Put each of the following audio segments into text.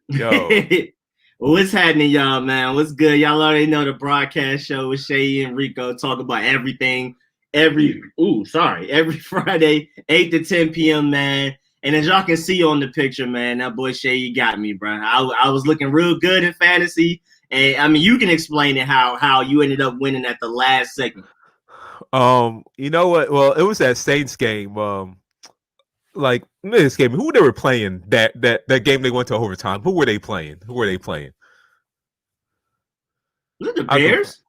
Yo. What's happening, y'all, man? What's good? Y'all already know the broadcast show with Seyi and Rico talk about everything every Friday, 8 to 10 p.m., man. And as y'all can see on the picture, man, that boy Seyi got me, bro. I was looking real good in fantasy. And I mean, you can explain it how you ended up winning at the last second. You know what? Well, it was that Saints game. Like this game, who they were playing that game they went to overtime. Who were they playing? Was it the Bears?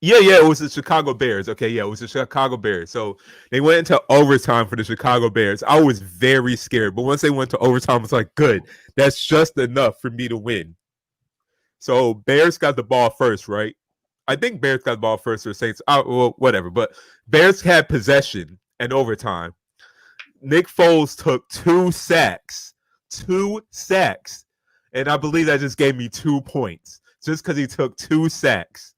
Yeah, it was the Chicago Bears. Okay, yeah, it was the Chicago Bears. So they went into overtime for the Chicago Bears. I was very scared, but once they went to overtime, I was like, good. That's just enough for me to win. So Bears got the ball first, right? I think Bears got the ball first or Saints. Well, whatever. But Bears had possession and overtime. Nick Foles took 2 sacks. 2 sacks. And I believe that just gave me 2 points. Just because he took 2 sacks.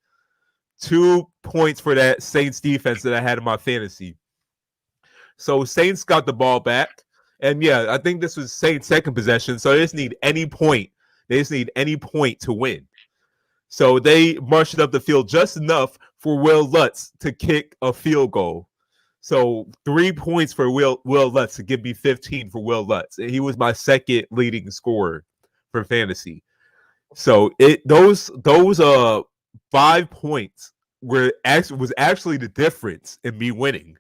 2 points for that Saints defense that I had in my fantasy. So Saints got the ball back. And yeah, I think this was Saints' second possession. So they just need any point. They just need any point to win. So they marched up the field just enough for Will Lutz to kick a field goal. So 3 points for Will Lutz to give me 15 for Will Lutz. And he was my second leading scorer for fantasy. So those 5 points was actually the difference in me winning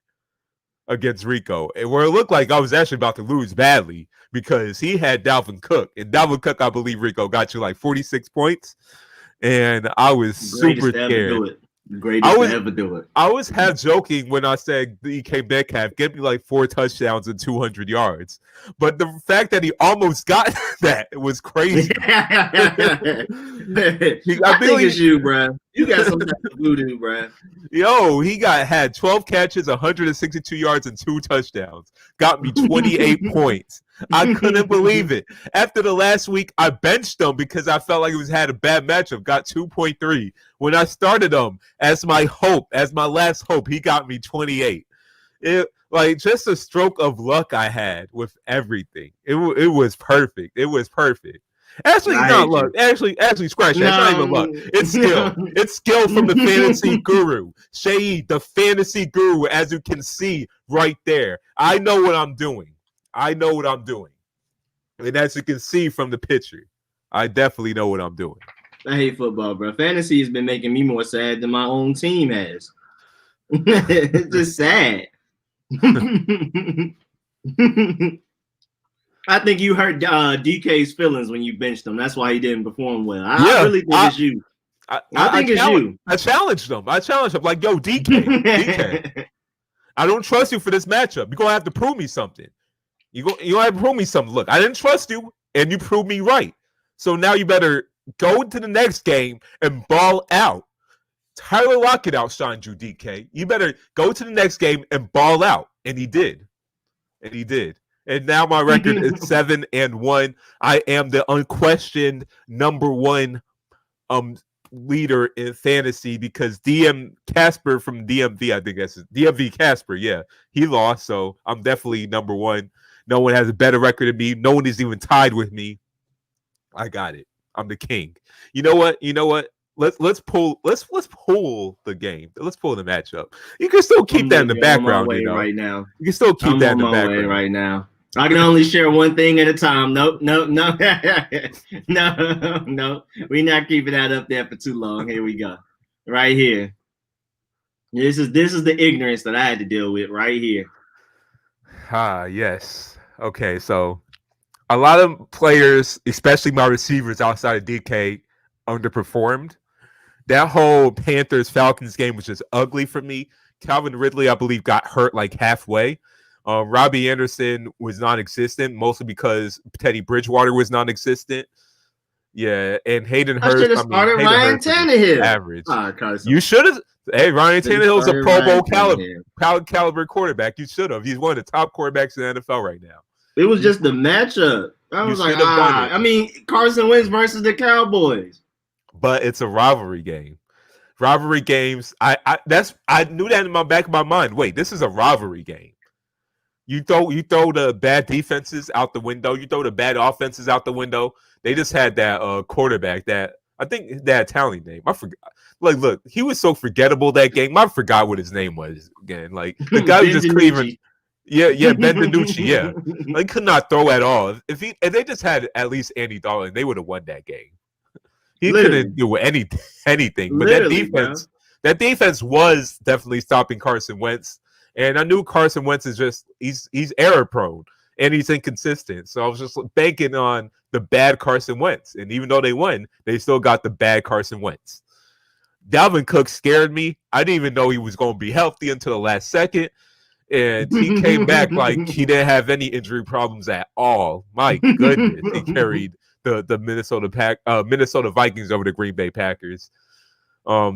against Rico. And where it looked like I was actually about to lose badly because he had Dalvin Cook. And Dalvin Cook, I believe Rico got you like 46 points. And I was super scared. Greatest to ever do it. I was half joking when I said DK Metcalf get me like 4 touchdowns and 200 yards, but the fact that he almost got that was crazy. I think it's you, bro. You got some type of voodoo, bro. Yo, he had 12 catches, 162 yards, and 2 touchdowns. Got me 28 points. I couldn't believe it. After the last week, I benched him because I felt like he had a bad matchup. Got 2.3. When I started him as my last hope, he got me 28. Like just a stroke of luck I had with everything. It was perfect. It was perfect. Actually, not luck. Actually, scratch that. It's not even luck. It's skill. It's skill from the fantasy guru. Seyi, the fantasy guru, as you can see right there. I know what I'm doing. And as you can see from the picture, I definitely know what I'm doing. I hate football, bro. Fantasy has been making me more sad than my own team has. It's just sad. I think you hurt DK's feelings when you benched him. That's why he didn't perform well. I really think it's you. I think it's you. I challenged him. Like, yo, DK. I don't trust you for this matchup. You're going to have to prove me something. You don't have to prove me something. Look, I didn't trust you, and you proved me right. So now you better go into the next game and ball out. Tyler Lockett outshined you, DK. You better go to the next game and ball out. And he did. And now my record is 7-1. I am the unquestioned number 1 leader in fantasy because DM Casper from DMV, I think that's DMV Casper, yeah. He lost, so I'm definitely number 1. No one has a better record than me. No one is even tied with me. I got it. I'm the king. You know what? Let's pull the game. Let's pull the matchup. You can still keep that in the background, right now. You can still keep that in the background right now. I can only share one thing at a time. Nope. No. We're not keeping that up there for too long. Here we go. Right here. This is the ignorance that I had to deal with right here. Yes. Okay, so a lot of players, especially my receivers outside of DK, underperformed. That whole Panthers-Falcons game was just ugly for me. Calvin Ridley, I believe, got hurt like halfway. Robbie Anderson was non-existent, mostly because Teddy Bridgewater was non-existent. Yeah, and Hayden Hurst. I should have started Ryan Tannehill. Average. You should have. Hey, Ryan Tannehill is a Pro Bowl caliber quarterback. You should have. He's one of the top quarterbacks in the NFL right now. It was just the matchup. I was like, I mean, Carson Wentz versus the Cowboys. But it's a rivalry game. Rivalry games. I knew that in my back of my mind. Wait, this is a rivalry game. You throw the bad defenses out the window. You throw the bad offenses out the window. They just had that quarterback that I think that Italian name. I forgot. Like, look, he was so forgettable that game. I forgot what his name was again. Like the guy was just cleaving. Yeah, Ben DiNucci. Yeah, like could not throw at all. If they just had at least Andy Dalton, they would have won that game. He couldn't do anything. But that defense was definitely stopping Carson Wentz. And I knew Carson Wentz is just he's error prone and he's inconsistent. So I was just banking on the bad Carson Wentz. And even though they won, they still got the bad Carson Wentz. Dalvin Cook scared me. I didn't even know he was going to be healthy until the last second. And he came back like he didn't have any injury problems at all. My goodness, he carried the Minnesota Vikings over the Green Bay Packers.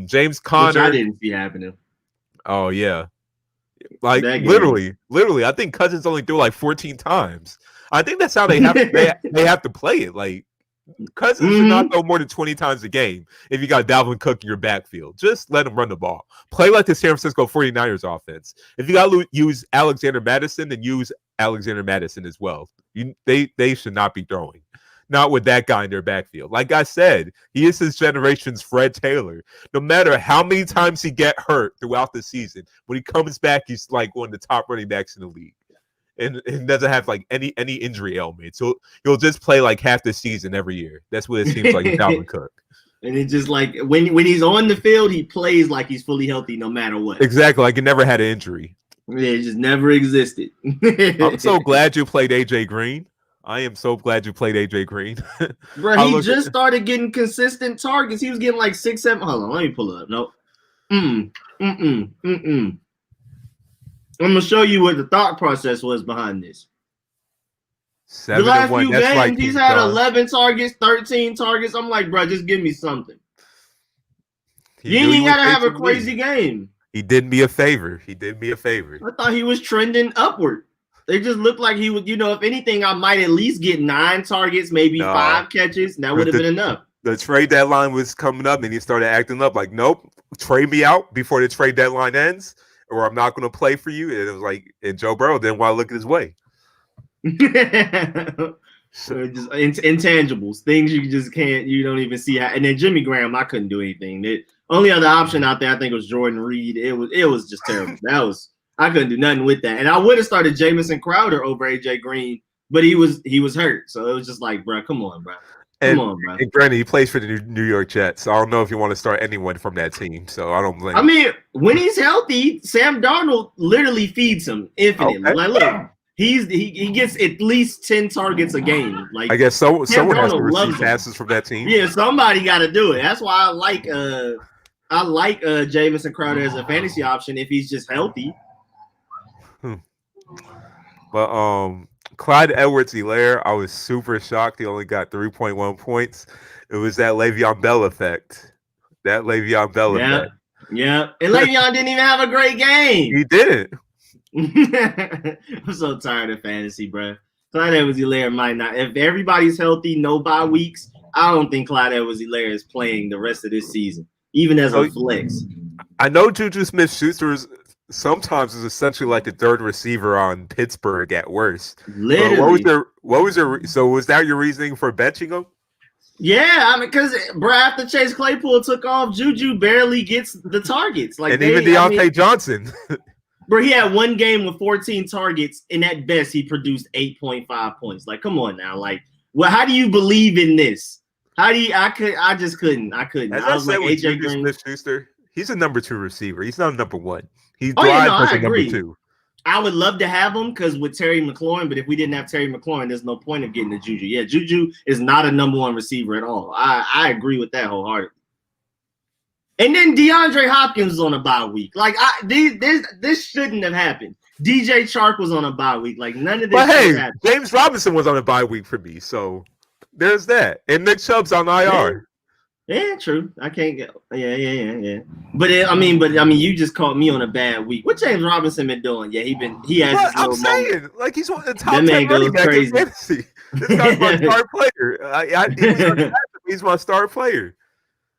James Conner, which I didn't see happening. Oh yeah. Like literally, I think Cousins only threw like 14 times. I think that's how they have they have to play it. Like Cousins should not throw more than 20 times a game if you got Dalvin Cook in your backfield. Just let him run the ball. Play like the San Francisco 49ers offense. If you got to use Alexander Mattison, then use Alexander Mattison as well. They should not be throwing. Not with that guy in their backfield. Like I said, he is his generation's Fred Taylor. No matter how many times he get hurt throughout the season, when he comes back, he's like one of the top running backs in the league. And doesn't have like any injury ailment. So he'll just play like half the season every year. That's what it seems like with Dalvin Cook. And it's just like when he's on the field, he plays like he's fully healthy no matter what. Exactly. Like he never had an injury. Yeah, it just never existed. I'm so glad you played AJ Green. I am so glad you played AJ Green. Bro, he just started getting consistent targets. He was getting like 6, 7. Hold on, let me pull it up. Nope. I'm gonna show you what the thought process was behind this. The last few games, he's had 11 targets, 13 targets. I'm like, bro, just give me something. You ain't gotta have a crazy game. He did me a favor. I thought he was trending upward. They just looked like he would, if anything, I might at least get 9 targets, maybe 5 catches. That would have been enough. The trade deadline was coming up, and he started acting up like, nope, trade me out before the trade deadline ends, or I'm not going to play for you. And it was like, and Joe Burrow didn't want to look at his way. So just intangibles, things you just can't, you don't even see. And then Jimmy Graham, I couldn't do anything. The only other option out there, I think, was Jordan Reed. It was just terrible. I couldn't do nothing with that. And I would have started Jamison Crowder over AJ Green, but he was hurt. So it was just like, bro, come on, bro. Come on, bro. And granted, he plays for the New York Jets. So I don't know if you want to start anyone from that team. So I don't blame. I mean, when he's healthy, Sam Darnold literally feeds him infinitely. Okay. Like, look, he gets at least 10 targets a game. Like, I guess someone has to receive passes from that team. Yeah, somebody got to do it. That's why I like Jamison Crowder as a fantasy option if he's just healthy. But Clyde Edwards-Helaire, I was super shocked. He only got 3.1 points. It was that Le'Veon Bell effect. Yeah. And Le'Veon didn't even have a great game. He didn't. I'm so tired of fantasy, bro. Clyde Edwards-Helaire might not. If everybody's healthy, no bye weeks, I don't think Clyde Edwards-Helaire is playing the rest of this season, even as a flex. I know Juju Smith-Schuster sometimes is essentially like the third receiver on Pittsburgh at worst. Literally. So was that your reasoning for benching him? Yeah, I mean, because after Chase Claypool took off, Juju barely gets the targets. Like, even Deontay Johnson. Bro, he had one game with 14 targets, and at best, he produced 8.5 points. Like, come on now. Like, well, how do you believe in this? I just couldn't. I was like, AJ Green. Smith-Schuster, he's a number 2 receiver. He's not a number 1. He's as a number 2. I would love to have him because with Terry McLaurin, but if we didn't have Terry McLaurin, there's no point of getting the Juju. Yeah, Juju is not a number 1 receiver at all. I agree with that wholeheartedly. And then DeAndre Hopkins was on a bye week. Like, this shouldn't have happened. DJ Chark was on a bye week. Like, none of this happened. James Robinson was on a bye week for me, so there's that. And Nick Chubb's on IR. Yeah, true. I can't get. Yeah. But you just caught me on a bad week. What James Robinson been doing? Yeah, he has. Well, I'm saying, moment. Like, he's one of the top 10 running backs in fantasy. This guy's my star player. He's my star player.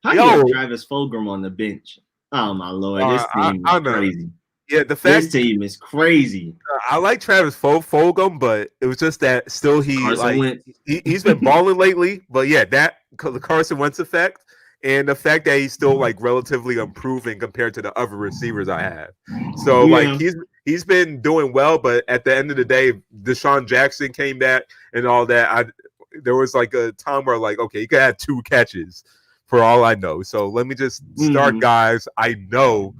How you have Travis Fulgham on the bench? Oh my lord, this team is crazy. Yeah, the This fact team is crazy. I like Travis Fulgham, but it was just that still Carson Wentz. he's been balling lately. But yeah, that the Carson Wentz effect and the fact that he's still like relatively improving compared to the other receivers I have. So like Yeah. he's been doing well, but at the end of the day, Deshaun Jackson came back and all that. There was like a time where like, okay, you could have 2 catches for all I know. So let me just start guys I know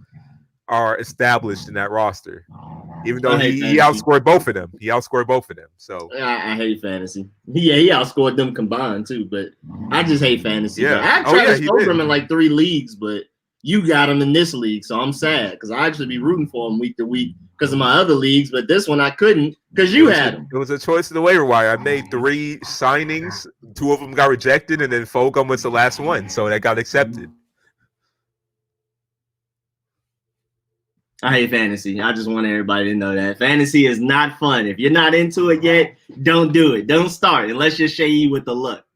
are established in that roster. Even though he outscored both of them. He outscored both of them. So I hate fantasy. Yeah, he outscored them combined too, but I just hate fantasy. Yeah. I tried to score him in like 3 leagues, but you got him in this league, so I'm sad because I actually be rooting for him week to week because of my other leagues, but this one I couldn't because you had him. It was a choice in the waiver wire. I made 3 signings. 2 of them got rejected, and then Fulgham was the last one, so that got accepted. I hate fantasy. I just want everybody to know that fantasy is not fun. If you're not into it yet, don't do it. Don't start unless you're Seyi with the luck.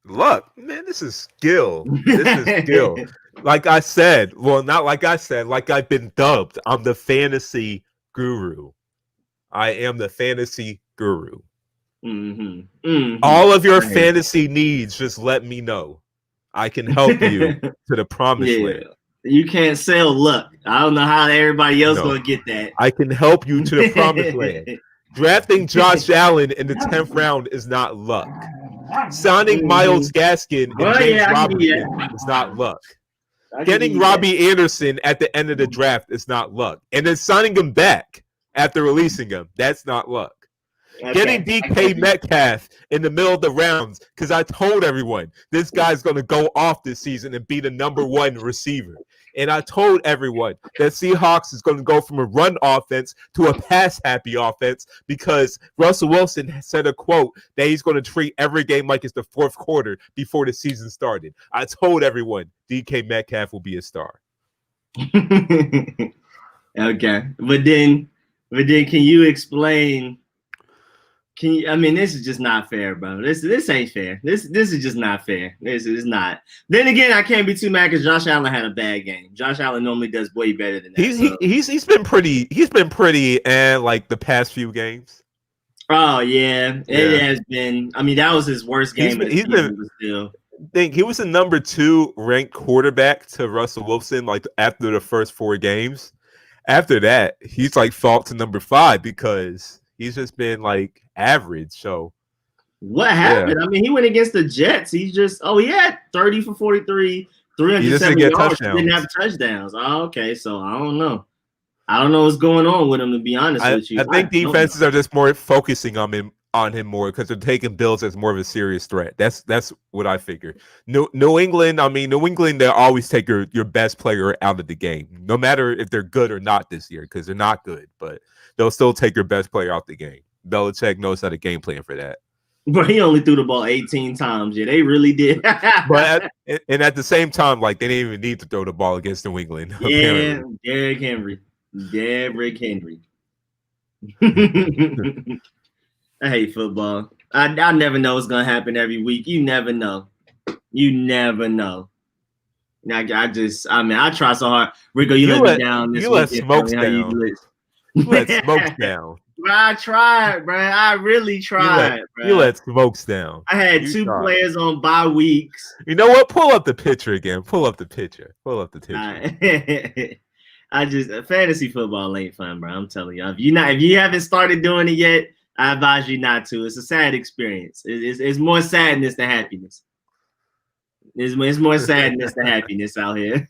Luck, man, this is skill. This is skill. Like I said, well, not like I said, like I've been dubbed. I'm the fantasy guru. I am the fantasy guru. All of your fantasy needs, just let me know. I can help you to the promised land. You can't sell luck. I don't know how everybody else gonna get that. I can help you to the promised land. Drafting Josh Allen in the 10th round is not luck. Signing Myles Gaskin and James Robinson is not luck. Getting Robbie Anderson at the end of the draft is not luck. And then signing him back after releasing him, that's not luck. Getting DK Metcalf in the middle of the rounds, because I told everyone this guy's going to go off this season and be the #1 receiver. And I told everyone that Seahawks is going to go from a run offense to a pass-happy offense because Russell Wilson said a quote that he's going to treat every game like it's the 4th quarter before the season started. I told everyone DK Metcalf will be a star. Okay. But then can you explain... I mean, this is just not fair, bro. This ain't fair. This is just not fair. This is not. Then again, I can't be too mad because Josh Allen had a bad game. Josh Allen normally does way better than that. He's been pretty like the past few games. Oh yeah, it has been. I mean, that was his worst game. He was the #2 ranked quarterback to Russell Wilson. Like after the first 4 games, after that, he's like fall to #5 because he's just been like average. So what happened? Yeah. I mean, he went against the Jets. He had 30 for 43, 370 yards. Didn't have touchdowns. Oh, okay. So I don't know. I don't know what's going on with him, to be honest with you. I think defenses are just more focusing on him more because they're taking Bills as more of a serious threat. That's what I figure. New England, they always take your best player out of the game, no matter if they're good or not this year, because they're not good, but they'll still take your best player out the game. Belichick knows how to game plan for that. But he only threw the ball 18 times. Yeah, they really did. But at the same time, like they didn't even need to throw the ball against New England. Yeah, Derrick Henry. I hate football. I never know what's gonna happen every week. You never know. I try so hard. Rico, you let me down this week. You let Smokes down. You let Smokes down. I tried, bro. I really tried, bro. You let Smokes down. I had 2 players on bye weeks. You know what? Pull up the picture again. Pull up the picture. Fantasy football ain't fun, bro. I'm telling you. If you haven't started doing it yet, I advise you not to. It's a sad experience. It's more sadness than happiness. It's more sadness than happiness out here.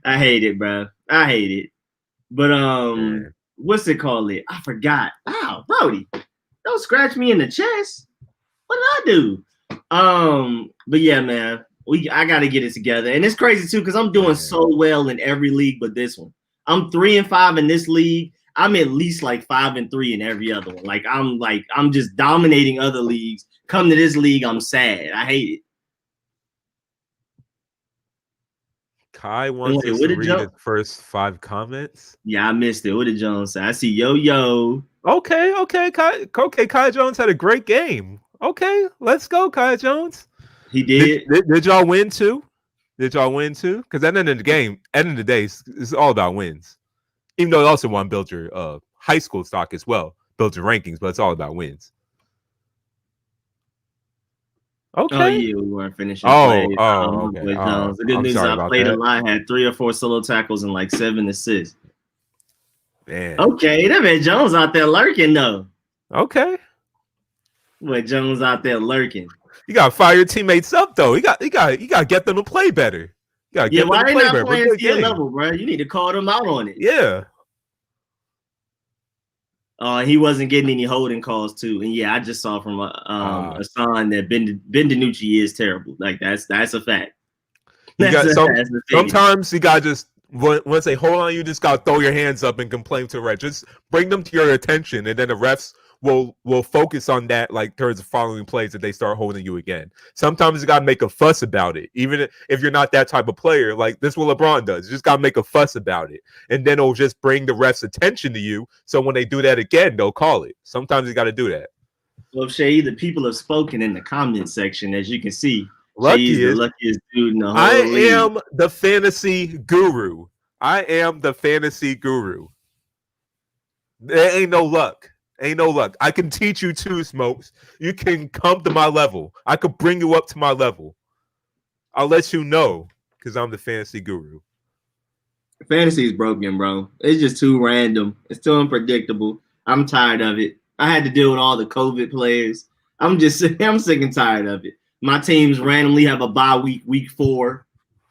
I hate it, bro. I hate it. But what's it called? I forgot. Wow, Brody, don't scratch me in the chest. What did I do? But yeah, man, I gotta get it together. And it's crazy too, because I'm doing so well in every league but this one. I'm 3-5 in this league. I'm at least like 5-3 in every other one. I'm just dominating other leagues. Come to this league, I'm sad. I hate it. Kai wants us to read his first 5 comments. Yeah, I missed it. What did Jones say? I see yo. Okay. Kai Jones had a great game. Okay, let's go, Kai Jones. He did. Did y'all win too? Because at the end of the day, it's all about wins. Even though you also want to build your high school stock as well, build your rankings, but it's all about wins. Okay. Oh yeah, we weren't finishing plays. Okay. The good news is I played a lot, had 3 or 4 solo tackles and like 7 assists. Man. Okay, that man Jones out there lurking though. Okay. But Jones out there lurking. You gotta fire your teammates up though. You got to get them to play better. You gotta get why them to they play not playing skill level, bro? You need to call them out on it. Yeah. He wasn't getting any holding calls too, and I just saw from a sign that Ben DiNucci is terrible. Like that's a fact. Sometimes you gotta just once they hold on, you just gotta throw your hands up and complain to the ref. Just bring them to your attention, and then the refs will focus on that, like towards the following plays that they start holding you again. Sometimes you gotta make a fuss about it, even if you're not that type of player. Like this, what LeBron does, you just gotta make a fuss about it, and then it'll just bring the refs' attention to you. So when they do that again, they'll call it. Sometimes you gotta do that. Well, Seyi, the people have spoken in the comment section, as you can see. Sheyi is the luckiest dude in the whole league. Am the fantasy guru. I am the fantasy guru. There ain't no luck. Ain't no luck. I can teach you too, Smokes. You can come to my level. I could bring you up to my level. I'll let you know because I'm the fantasy guru. Fantasy is broken, bro. It's just too random. It's too unpredictable. I'm tired of it. I had to deal with all the COVID players. I'm sick and tired of it. My teams randomly have a bye week 4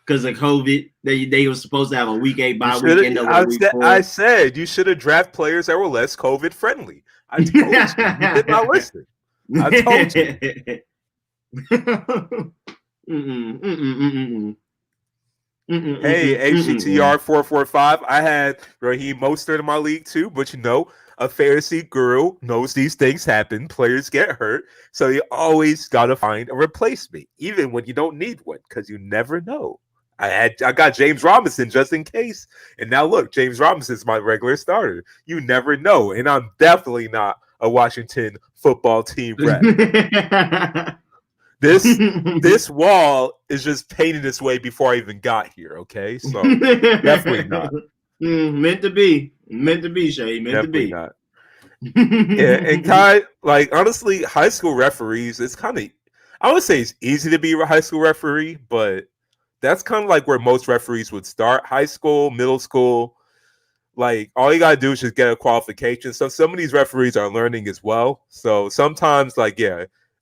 because of COVID. They were supposed to have a week 8 bye week. I said you should have drafted players that were less COVID friendly. I told you. You did not listen. I told you. Hey, HCTR 445. I had Raheem Mostert in my league too, but a fantasy guru knows these things happen. Players get hurt, so you always gotta find a replacement, even when you don't need one, because you never know. I got James Robinson just in case, and now look, James Robinson's my regular starter. You never know, and I'm definitely not a Washington football team rep. This wall is just painted this way before I even got here. Okay, so definitely not. Meant to be, Seyi. Meant definitely to be. Not. Yeah, and Kai, like honestly, high school referees, it's kind of, I would say it's easy to be a high school referee, but that's kind of like where most referees would start. High school, middle school, like all you gotta do is just get a qualification. So some of these referees are learning as well. So sometimes, like,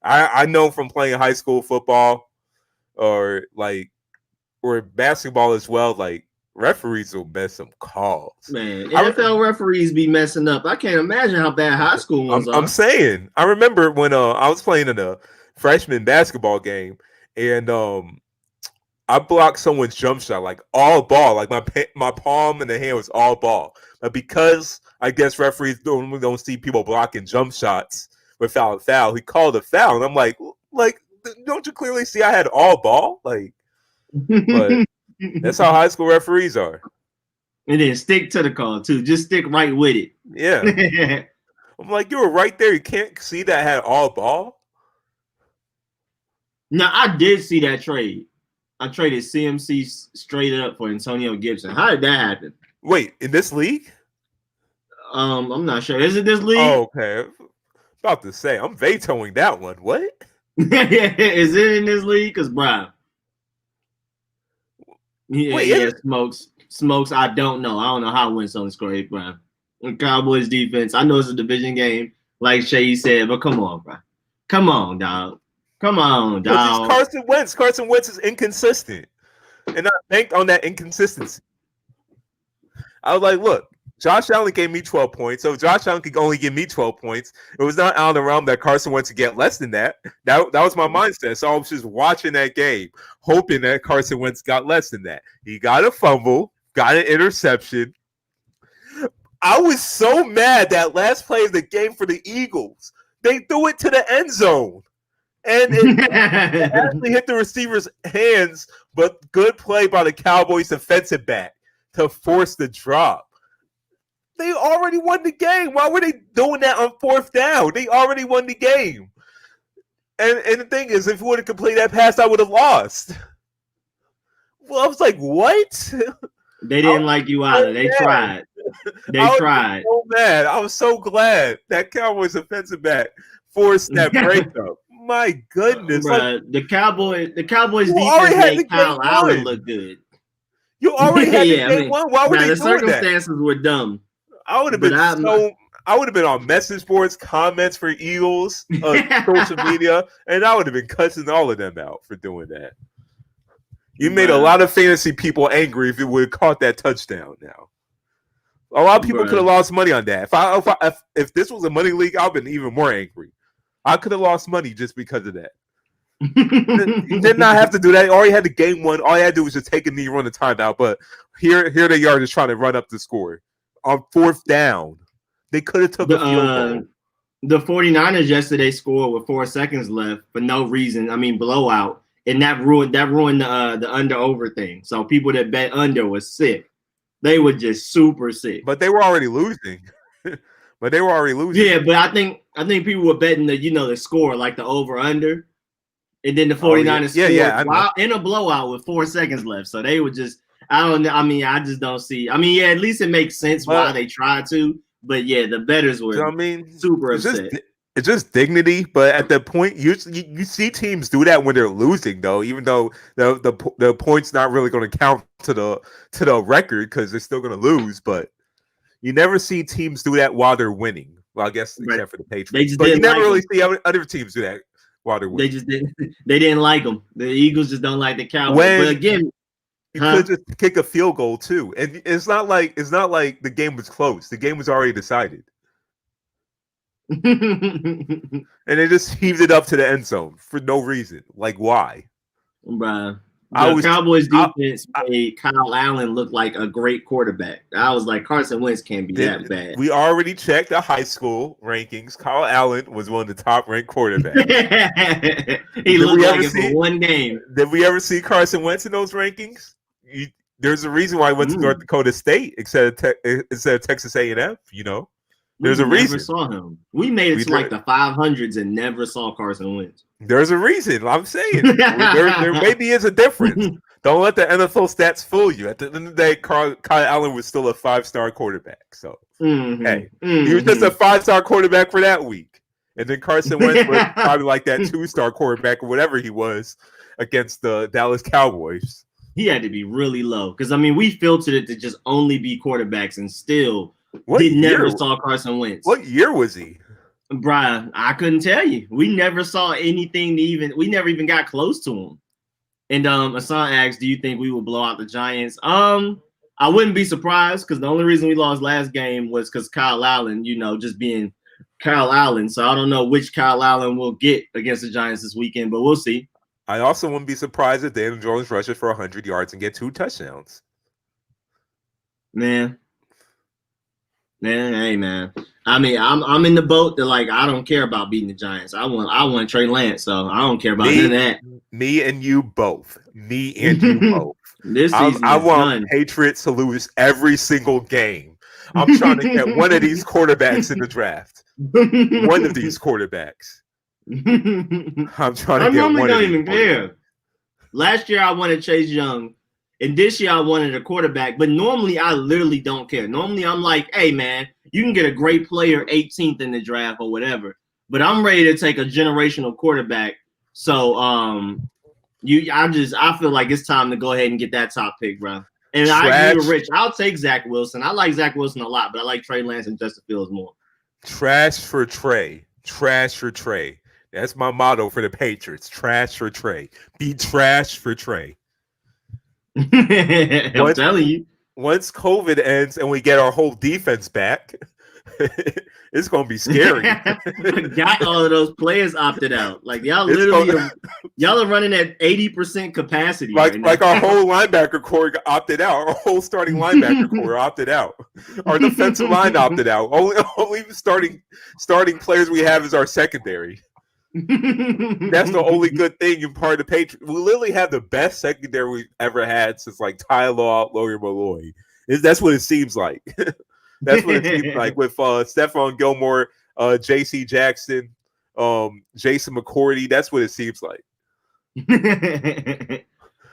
I know from playing high school football or basketball as well, like referees will mess some calls. Man, NFL referees be messing up. I can't imagine how bad high school ones are. I'm saying, I remember when I was playing in a freshman basketball game, and I blocked someone's jump shot, like all ball, like my palm and the hand was all ball. But because I guess referees don't see people blocking jump shots without a foul, he called a foul, and I'm like, don't you clearly see I had all ball? Like, but that's how high school referees are. And then stick to the call too. Just stick right with it. Yeah. I'm like, you were right there. You can't see that I had all ball. Now I did see that trade. I traded CMC straight up for Antonio Gibson. How did that happen? Wait, in this league? I'm not sure. Is it this league? Oh, okay. About to say, I'm vetoing that one. What? Is it in this league? Because, bro. Smokes. I don't know. I don't know how Winston only scored 8, bro. Cowboys defense. I know it's a division game, like Seyi said, but come on, bro. Come on, dog. Come on, dog. Carson Wentz. Carson Wentz is inconsistent, and I banked on that inconsistency. I was like, look, Josh Allen gave me 12 points, so if Josh Allen could only give me 12 points, it was not out of the realm that Carson Wentz to get less than that. That was my mindset. So I was just watching that game, hoping that Carson Wentz got less than that. He got a fumble, got an interception. I was so mad that last play of the game for the Eagles, they threw it to the end zone. And it actually hit the receiver's hands, but good play by the Cowboys defensive back to force the drop. They already won the game. Why were they doing that on 4th down? They already won the game. And the thing is, if we would have completed that pass, I would have lost. Well, I was like, what? They didn't like you either. They tried. They tried. So mad. I was so glad that Cowboys defensive back forced that breakup. My goodness, Bruh, the Cowboys you defense already had made the game Kyle Allen won. look good. You already had the Yeah, game won. Why were they the doing that? circumstances were dumb. I would have But been I would have been on message boards, comments for Eagles, social media, and I would have been cussing all of them out for doing that. You made a lot of fantasy people angry if you would have caught that touchdown. Now, a lot of people could have lost money on that. If this was a money league, I've been even more angry. I could have lost money just because of that. You did not have to do that. All you had to game one. All you had to do was just take a knee, run the timeout. But here they are just trying to run up the score on fourth down. They could have took a field goal. The 49ers yesterday scored with 4 seconds left for no reason. I mean, blowout. And that ruined the under over thing. So people that bet under was sick. They were just super sick. But they were already losing. Yeah, but I think people were betting the score, like the over under. And then the 49ers scored in a blowout with 4 seconds left. So they were just, I don't know. I mean, I just don't see. I mean, yeah, at least it makes sense why they tried to. But yeah, the bettors were super upset. It's just dignity, but at that point, you see teams do that when they're losing, though. Even though the point's not really going to count to the record because they're still going to lose, but you never see teams do that while they're winning. Well, I guess except for the Patriots, but you never really see other teams do that while they're winning. They didn't like them. The Eagles just don't like the Cowboys. But again, you could just kick a field goal too, and it's not like the game was close. The game was already decided. And they just heaved it up to the end zone for no reason. Like, why? Bruh. The Cowboys defense made Kyle Allen look like a great quarterback. I was like, Carson Wentz can't be that bad. We already checked the high school rankings. Kyle Allen was one of the top-ranked quarterbacks. He looked like it for one game. Did we ever see Carson Wentz in those rankings? There's a reason why he went to North Dakota State instead of Texas A&M, There's a reason. We never saw him. We made it to like the 500s and never saw Carson Wentz. There's a reason. I'm saying there maybe is a difference. Don't let the NFL stats fool you. At the end of the day, Kyle Allen was still a 5-star quarterback. So hey, he was just a 5-star quarterback for that week, and then Carson Wentz was probably like that 2-star quarterback or whatever he was against the Dallas Cowboys. He had to be really low because we filtered it to just only be quarterbacks and still. Never saw Carson Wentz. What year was he? Brian, I couldn't tell you. We never saw anything we never even got close to him. And Hassan asked, do you think we will blow out the Giants? I wouldn't be surprised because the only reason we lost last game was because Kyle Allen, just being Kyle Allen. So I don't know which Kyle Allen we'll get against the Giants this weekend, but we'll see. I also wouldn't be surprised if Daniel Jones rushes for 100 yards and get 2 touchdowns. Man, hey man. I'm in the boat that I don't care about beating the Giants. I want Trey Lance, so I don't care about none of that. Me and you both. This season I want Patriots to lose every single game. I'm trying to get one of these quarterbacks in the draft. One of these quarterbacks. I'm trying to get one. I don't even care. Last year I wanted Chase Young. And this year I wanted a quarterback, but normally I literally don't care. Normally I'm like, hey man, you can get a great player 18th in the draft or whatever, but I'm ready to take a generational quarterback. So I feel like it's time to go ahead and get that top pick, bro. And I agree with Rich. I'll take Zach Wilson. I like Zach Wilson a lot, but I like Trey Lance and Justin Fields more. Trash for Trey. That's my motto for the Patriots. Trash for Trey. Be trash for Trey. I'm telling you. Once COVID ends and we get our whole defense back, it's gonna be scary. Got all of those players opted out. Like y'all y'all are running at 80% capacity. Like our whole linebacker core opted out. Our whole starting linebacker core opted out. Our defensive line opted out. Only starting players we have is our secondary. That's the only good thing in part of the Patriots. We literally have the best secondary we've ever had since Ty Law, Lawyer Malloy. That's what it seems like. That's what it seems like with Stephon Gilmore, J.C. Jackson, Jason McCourty. That's what it seems like.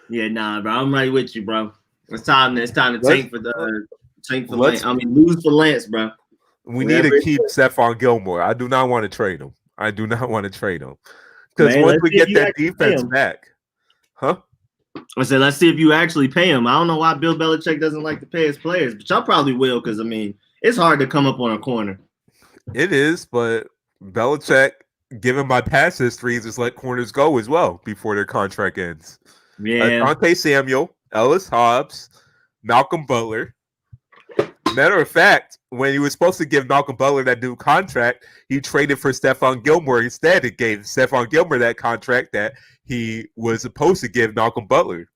Yeah, nah, bro. I'm right with you, bro. It's time to tank for Tank for Lance. I mean, lose for Lance, bro. We need to keep Stephon Gilmore. I do not want to trade him. Because once we get that defense back, huh? I said, let's see if you actually pay him. I don't know why Bill Belichick doesn't like to pay his players, but y'all probably will because, I mean, it's hard to come up on a corner. It is, but Belichick, given my past histories, just let corners go as well before their contract ends. Yeah. Dante Samuel, Ellis Hobbs, Malcolm Butler. Matter of fact, when he was supposed to give Malcolm Butler that new contract, he traded for Stephon Gilmore instead. It gave Stephon Gilmore that contract that he was supposed to give Malcolm Butler.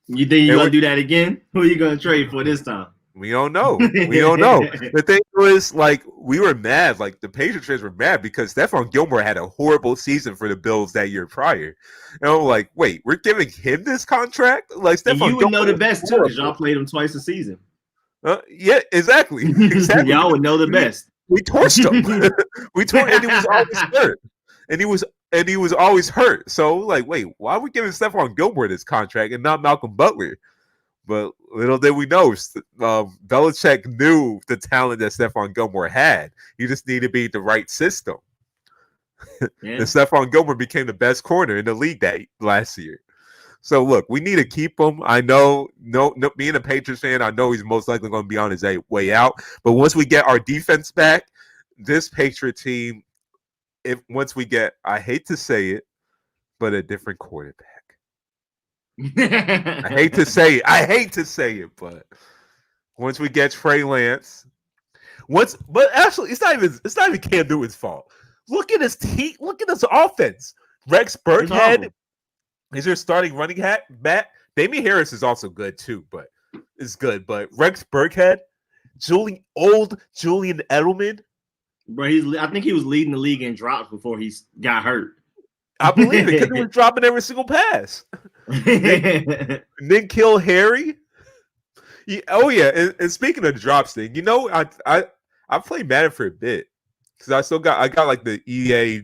You think you're going to do that again? Who are you going to trade for this time? We don't know. The thing was, like, we were mad. Like, the Patriots fans were mad because Stephon Gilmore had a horrible season for the Bills that year prior. And I'm like, wait, we're giving him this contract? Like, Stephon you would know the best, too, because y'all played him twice a season. Yeah, exactly. Y'all would know the best. We torched him. And he was always hurt. And he was always hurt. So, like, wait, why are we giving Stephon Gilmore this contract and not Malcolm Butler? But little did we know, Belichick knew the talent that Stephon Gilmore had. He just needed to be the right system. Yeah. And Stephon Gilmore became the best corner in the league that last year. So, look, we need to keep him. I know, being a Patriots fan, I know he's most likely going to be on his way out. But once we get our defense back, this Patriot team, once we get, I hate to say it, but a different quarterback. I hate to say it, but once we get Trey Lance, but actually, it's not even Cam Newton's fault. Look at his team. Look at his offense. Rex Burkhead is your starting running back. Damian Harris is also good too, but it's good. But Rex Burkhead, Julian Edelman, bro, I think he was leading the league in drops before he got hurt. I believe it because he was dropping every single pass. Then kill Harry. And speaking of drops thing, I played Madden for a bit because I got like the EA.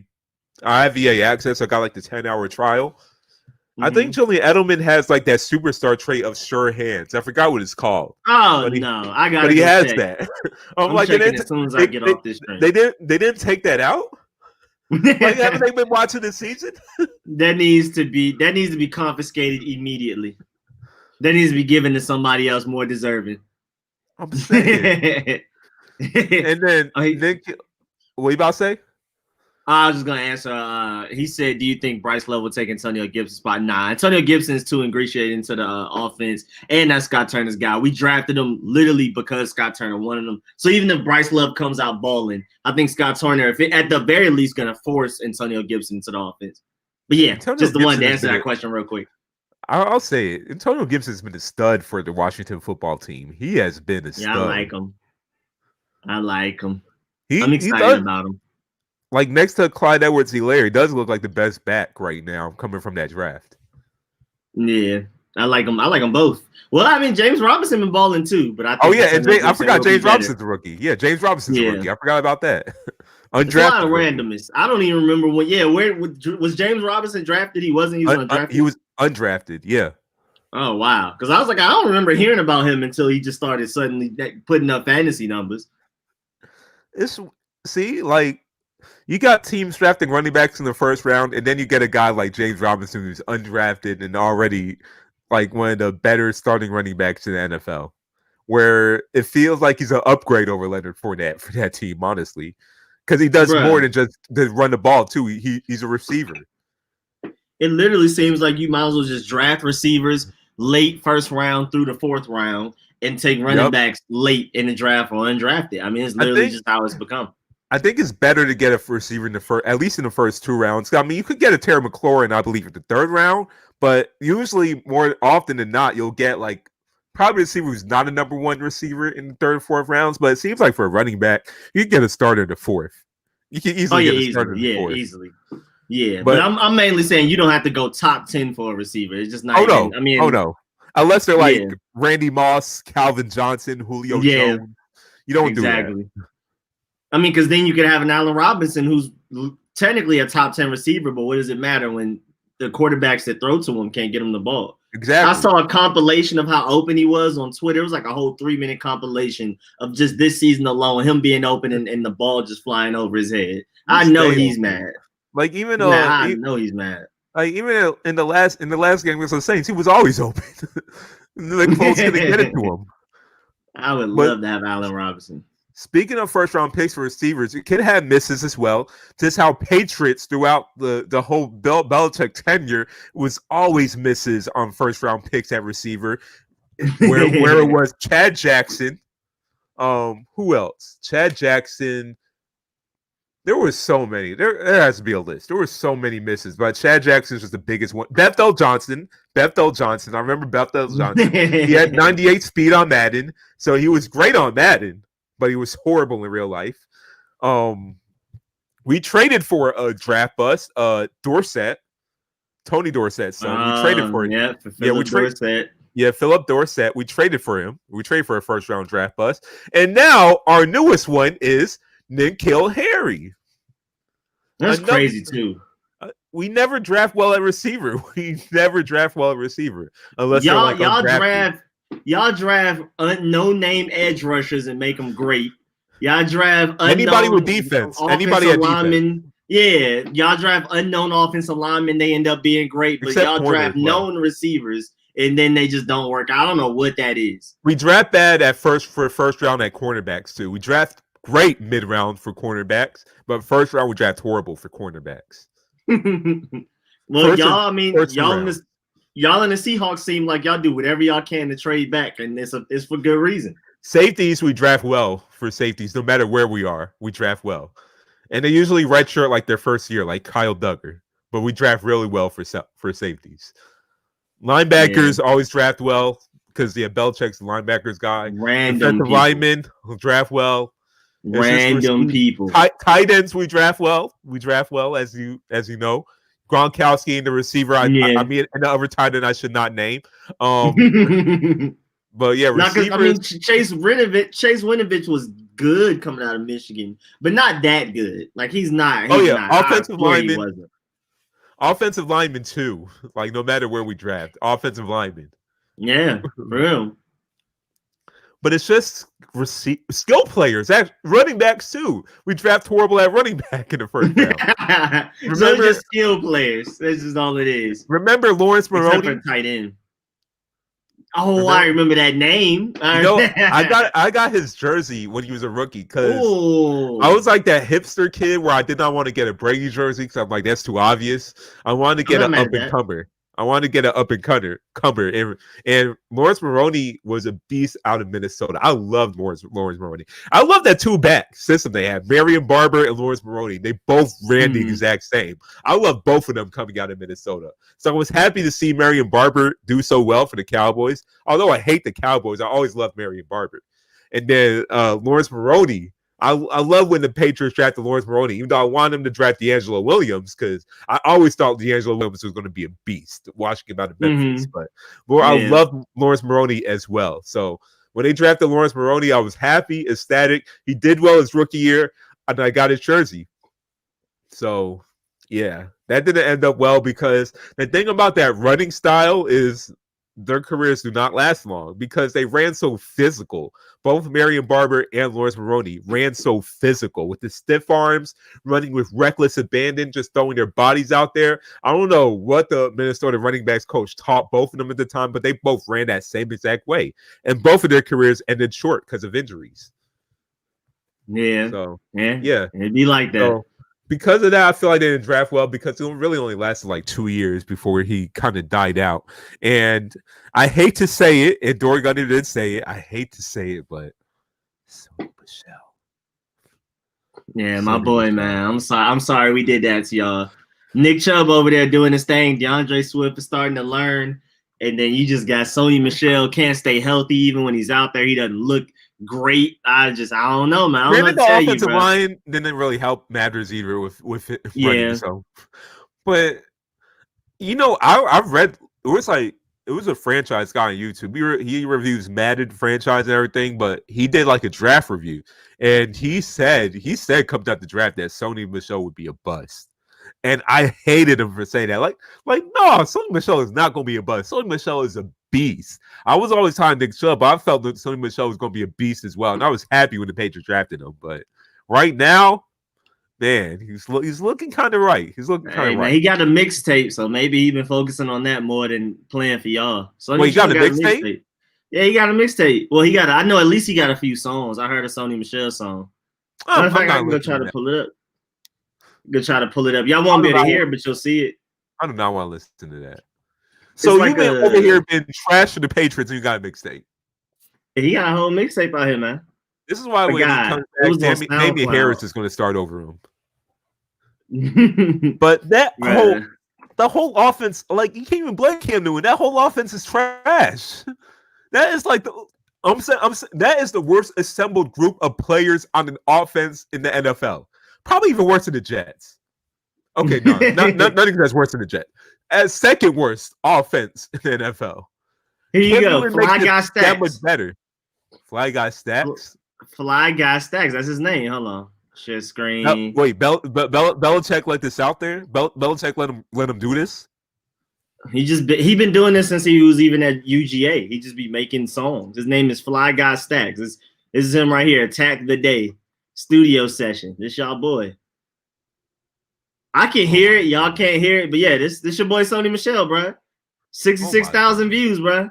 I have EA access. I got like the 10-hour trial. Mm-hmm. I think Julian Edelman has like that superstar trait of sure hands. I forgot what it's called. Oh no, I got. But he has that. I'm like, as soon as I get off this train. They didn't take that out. Like, haven't they been watching this season? That needs to be confiscated immediately. That needs to be given to somebody else more deserving. I'm saying. And then what you about to say? I was just gonna answer. He said, "Do you think Bryce Love will take Antonio Gibson's spot?" Nah, Antonio Gibson is too ingratiated into the offense, and that's Scott Turner's guy. We drafted him literally because Scott Turner wanted him. So even if Bryce Love comes out balling, I think Scott Turner, at the very least, gonna force Antonio Gibson into the offense. But yeah, just the one to answer that question real quick. I'll say it. Antonio Gibson's been a stud for the Washington football team. He has been a stud. Yeah, I like him. I'm excited about him. Like, next to Clyde Edwards-Helaire, he does look like the best back right now coming from that draft. Yeah, I like him. I like them both. Well, I mean, James Robinson been balling too, but I think I forgot James Robinson's the rookie. Yeah, James Robinson's the rookie. I forgot about that. Undrafted. It's a lot of randomness. I don't even remember when. Yeah, where was James Robinson drafted? He wasn't. He was undrafted. He was undrafted. Yeah. Oh wow! Because I was like, I don't remember hearing about him until he just started suddenly putting up fantasy numbers. You got teams drafting running backs in the first round, and then you get a guy like James Robinson who's undrafted and already like one of the better starting running backs in the NFL, where it feels like he's an upgrade over Leonard Fournette for that team, honestly, because he does more than just run the ball too. He's a receiver. It literally seems like you might as well just draft receivers late first round through the fourth round and take running backs late in the draft or undrafted. I mean, it's literally just how it's become. I think it's better to get a receiver in at least in the first 2 rounds. I mean, you could get a Terry McLaurin, I believe, in the 3rd round, but usually more often than not, you'll get like probably a receiver who's not a number 1 receiver in the 3rd or 4th rounds. But it seems like for a running back, you can get a starter in the 4th. You can easily get a starter in the 4th. Easily. Yeah, but I'm mainly saying you don't have to go top 10 for a receiver. It's just not. No. Unless they're like Randy Moss, Calvin Johnson, Julio Jones. You don't do that. I mean, because then you could have an Allen Robinson who's technically a top 10 receiver, but what does it matter when the quarterbacks that throw to him can't get him the ball. Exactly. I saw a compilation of how open he was on Twitter. It was like a whole 3-minute compilation of just this season alone, him being open and the ball just flying over his head. I know he's mad. Like even I know he's mad. Like even in the last game against the Saints, he was always open. The Colts couldn't get it to him. I would love to have Allen Robinson. Speaking of first round picks for receivers, it could have misses as well. Just how Patriots throughout the whole Belichick tenure was always misses on first round picks at receiver. Where it was Chad Jackson. Who else? Chad Jackson. There were so many. There has to be a list. There were so many misses, but Chad Jackson was the biggest one. Bethel Johnson. I remember Bethel Johnson. He had 98 speed on Madden, so he was great on Madden, but he was horrible in real life. We traded for a draft bust, Dorsett, Tony Dorsett's son. We traded for him. Dorsett. Yeah, Philip Dorsett. We traded for him. We traded for a first round draft bust, and now our newest one is N'Keal Harry. That's crazy too. We never draft well at receiver. Unless y'all draft no name edge rushers and make them great. Y'all draft anybody with defense. Anybody at defense. Yeah, y'all draft unknown offensive linemen. They end up being great, but y'all draft known receivers and then they just don't work. I don't know what that is. We draft bad at first round at cornerbacks too. We draft great mid-round for cornerbacks, but first round we draft horrible for cornerbacks. Well, y'all in the Seahawks seem like y'all do whatever y'all can to trade back, and it's for good reason. Safeties, we draft well for safeties. No matter where we are, we draft well. And they usually redshirt like their first year, like Kyle Duggar. But we draft really well for safeties. Linebackers always draft well because Belichick's the linebackers guy. Random linemen will draft well. Random people. Tight ends, we draft well. We draft well, as you know. Gronkowski and the receiver. I mean, and the other tight end I should not name. But yeah, receivers. Chase Winovich was good coming out of Michigan, but not that good. Like he's not. Offensive lineman. Offensive lineman too. Like no matter where we draft, offensive lineman. Yeah, for real. But it's just skill players, running backs too. We draft horrible at running back in the first round. So it's just skill players. That's just all it is. Remember Lawrence Maroney? Except for tight end. Oh, I remember that name. I got his jersey when he was a rookie because I was like that hipster kid where I did not want to get a Brady jersey because I'm like, that's too obvious. I wanted to get an up and comer. And Lawrence Maroney was a beast out of Minnesota. I loved Lawrence Maroney. I love that two-back system they had. Marion Barber and Lawrence Maroney. They both ran the exact same. I love both of them coming out of Minnesota. So I was happy to see Marion Barber do so well for the Cowboys. Although I hate the Cowboys, I always loved Marion Barber. And then Lawrence Maroney. I love when the Patriots drafted Lawrence Maroney, even though I wanted them to draft D'Angelo Williams because I always thought D'Angelo Williams was going to be a beast watching him out of Memphis. But I love Lawrence Maroney as well. So when they drafted Lawrence Maroney, I was happy, ecstatic. He did well his rookie year, and I got his jersey. So, yeah, that didn't end up well because the thing about that running style is their careers do not last long because they ran so physical. Both Marion Barber and Lawrence Maroney ran so physical with the stiff arms, running with reckless abandon, just throwing their bodies out there. I don't know what the Minnesota running backs coach taught both of them at the time, but they both ran that same exact way. And both of their careers ended short because of injuries. Yeah. So, yeah. It'd be like that. So, because of that, I feel like they didn't draft well because it really only lasted like 2 years before he kind of died out. And I hate to say it, and Dory Gunner did say it. I hate to say it, but Sony Michel. Yeah, my boy, man. I'm sorry we did that to y'all. Nick Chubb over there doing his thing. DeAndre Swift is starting to learn. And then you just got Sony Michel can't stay healthy even when he's out there. He doesn't look great. I don't know, man. I don't know what to tell you, offensive bro. line didn't really help matters either with it running. So, but I've read it was a franchise guy on YouTube. He reviews Madden franchise and everything, but he did like a draft review, and he said coming out the draft that Sony Michel would be a bust. And I hated him for saying that. No, Sony Michel is not going to be a bust. Sony Michel is a beast. I was always trying to Nick Chubb, but I felt that Sony Michel was going to be a beast as well. And I was happy when the Patriots drafted him. But right now, man, he's looking kind of right. He's looking kind of right. He got a mixtape, so maybe he's been focusing on that more than playing for y'all. So he got a mixtape? Yeah, he got a mixtape. Well, I know at least he got a few songs. I heard a Sony Michel song. Matter of fact, I can go try to pull it up. Y'all won't be able to hear it, but you'll see it. I do not want to listen to that. So you've been over here been trashing the Patriots and you got a mixtape. He got a whole mixtape out here, man. This is why when he comes back, Damian Harris is going to start over him. But that whole offense, like you can't even blame Cam Newton. That whole offense is trash. That is like that is the worst assembled group of players on an offense in the NFL. Probably even worse than the Jets. Okay, no, not even that's worse than the Jets. As second worst offense in the NFL. Here you go. Fly Guy Stacks. That much better. Fly Guy Stacks. Fly Guy Stacks. That's his name. Hold on. Share screen. Wait, Belichick let this out there? Belichick let him do this? He been doing this since he was even at UGA. He just be making songs. His name is Fly Guy Stacks. This is him right here. Attack the Day studio session. This y'all boy. I can hear it. Y'all can't hear it. But yeah, this your boy Sony Michel, bro. 66,000 views, bro.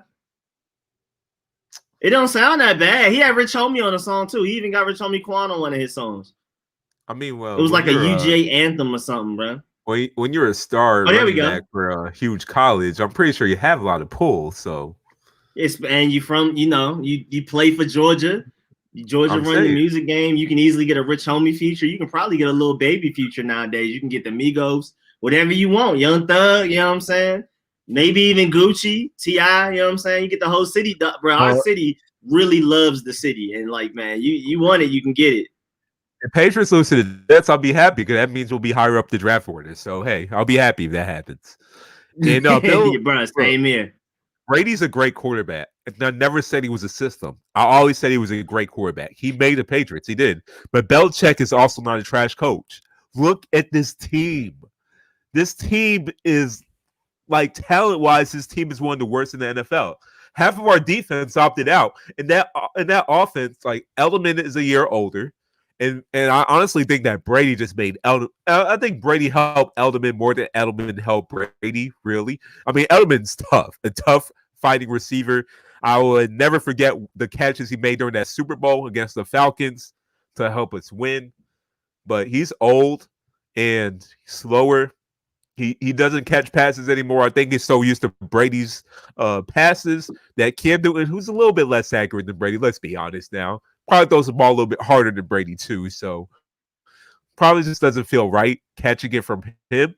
It don't sound that bad. He had Rich Homie on a song too. He even got Rich Homie Quan on one of his songs. I mean, well, it was like a UGA anthem or something, bro. When you're a star running back for a huge college, I'm pretty sure you have a lot of pull. So, and you from you play for Georgia. Georgia run the music game. You can easily get a Rich Homie feature. You can probably get a Lil Baby feature nowadays. You can get the Migos, whatever you want. Young Thug, you know what I'm saying? Maybe even Gucci, T.I., you know what I'm saying? You get the whole city, bro. Our city really loves the city. And like, man, you want it, you can get it. If Patriots lose to the Jets, I'll be happy because that means we'll be higher up the draft order. So, hey, I'll be happy if that happens. And bro, same here. Brady's a great quarterback. I never said he was a system. I always said he was a great quarterback. He made the Patriots. He did. But Belichick is also not a trash coach. Look at this team. This team is, like, talent-wise, this team is one of the worst in the NFL. Half of our defense opted out. And that offense, like, Edelman is a year older. And I honestly think that Brady just made I think Brady helped Edelman more than Edelman helped Brady, really. I mean, Edelman's a tough fighting receiver. I would never forget the catches he made during that Super Bowl against the Falcons to help us win. But he's old and slower. He doesn't catch passes anymore. I think he's so used to Brady's passes that Cam Newton, who's a little bit less accurate than Brady, let's be honest now, probably throws the ball a little bit harder than Brady too. So probably just doesn't feel right catching it from him.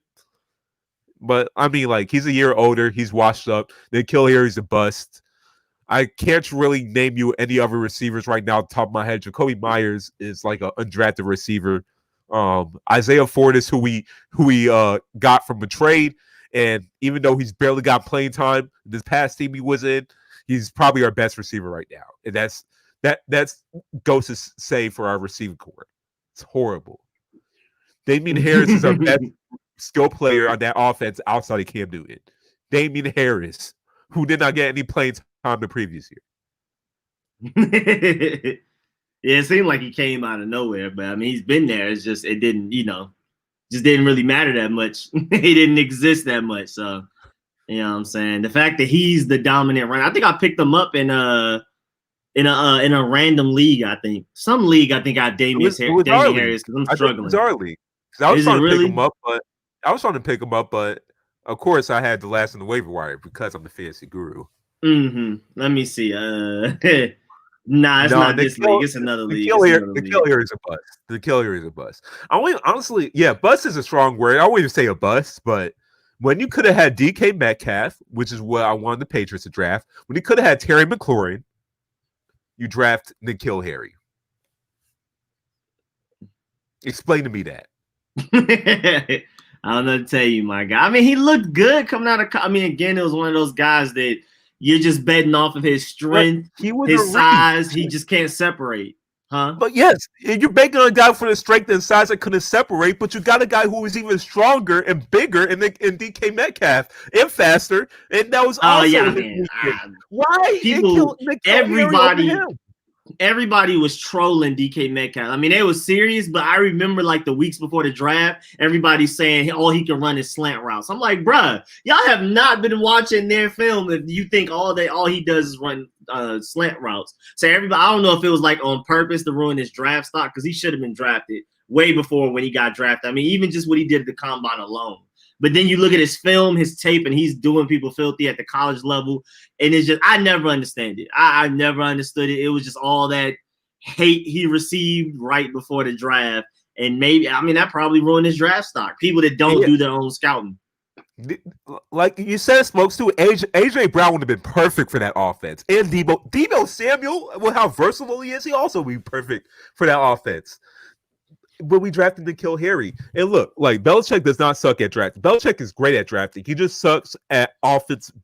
But I mean, like, he's a year older. He's washed up. N'Keal Harry's a bust. I can't really name you any other receivers right now off the top of my head. Jacoby Myers is like an undrafted receiver. Isaiah Ford is who we got from a trade. And even though he's barely got playing time, this past team he was in, he's probably our best receiver right now. And that's goes to say for our receiving core. It's horrible. Damian Harris is our best skill player on that offense outside of Cam Newton. Damian Harris, who did not get any playing time the previous year. Yeah, it seemed like he came out of nowhere, but I mean, he's been there. It's just it didn't, just didn't really matter that much. He didn't exist that much. So, you know what I'm saying? The fact that he's the dominant runner, I think I picked him up in a random league. I think some league. I think I Damian Harris because I'm struggling. It was our league. I was trying to pick him up, but of course I had the last in the waiver wire because I'm the fantasy guru. Let me see. Nah, it's not this league. It's another league. N'Keal Harry is a bust. N'Keal Harry is a bust. Honestly, yeah, bust is a strong word. I wouldn't even say a bust, but when you could have had DK Metcalf, which is what I wanted the Patriots to draft, when you could have had Terry McLaurin, you draft N'Keal Harry. Explain to me that. I don't know to tell you, my guy. I mean, he looked good coming out of. I mean, again, it was one of those guys that you're just betting off of his strength, his size. He just can't separate. Huh? But yes, you're banking on a guy for the strength and size that couldn't separate, but you got a guy who was even stronger and bigger in DK Metcalf and faster, and that was Oh also yeah, his man. weakness. Why People, they killed Harry over everybody, him? everybody was trolling DK Metcalf. I mean, they was serious, but I remember like the weeks before the draft, everybody saying all he can run is slant routes. I'm like, bruh, y'all have not been watching their film if you think all he does is run slant routes. So everybody, I don't know if it was like on purpose to ruin his draft stock, because he should have been drafted way before when he got drafted. I mean, even just what he did at the combine alone. But then you look at his film, his tape, and he's doing people filthy at the college level. And it's just, I never understand it. I never understood it. It was just all that hate he received right before the draft. And maybe, I mean, that probably ruined his draft stock. People that don't do their own scouting. Like you said, Smokes too. AJ Brown would have been perfect for that offense. And Debo Samuel, well, how versatile he is, he also would be perfect for that offense. But we drafted to kill Harry. And look, like Belichick does not suck at drafting. Belichick is great at drafting. He just sucks at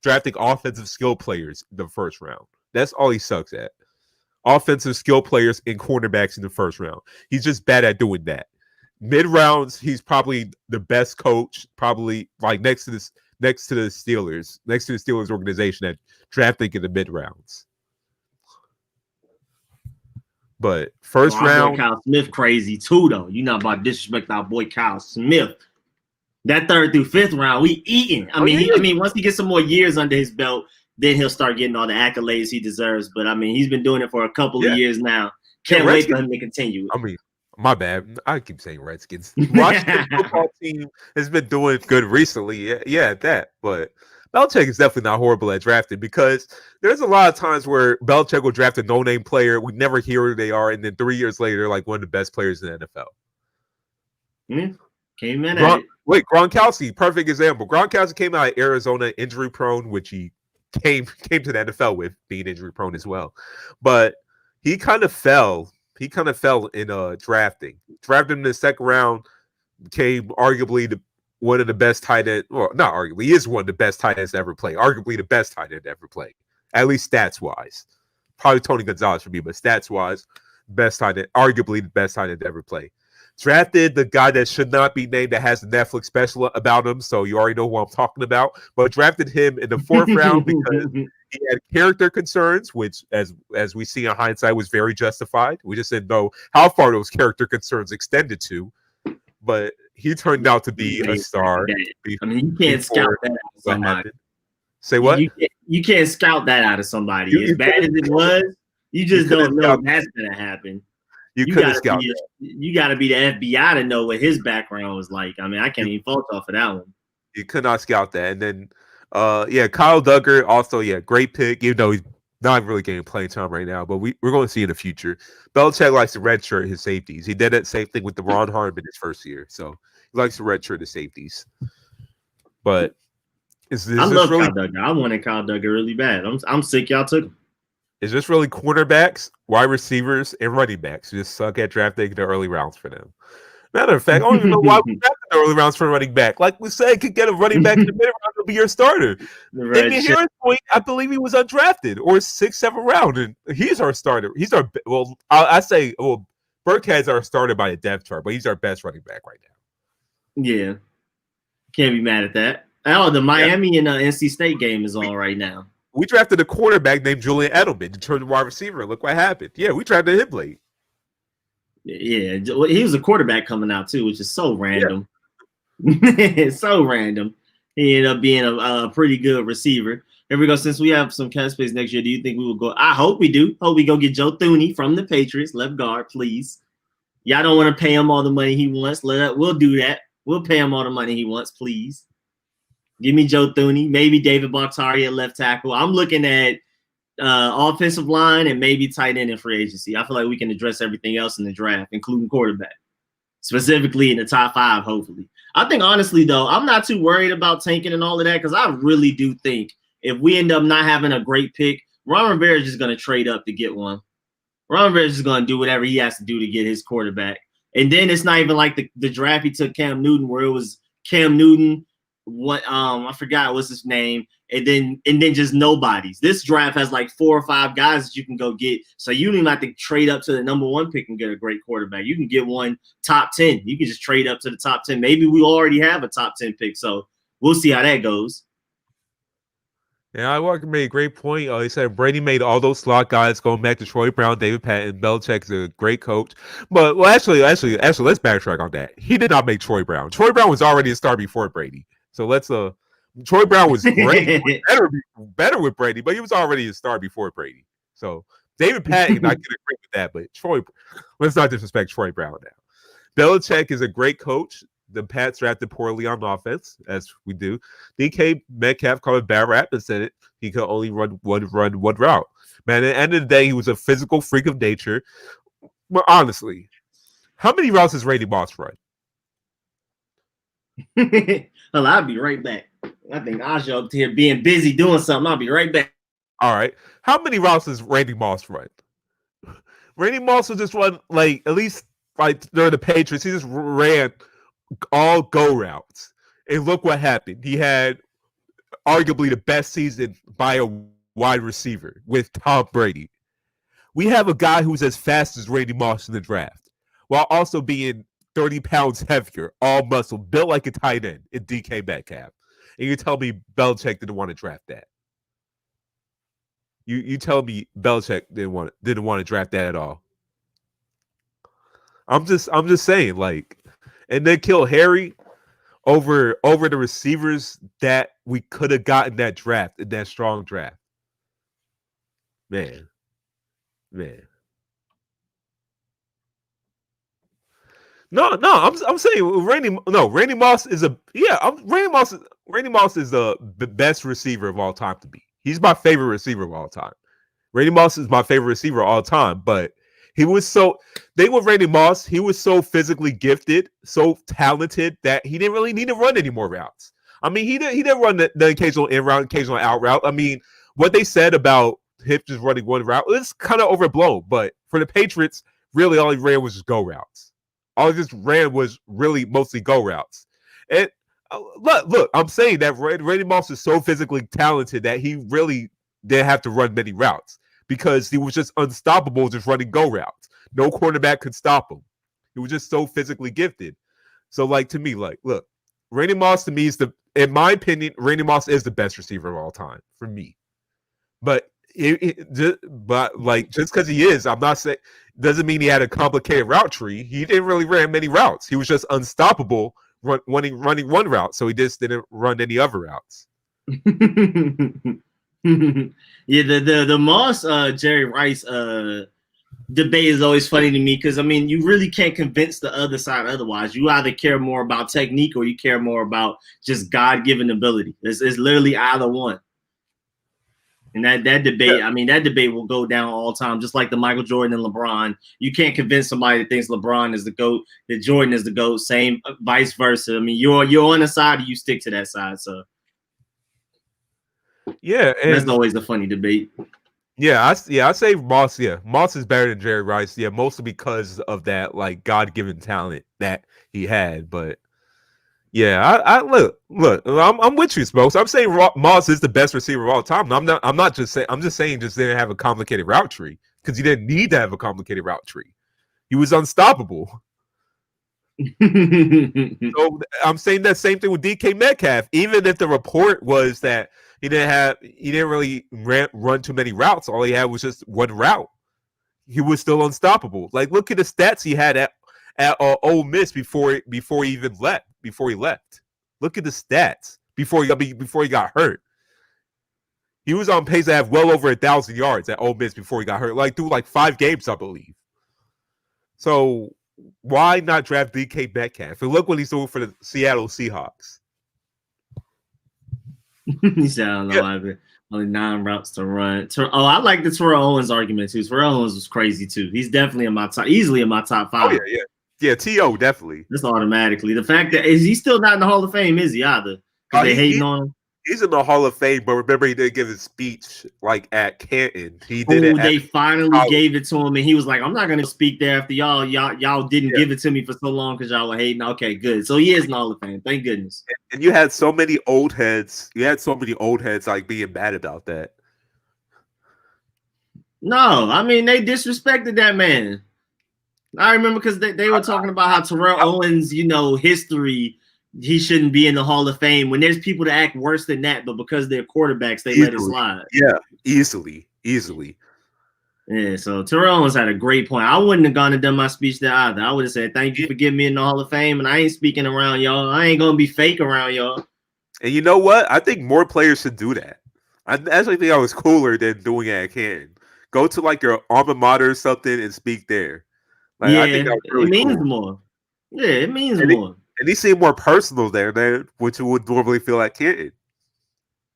drafting offensive skill players in the first round. That's all he sucks at. Offensive skill players and cornerbacks in the first round. He's just bad at doing that. Mid rounds, he's probably the best coach, probably like next to the Steelers organization at drafting in the mid rounds. But first round, Kyle Smith crazy too, though. You're not about to disrespect our boy Kyle Smith. That 3rd through 5th round, we eating. I mean, once he gets some more years under his belt, then he'll start getting all the accolades he deserves. But I mean, he's been doing it for a couple of years now. Can't wait for him to continue. I mean, my bad. I keep saying Redskins. Washington football team has been doing good recently. Yeah, that. But Belichick is definitely not horrible at drafting, because there's a lot of times where Belichick will draft a no-name player. We never hear who they are, and then 3 years later, they're like one of the best players in the NFL. Came in at it. Wait, Gronkowski, perfect example. Gronkowski came out of Arizona injury-prone, which he came to the NFL with being injury-prone as well. But he kind of fell. He kind of fell in drafting. Drafted him in the second round, became arguably one of the best tight ends. Well, not arguably, he is one of the best tight ends to ever play. Arguably the best tight end to ever play, at least stats wise. Probably Tony Gonzalez for me, but stats wise, best tight end, arguably the best tight end to ever play. Drafted the guy that should not be named, that has a Netflix special about him, so you already know who I'm talking about. But drafted him in the 4th round because he had character concerns, which, as we see in hindsight, was very justified. We just didn't know how far those character concerns extended to. But he turned out to be a star. I mean, you can't scout that out of somebody. Say what? You can't scout that out of somebody. As bad as it was, you just don't know that's going to happen. You couldn't scout that. You got to be the FBI to know what his background was like. I mean, I can't even fault off of that one. You could not scout that. And then, Kyle Duggar, also, great pick, even though he's not really getting playing time right now, but we're going to see in the future. Belichick likes to redshirt his safeties. He did that same thing with the Ron Harmon his first year. So he likes to redshirt his safeties. But I love Kyle Duggar. I wanted Kyle Duggar really bad. I'm sick y'all took him. Is this really cornerbacks, wide receivers, and running backs who just suck at drafting the early rounds for them? Matter of fact, I don't even know why we drafted the early rounds for a running back. Like we said, could get a running back in the mid round to be your starter. Damian Harris, I believe he was undrafted or 6th, 7th round, and he's our starter. He's our Burkhead's our starter by the depth chart, but he's our best running back right now. Yeah, can't be mad at that. Oh, the Miami and NC State game is on right now. We drafted a quarterback named Julian Edelman to turn the wide receiver. Look what happened. Yeah, we drafted him late. Yeah, he was a quarterback coming out too, which is so random. Yeah. So random. He ended up being a pretty good receiver. Here we go. Since we have some cap space next year, do you think we will go? I hope we do. Hope we go get Joe Thuney from the Patriots, left guard, please. Y'all don't want to pay him all the money he wants. We'll do that. We'll pay him all the money he wants, please. Give me Joe Thuney, maybe David Bakhtiari at left tackle. I'm looking at offensive line and maybe tight end in free agency. I feel like we can address everything else in the draft, including quarterback, specifically in the top 5, hopefully. I think, honestly, though, I'm not too worried about tanking and all of that, because I really do think if we end up not having a great pick, Ron Rivera is just going to trade up to get one. Ron Rivera is just going to do whatever he has to do to get his quarterback. And then it's not even like the draft he took Cam Newton, where it was Cam Newton, what I forgot what's his name, and then just nobodies. This draft has like 4 or 5 guys that you can go get. So you don't even have to trade up to the number 1 pick and get a great quarterback. You can get one top 10. You can just trade up to the top 10. Maybe we already have a top 10 pick. So we'll see how that goes. Yeah, I made a great point. He said Brady made all those slot guys going back to Troy Brown, David Patton. Belichick's a great coach. But actually, let's backtrack on that. He did not make Troy Brown. Troy Brown was already a star before Brady. So let's Troy Brown was great, better with Brady, but he was already a star before Brady. So David Patton, I can agree with that, but let's not disrespect Troy Brown now. Belichick is a great coach. The Pats drafted poorly on offense, as we do. DK Metcalf called a bad rap and said it. He could only run one route. Man, at the end of the day, he was a physical freak of nature. But honestly, how many routes does Randy Moss run? Well, I'll be right back. I think Aja up here being busy doing something. I'll be right back. All right. How many routes does Randy Moss run? Randy Moss will just run, like, at least like during the Patriots, he just ran all go routes. And look what happened. He had arguably the best season by a wide receiver with Tom Brady. We have a guy who's as fast as Randy Moss in the draft, while also being 30 pounds heavier, all muscle, built like a tight end in DK Metcalf. And you tell me Belichick didn't want to draft that. You tell me Belichick didn't want to draft that at all. I'm just saying, like, and then kill Harry over the receivers that we could have gotten that draft, in that strong draft. Man. No, I'm saying Randy Moss is Randy Moss is the best receiver of all time to me. He's my favorite receiver of all time. Randy Moss is my favorite receiver of all time, but with Randy Moss, he was so physically gifted, so talented that he didn't really need to run any more routes. I mean, he didn't run the occasional in route, occasional out route. I mean, what they said about him just running one route, it's kind of overblown. But for the Patriots, really all he ran was just go routes. All he just ran was really mostly go routes. And look, I'm saying that Randy Moss is so physically talented that he really didn't have to run many routes because he was just unstoppable just running go routes. No quarterback could stop him. He was just so physically gifted. So, like, to me, like, look, Randy Moss to me in my opinion, Randy Moss is the best receiver of all time for me. But just because he is, I'm not saying doesn't mean he had a complicated route tree. He didn't really run many routes. He was just unstoppable running one route, so he just didn't run any other routes. Yeah, the Moss Jerry Rice debate is always funny to me because I mean you really can't convince the other side otherwise. You either care more about technique or you care more about just God-given ability. It's literally either one. And that debate, I mean, that debate will go down all time, just like the Michael Jordan and LeBron. You can't convince somebody that thinks LeBron is the GOAT, that Jordan is the GOAT, same vice versa. I mean, you're on the side, you stick to that side. So yeah, and that's always a funny debate. I say Moss. Yeah, Moss is better than Jerry Rice. Yeah, mostly because of that like God-given talent that he had. But yeah, I look. I'm with you, Smokes. I'm saying Moss is the best receiver of all time. I'm not just saying. I'm just saying just didn't have a complicated route tree because he didn't need to have a complicated route tree. He was unstoppable. So I'm saying that same thing with DK Metcalf. Even if the report was that he didn't really run too many routes. All he had was just one route. He was still unstoppable. Like, look at the stats he had at Ole Miss before he even left. Before he left, look at the stats before he got hurt. He was on pace to have well over 1,000 yards at Ole Miss before he got hurt. Like through like 5 games, I believe. So why not draft DK Metcalf? And look what he's doing for the Seattle Seahawks. He said, I don't know, only 9 routes to run. I like the Terrell Owens argument too. Terrell Owens was crazy too. He's definitely easily in my top 5. Oh yeah, T.O. definitely. Just automatically. The fact that is he still not in the Hall of Fame? Is he either? Because they hating on him. He's in the Hall of Fame, but remember he didn't give his speech like at Canton. He did it Oh, at they finally college. gave it to him, and he was like, "I'm not gonna speak there after y'all. Y'all didn't Yeah. give it to me for so long because y'all were hating." Okay, good. So he is in the Hall of Fame. Thank goodness. And you had so many old heads. You had so many old heads like being mad about that. No, I mean they disrespected that man. I remember because they were talking about how Terrell Owens, history, he shouldn't be in the Hall of Fame when there's people that act worse than that, but because they're quarterbacks, they let it slide. Yeah, easily. Yeah, so Terrell Owens had a great point. I wouldn't have gone and done my speech there either. I would have said, thank you for getting me in the Hall of Fame, and I ain't speaking around y'all. I ain't going to be fake around y'all. And you know what? I think more players should do that. I actually think I was cooler than doing it at Canton. Go to like your alma mater or something and speak there. Like, yeah, I think that was really it means cool. more. Yeah, it means and more. And he seemed more personal there than what you would normally feel at Canton.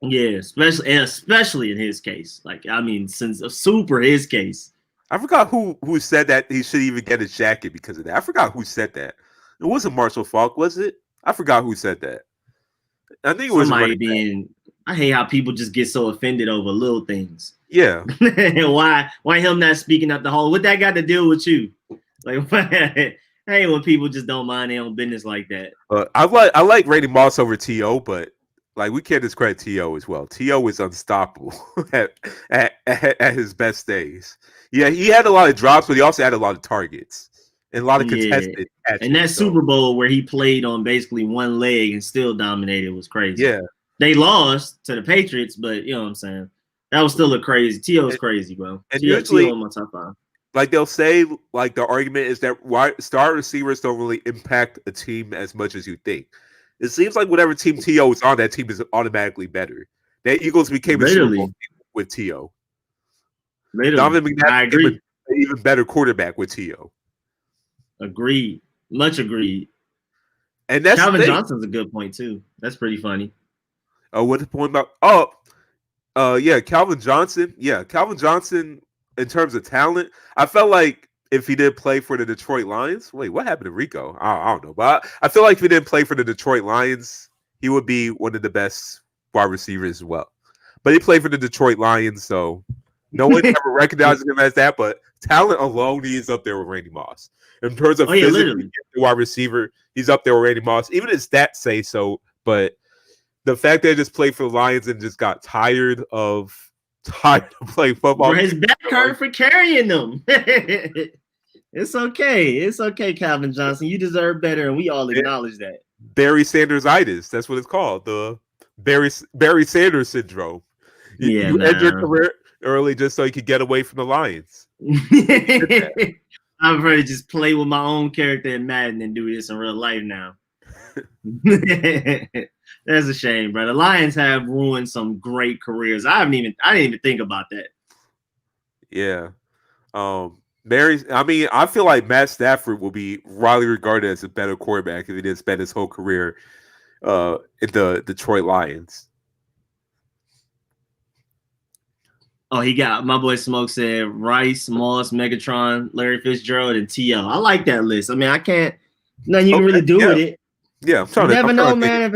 Yeah, especially in his case. Like, I mean, since super his case. I forgot who said that he should even get a jacket because of that. I forgot who said that. It wasn't Marshall Falk, was it? I forgot who said that. I think it was somebody being. I hate how people just get so offended over little things. Yeah. Why him not speaking at the hall? What that got to do with you? Like, I hate when people just don't mind their own business like that. I like Randy Moss over T.O., but like we can't discredit T.O. as well. T.O. is unstoppable at his best days. Yeah, he had a lot of drops, but he also had a lot of targets and a lot of contested catches. And that Super Bowl where he played on basically one leg and still dominated was crazy. Yeah. They lost to the Patriots, but you know what I'm saying? That was still a crazy. T.O.'s crazy, bro. And usually, T.O. in my top 5. Like they'll say, like the argument is that star receivers don't really impact a team as much as you think. It seems like whatever team T.O. is on, that team is automatically better. The Eagles became a Super Bowl team with T.O. Donovan McNabb became an even better quarterback with T.O. Agreed. Much agreed. And that's Calvin Johnson's a good point too. That's pretty funny. Oh, what's the point about? Yeah, Calvin Johnson. Yeah, Calvin Johnson. In terms of talent, I felt like if he did play for the Detroit Lions, wait, what happened to Rico? I don't know, but I feel like if he didn't play for the Detroit Lions, he would be one of the best wide receivers as well. But he played for the Detroit Lions, so no one ever recognizes him as that. But talent alone, he is up there with Randy Moss. In terms of physically wide receiver, he's up there with Randy Moss. Even his stats say so, but the fact that he just played for the Lions and just got tired of playing football. His back hurt for carrying them. It's okay. It's okay, Calvin Johnson. You deserve better, and we all acknowledge that. Barry Sanders-itis. That's what it's called. The Barry Sanders syndrome. You end your career early just so you could get away from the Lions. I'm ready to just play with my own character in Madden and do this in real life now. That's a shame, bro. The Lions have ruined some great careers. I didn't even think about that. Yeah. I feel like Matt Stafford will be widely regarded as a better quarterback if he didn't spend his whole career in the Detroit Lions. Oh, he got my boy Smoke said Rice, Moss, Megatron, Larry Fitzgerald, and T.O. I like that list. I mean, I can't nothing you can really do with it. Yeah, you never know, man. If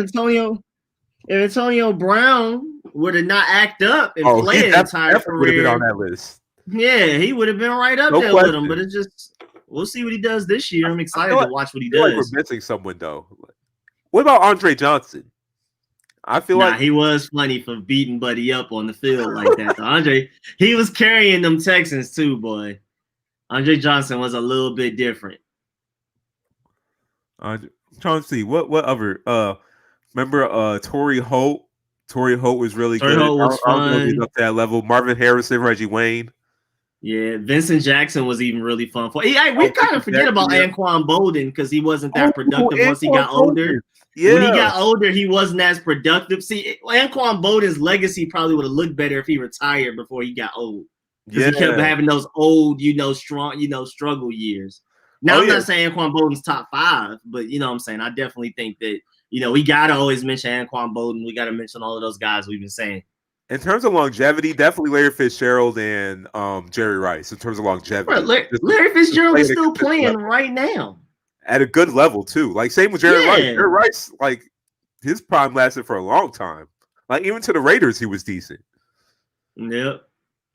Antonio Brown would have not act up and played an entire career, would have been on that list. Yeah, he would have been right up there with him. But it's just we'll see what he does this year. I'm excited to watch what he does. Like we're missing someone though. What about Andre Johnson? I feel like he was funny for beating Buddy up on the field like that. Andre, he was carrying them Texans too, boy. Andre Johnson was a little bit different. I'm trying to see what other remember Torrey Holt. Torrey Holt was really good. Holt was fun. He's up to that level. Marvin Harrison, Reggie Wayne. Yeah, Vincent Jackson was even really fun. We kind of forget about Anquan Bolden because he wasn't that productive once he got older. Yeah. When he got older, he wasn't as productive. See, Anquan Bolden's legacy probably would have looked better if he retired before he got old. Because he kept having those old, strong, struggle years. Now, I'm not saying Anquan Bolden's top 5, but you know what I'm saying? I definitely think that, we got to always mention Anquan Bolden. We got to mention all of those guys we've been saying. In terms of longevity, definitely Larry Fitzgerald and Jerry Rice in terms of longevity. Right, Larry Fitzgerald is still playing right now. At a good level, too. Like, same with Jerry Rice. Jerry Rice, like, his prime lasted for a long time. Like even to the Raiders, he was decent. Yep.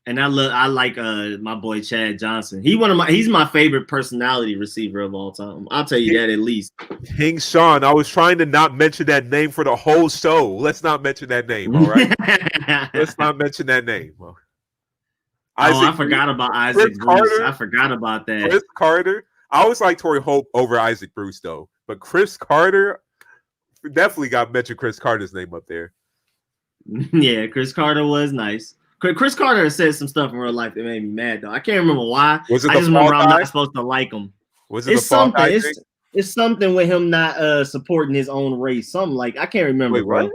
And I like my boy Chad Johnson. He's my favorite personality receiver of all time. I'll tell you that at least. King Sean, I was trying to not mention that name for the whole show. Let's not mention that name, all right? Let's not mention that name. I forgot about Isaac Bruce. I forgot about that. Chris Carter. I always like Torrey Hope over Isaac Bruce, though. But Chris Carter, definitely got to mention Chris Carter's name up there. Yeah, Chris Carter was nice. Chris Carter said some stuff in real life that made me mad, though. I can't remember why. Was it I just remember I'm not supposed to like him. Was it the fall guy thing? It's something with him not supporting his own race. Something like I can't remember. Wait, bro. what?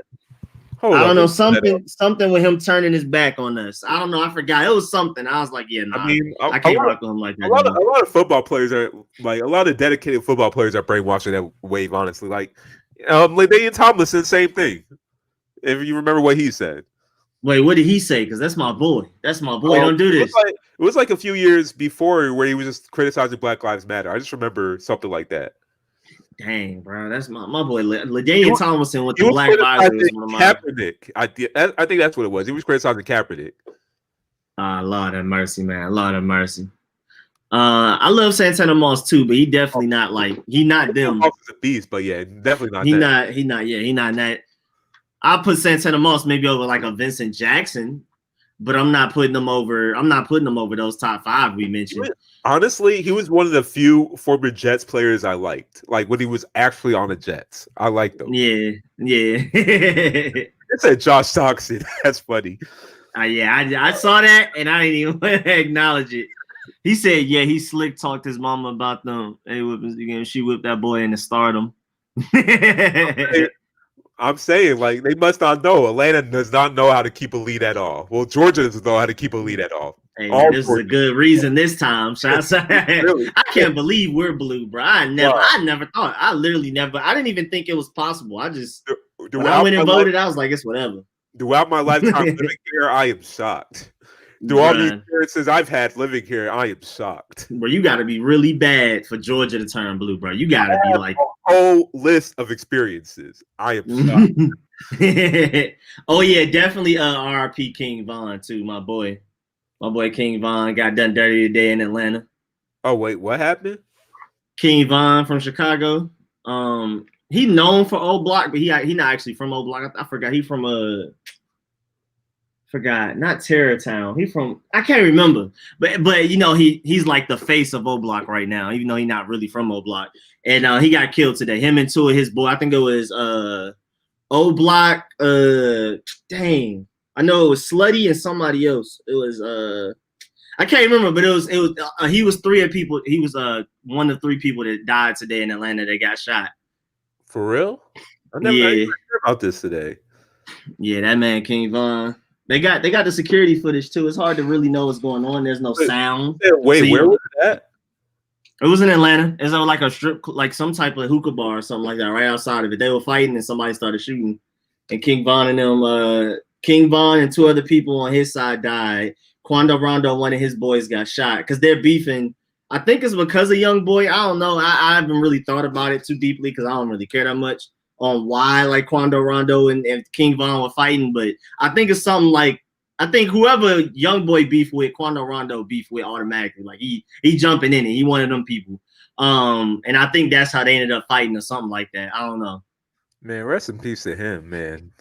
Hold I don't on, know, something with him turning his back on us. I don't know. I forgot. It was something. I was like, yeah, nah. I mean, I can't rock with him like that. A lot of football players are like a lot of dedicated football players are brainwashing that wave. Honestly, like Ladainian Tomlinson, same thing. If you remember what he said. Wait, what did he say? Because that's my boy. That's my boy. Don't do this. It was like a few years before where he was just criticizing Black Lives Matter. I just remember something like that. Dang, bro, that's my boy. LaDainian Tomlinson with the Black Visor is one of my. Kaepernick. I think that's what it was. He was criticizing Kaepernick. Lord have mercy, man. Lord have mercy. I love Santana Moss too, but he definitely not like he not them. Moss is a beast, but yeah, definitely not. He not that. I'll put Santana Moss maybe over like a Vincent Jackson, but I'm not putting them over. I'm not putting them over those top 5 we mentioned. Honestly, he was one of the few former Jets players I liked. Like when he was actually on the Jets, I liked them. Yeah. It said Josh Doxson. That's funny. I saw that and I didn't even want to acknowledge it. He said, yeah, he slick talked his mama about them. She whipped that boy into stardom. I'm saying, like, they must not know. Atlanta does not know how to keep a lead at all. Well, Georgia doesn't know how to keep a lead at all. Hey, man, this is a good reason this time. Really? I can't believe we're blue, bro. I never thought. I didn't even think it was possible. I just when I went and voted, I was like, it's whatever. Throughout my lifetime living here, I am shocked. Through all the experiences I've had living here, I am shocked. Bro, you got to be really bad for Georgia to turn blue, bro. You got to be like a whole list of experiences. I am shocked. Oh yeah, definitely. RIP King Von too, my boy. My boy King Von got done dirty today in Atlanta. Oh wait, what happened? King Von from Chicago. He known for Old Block, but he not actually from Old Block. I forgot. He from not Terrortown. He from I can't remember, but you know he's like the face of O Block right now, even though he's not really from O Block. And he got killed today. Him and 2 of his boys. I think it was O Block. Dang, I know it was Slutty and somebody else. It was I can't remember, but it was he was 3 of people. He was one of 3 people that died today in Atlanta that got shot. For real? I never heard about this today. Yeah, that man King Von. They got the security footage too. It's hard to really know what's going on. There's no sound. Wait, where was that? It was in Atlanta. It's like a strip, like some type of hookah bar or something like that, right outside of it. They were fighting and somebody started shooting. And King Von and 2 other people on his side died. Quando Rondo, one of his boys, got shot because they're beefing. I think it's because of Young Boy. I don't know. I haven't really thought about it too deeply because I don't really care that much on why like Quando Rondo and King Von were fighting, but I think it's something like I think whoever Young Boy beef with, Quando Rondo beef with automatically. Like he jumping in it. He one of them people. And I think that's how they ended up fighting or something like that. I don't know. Man, rest in peace to him, man.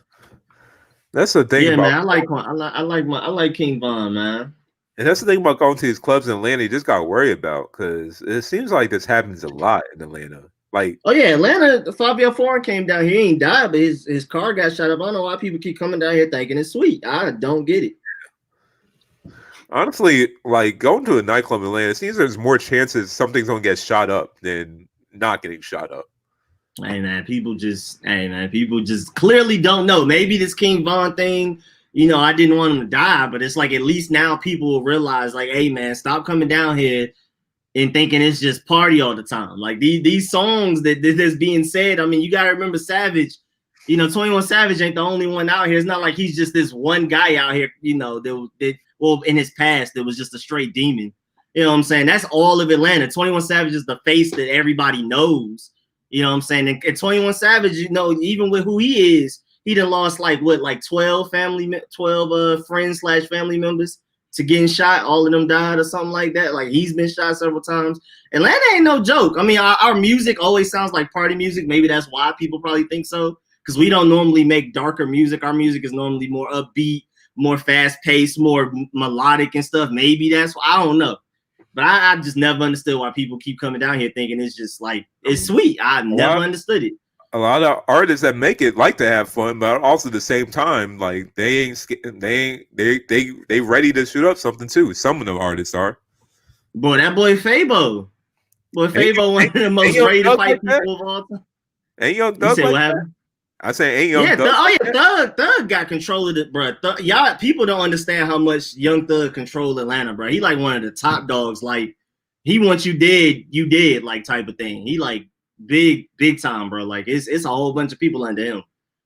That's the thing. Yeah, man. I like King Von, man. And that's the thing about going to these clubs in Atlanta. You just got to worry about because it seems like this happens a lot in Atlanta. Like, oh yeah, Atlanta. Fabio Foreign came down here. He ain't died, but his car got shot up. I don't know why people keep coming down here thinking it's sweet. I don't get it. Honestly, like going to a nightclub in Atlanta, it seems there's more chances something's gonna get shot up than not getting shot up. Hey man, people just clearly don't know. Maybe this King Von thing, you know, I didn't want him to die, but it's like at least now people will realize, like, hey man, stop coming down here and thinking it's just party all the time. Like these songs that's being said, I mean, you gotta remember Savage, you know, 21 Savage ain't the only one out here. It's not like he's just this one guy out here, you know, well, in his past, it was just a straight demon. You know what I'm saying? That's all of Atlanta. 21 Savage is the face that everybody knows. You know what I'm saying? And 21 Savage, you know, even with who he is, he done lost like 12 friends / family members to getting shot. All of them died or something like that. Like he's been shot several times. Atlanta ain't no joke. I mean, our music always sounds like party music. Maybe that's why people probably think so, because we don't normally make darker music. Our music is normally more upbeat, more fast paced, more melodic and stuff. Maybe that's why. I don't know. But I just never understood why people keep coming down here thinking it's just like it's sweet. I never understood it. A lot of artists that make it like to have fun, but also at the same time, like they ready to shoot up something too. Some of them artists are. Boy, that boy Fabo. Boy, Fabo, one of the most ready to fight people of all time. Ain't Young Thug like that? I say ain't Young Thug. Thug got control of it, bro. Y'all people don't understand how much Young Thug controlled Atlanta, bro. He like one of the top dogs. Like he wants you dead, like type of thing. He like big time, bro. Like it's a whole bunch of people under him.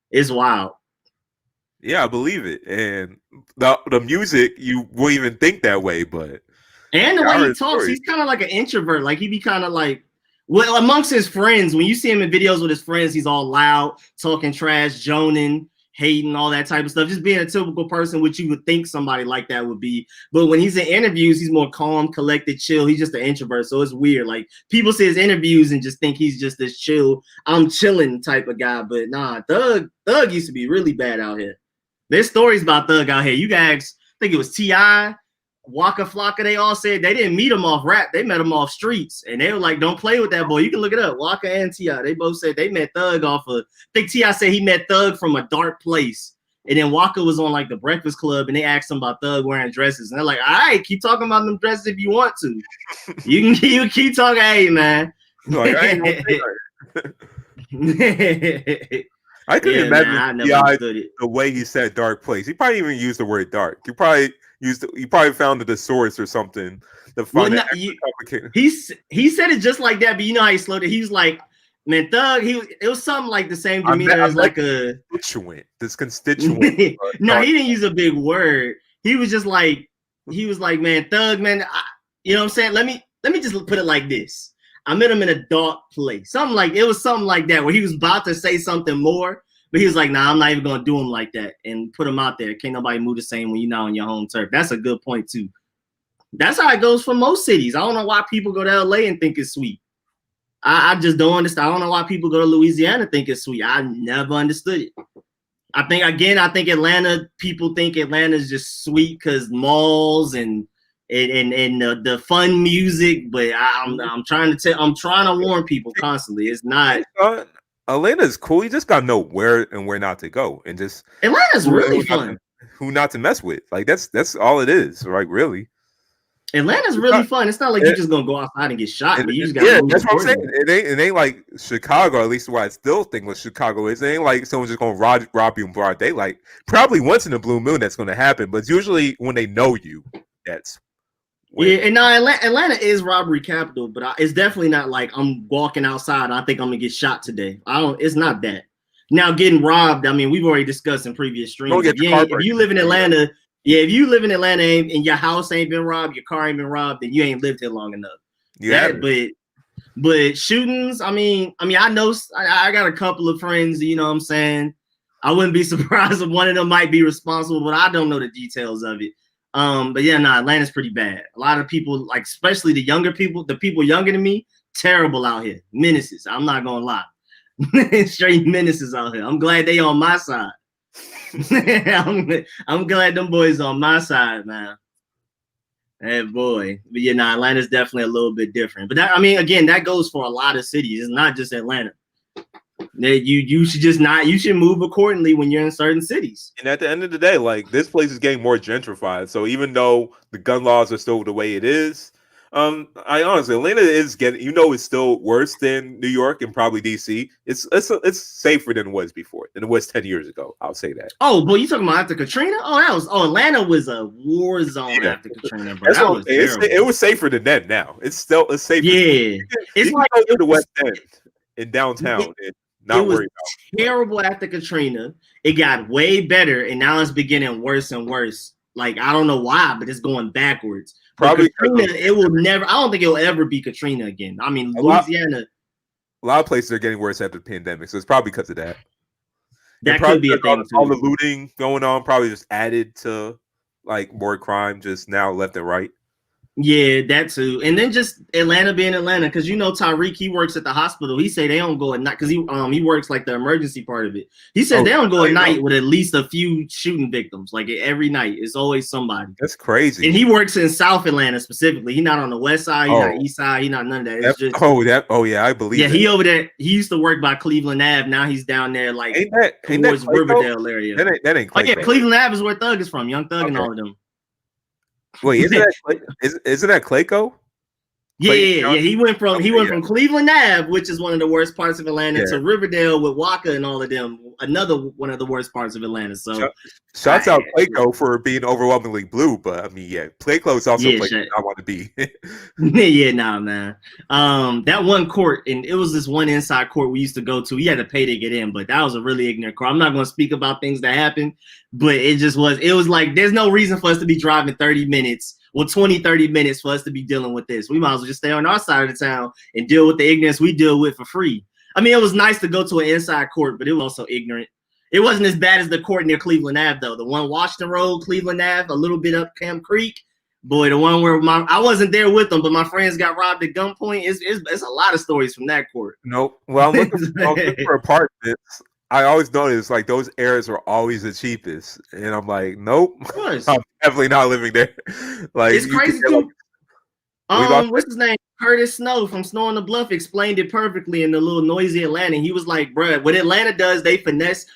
It's wild. Yeah, I believe it. And the music, you won't even think that way, but and the way he talks, he's kind of like an introvert. Like he be kind of like, well, amongst his friends, when you see him in videos with his friends, he's all loud, talking trash, joning, hating, all that type of stuff. Just being a typical person, which you would think somebody like that would be. But when he's in interviews, he's more calm, collected, chill. He's just an introvert, so it's weird. Like people see his interviews and just think he's just this chill, I'm chilling type of guy. But nah, Thug used to be really bad out here. There's stories about Thug out here. You guys, I think it was T.I., Waka Flocka, they all said they didn't meet him off rap. They met him off streets. And they were like, don't play with that boy. You can look it up. Waka and T.I., they both said they met Thug off of, I think T.I. said he met Thug from a dark place. And then Waka was on like the Breakfast Club and they asked him about Thug wearing dresses. And they're like, all right, keep talking about them dresses if you want to. You can keep talking. Hey, man. Like, I ain't gonna I couldn't imagine the way he said dark place. He probably even used the word dark. He probably found the source or something to find it complicated. He said it just like that, but you know how he slowed it. He was like, man, Thug, it was something like the same demeanor as like a constituent. No, he didn't use a big word. He was just like, man, Thug, man, you know what I'm saying? Let me just put it like this. I met him in a dark place. It was something like that where he was about to say something more, but he was like, nah, I'm not even going to do him like that and put him out there. Can't nobody move the same when you're not on your home turf. That's a good point, too. That's how it goes for most cities. I don't know why people go to LA and think it's sweet. I just don't understand. I don't know why people go to Louisiana and think it's sweet. I never understood it. I think Atlanta, people think Atlanta is just sweet because malls and the fun music, but I'm trying to warn people constantly. It's not. Atlanta's cool. You just gotta know where and where not to go, and just Atlanta's really fun. Who not to mess with? Like that's all it is. Like really, Atlanta's really fun. It's not like you're just gonna go outside and get shot. But you just gotta that's what I'm saying. It ain't like Chicago. At least what I still think what Chicago is. It ain't like someone's just gonna rob you in broad daylight. Probably once in a blue moon that's gonna happen, but it's usually when they know you. That's yeah, and now Atlanta is robbery capital, but it's definitely not like I'm walking outside. I think I'm gonna get shot today. It's not that. Now getting robbed. I mean, we've already discussed in previous streams. If you live in Atlanta, and your house ain't been robbed, your car ain't been robbed, then you ain't lived here long enough. Yeah, but shootings. I mean, I know I got a couple of friends. You know what I'm saying? I wouldn't be surprised if one of them might be responsible, but I don't know the details of it. But yeah, Atlanta's pretty bad. A lot of people, like especially the younger people, the people younger than me, terrible out here. Menaces. I'm not gonna lie. Straight menaces out here. I'm glad they on my side. I'm glad them boys on my side, man. Hey boy. But yeah, Atlanta's definitely a little bit different. But again, that goes for a lot of cities. It's not just Atlanta. You should move accordingly when you're in certain cities. And at the end of the day, like this place is getting more gentrified. So even though the gun laws are still the way it is, I honestly, Atlanta is getting, it's still worse than New York and probably DC. It's safer than it was before, than it was 10 years ago. I'll say that. Oh, boy, you talking about after Katrina? Atlanta was a war zone after Katrina, bro. It was safer than that. Now it's safer. Yeah, it's like go to the West End in downtown. It was terrible after Katrina. It got way better, and now it's beginning worse and worse. Like I don't know why, but it's going backwards. Probably Katrina, it will never. I don't think it will ever be Katrina again. I mean, Louisiana. A lot of places are getting worse after the pandemic, so it's probably because of that. And That probably could be a because thing all the too. looting going on probably just added to like more crime just now left and right. Yeah, that too. And then just Atlanta being Atlanta, because you know Tyreek, he works at the hospital. He say they don't go at night because he works like the emergency part of it. He says Oh, they don't go at I know. night with at least a few shooting victims. Like every night, it's always somebody. That's And crazy. he works in South Atlanta specifically. He not on the west side, he not Oh, east side, he not none of that. It's just yeah, I believe yeah, that. he over there. He used to work by Cleveland Ave. Now he's down there like Ain't that towards Clayco? Riverdale area. That ain't Oh yeah, Clayco. Cleveland Ave is where Thug is from. Young Thug and Okay. all of them. Wait, isn't that Clayco? Yeah. County? He went Okay, from Cleveland Ave, which is one of the worst parts of Atlanta, yeah. to Riverdale with Waka and all of them, another one of the worst parts of Atlanta. So Shouts out Clayco for being overwhelmingly blue, but I mean, yeah, Clayco is also a place I want to be. Yeah, nah, man. That one court, and it was this one inside court we used to go to. You had to pay to get in, but that was a really ignorant court. I'm not going to speak about things that happened, but it was like there's no reason for us to be driving 30 minutes. Well, 20, 30 minutes for us to be dealing with this. We might as well just stay on our side of the town and deal with the ignorance we deal with for free. I mean, it was nice to go to an inside court, but it was also ignorant. It wasn't as bad as the court near Cleveland Ave, though. The one Washington Road, Cleveland Ave, a little bit up Camp Creek. Boy, the one where I wasn't there with them, but my friends got robbed at gunpoint. It's a lot of stories from that court. Nope. Well, I'm looking for apartments. I always notice like those areas are always the cheapest, and I'm like, nope, I'm definitely not living there. Like it's crazy too. What's his name? Curtis Snow from Snow on the Bluff explained it perfectly in the little noisy Atlanta. He was like, bruh, what Atlanta does, they finesse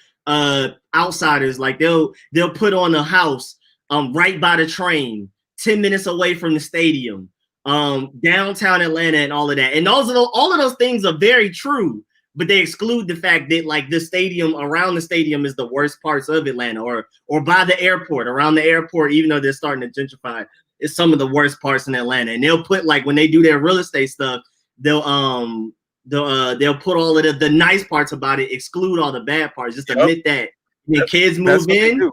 outsiders. Like they'll put on a house right by the train, 10 minutes away from the stadium, downtown Atlanta, and all of that. And all of those things are very true. But they exclude the fact that like the stadium around the stadium is the worst parts of Atlanta, or by the airport, around the airport, even though they're starting to gentrify, it's some of the worst parts in Atlanta. And they'll put like when they do their real estate stuff, they'll put all of the nice parts about it, exclude all the bad parts, just admit that. When kids move in,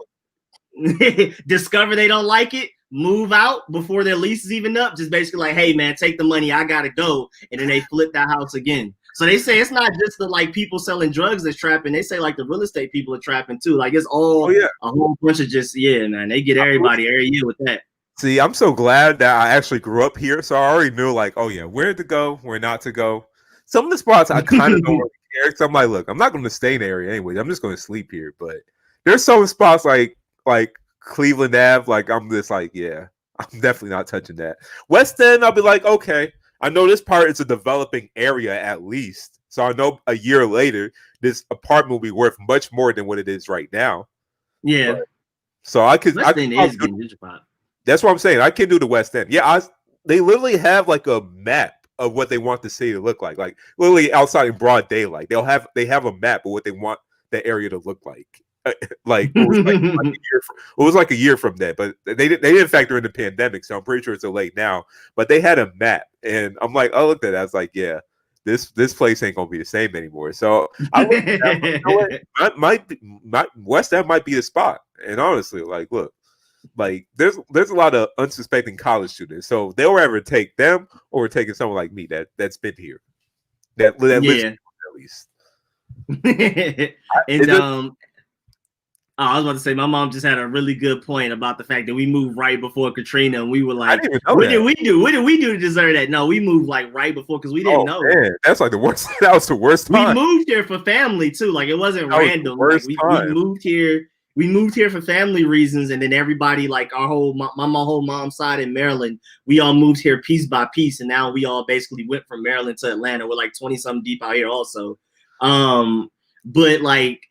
discover they don't like it, move out before their lease is even up, just basically like, hey man, take the money, I gotta go, and then they flip that house again. So they say it's not just the like people selling drugs that's trapping. They say like the real estate people are trapping too. Like it's all a whole bunch of just man. They get everybody every year with that. See, I'm so glad that I actually grew up here, so I already knew like, oh yeah, where to go, where not to go. Some of the spots I kind of don't really care. So I'm like, look, I'm not going to stay in the area anyway. I'm just going to sleep here. But there's some spots like Cleveland Ave. Like I'm just like, yeah, I'm definitely not touching that. West End, I'll be like, okay. I know this part is a developing area at least. So I know a year later, this apartment will be worth much more than what it is right now. Yeah. But, so I could. That's what I'm saying. I can do the West End. Yeah, they literally have like a map of what they want the city to look like. Like literally outside in broad daylight. They have a map of what they want the area to look like. Like it was like a year from that, but they didn't factor in the pandemic, so I'm pretty sure it's delayed now. But they had a map, and I'm like, I looked at it, I was like, yeah, this place ain't gonna be the same anymore. So I looked at that, my West End might be the spot. And honestly, like, look, like there's a lot of unsuspecting college students, so they'll ever take them or taking someone like me that's been here, that lives here, at least. And I was about to say, my mom just had a really good point about the fact that we moved right before Katrina, and we were like, "What did we do? What did we do to deserve that?" No, we moved like right before because we didn't know. Man, that's like the worst. That was the worst time. We moved here for family too. Like it wasn't random. Like, we moved here. We moved here for family reasons, and then everybody, like my whole mom's side in Maryland, we all moved here piece by piece, and now we all basically went from Maryland to Atlanta. We're like 20-something deep out here, also. But like,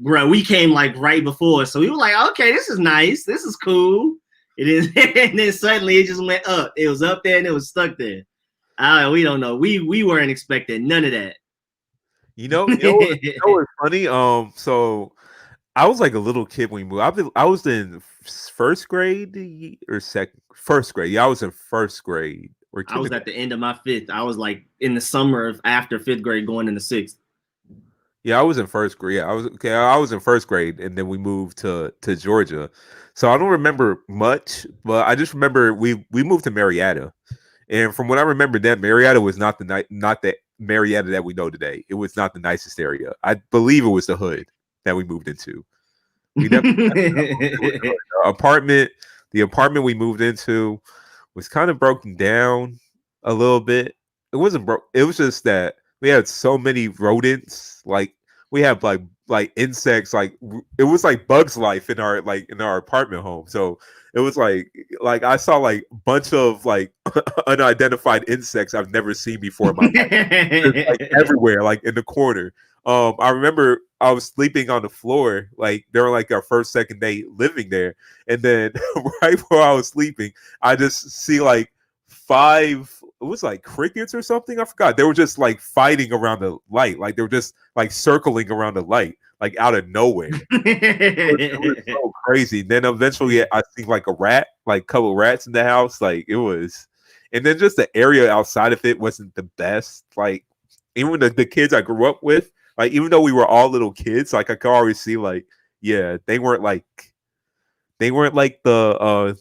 bro, we came like right before, so we were like, okay, this is nice, this is cool. It is, and then suddenly it just went up. It was up there and it was stuck there. We don't know. We weren't expecting none of that. You know what's funny? So I was like a little kid when we moved. I was in first grade or first grade. Yeah, I was in first grade. I was at the end of my fifth. I was like in the summer of after fifth grade, going into sixth. Yeah, I was in first grade. Yeah, I was in first grade, and then we moved to Georgia. So I don't remember much, but I just remember we moved to Marietta, and from what I remember, then Marietta was not the Marietta that we know today. It was not the nicest area. I believe it was the hood. that we moved into. We definitely apartment. The apartment we moved into was kind of broken down a little bit. It wasn't broke. It was just that we had so many rodents. Like we have like insects. Like it was like Bugs Life in our apartment home. So it was like I saw like a bunch of like unidentified insects I've never seen before in my life. Like everywhere, like in the corner. I remember I was sleeping on the floor, like during like our first, second day living there, and then right before I was sleeping, I just see like 5. It was like crickets or something. I forgot. They were just like fighting around the light, like they were just like circling around the light, like out of nowhere. It was so crazy. Then eventually, I see like a rat, like a couple rats in the house. Like it was, and then just the area outside of it wasn't the best. Like even the kids I grew up with. Like even though we were all little kids, like I could always see, like they weren't like the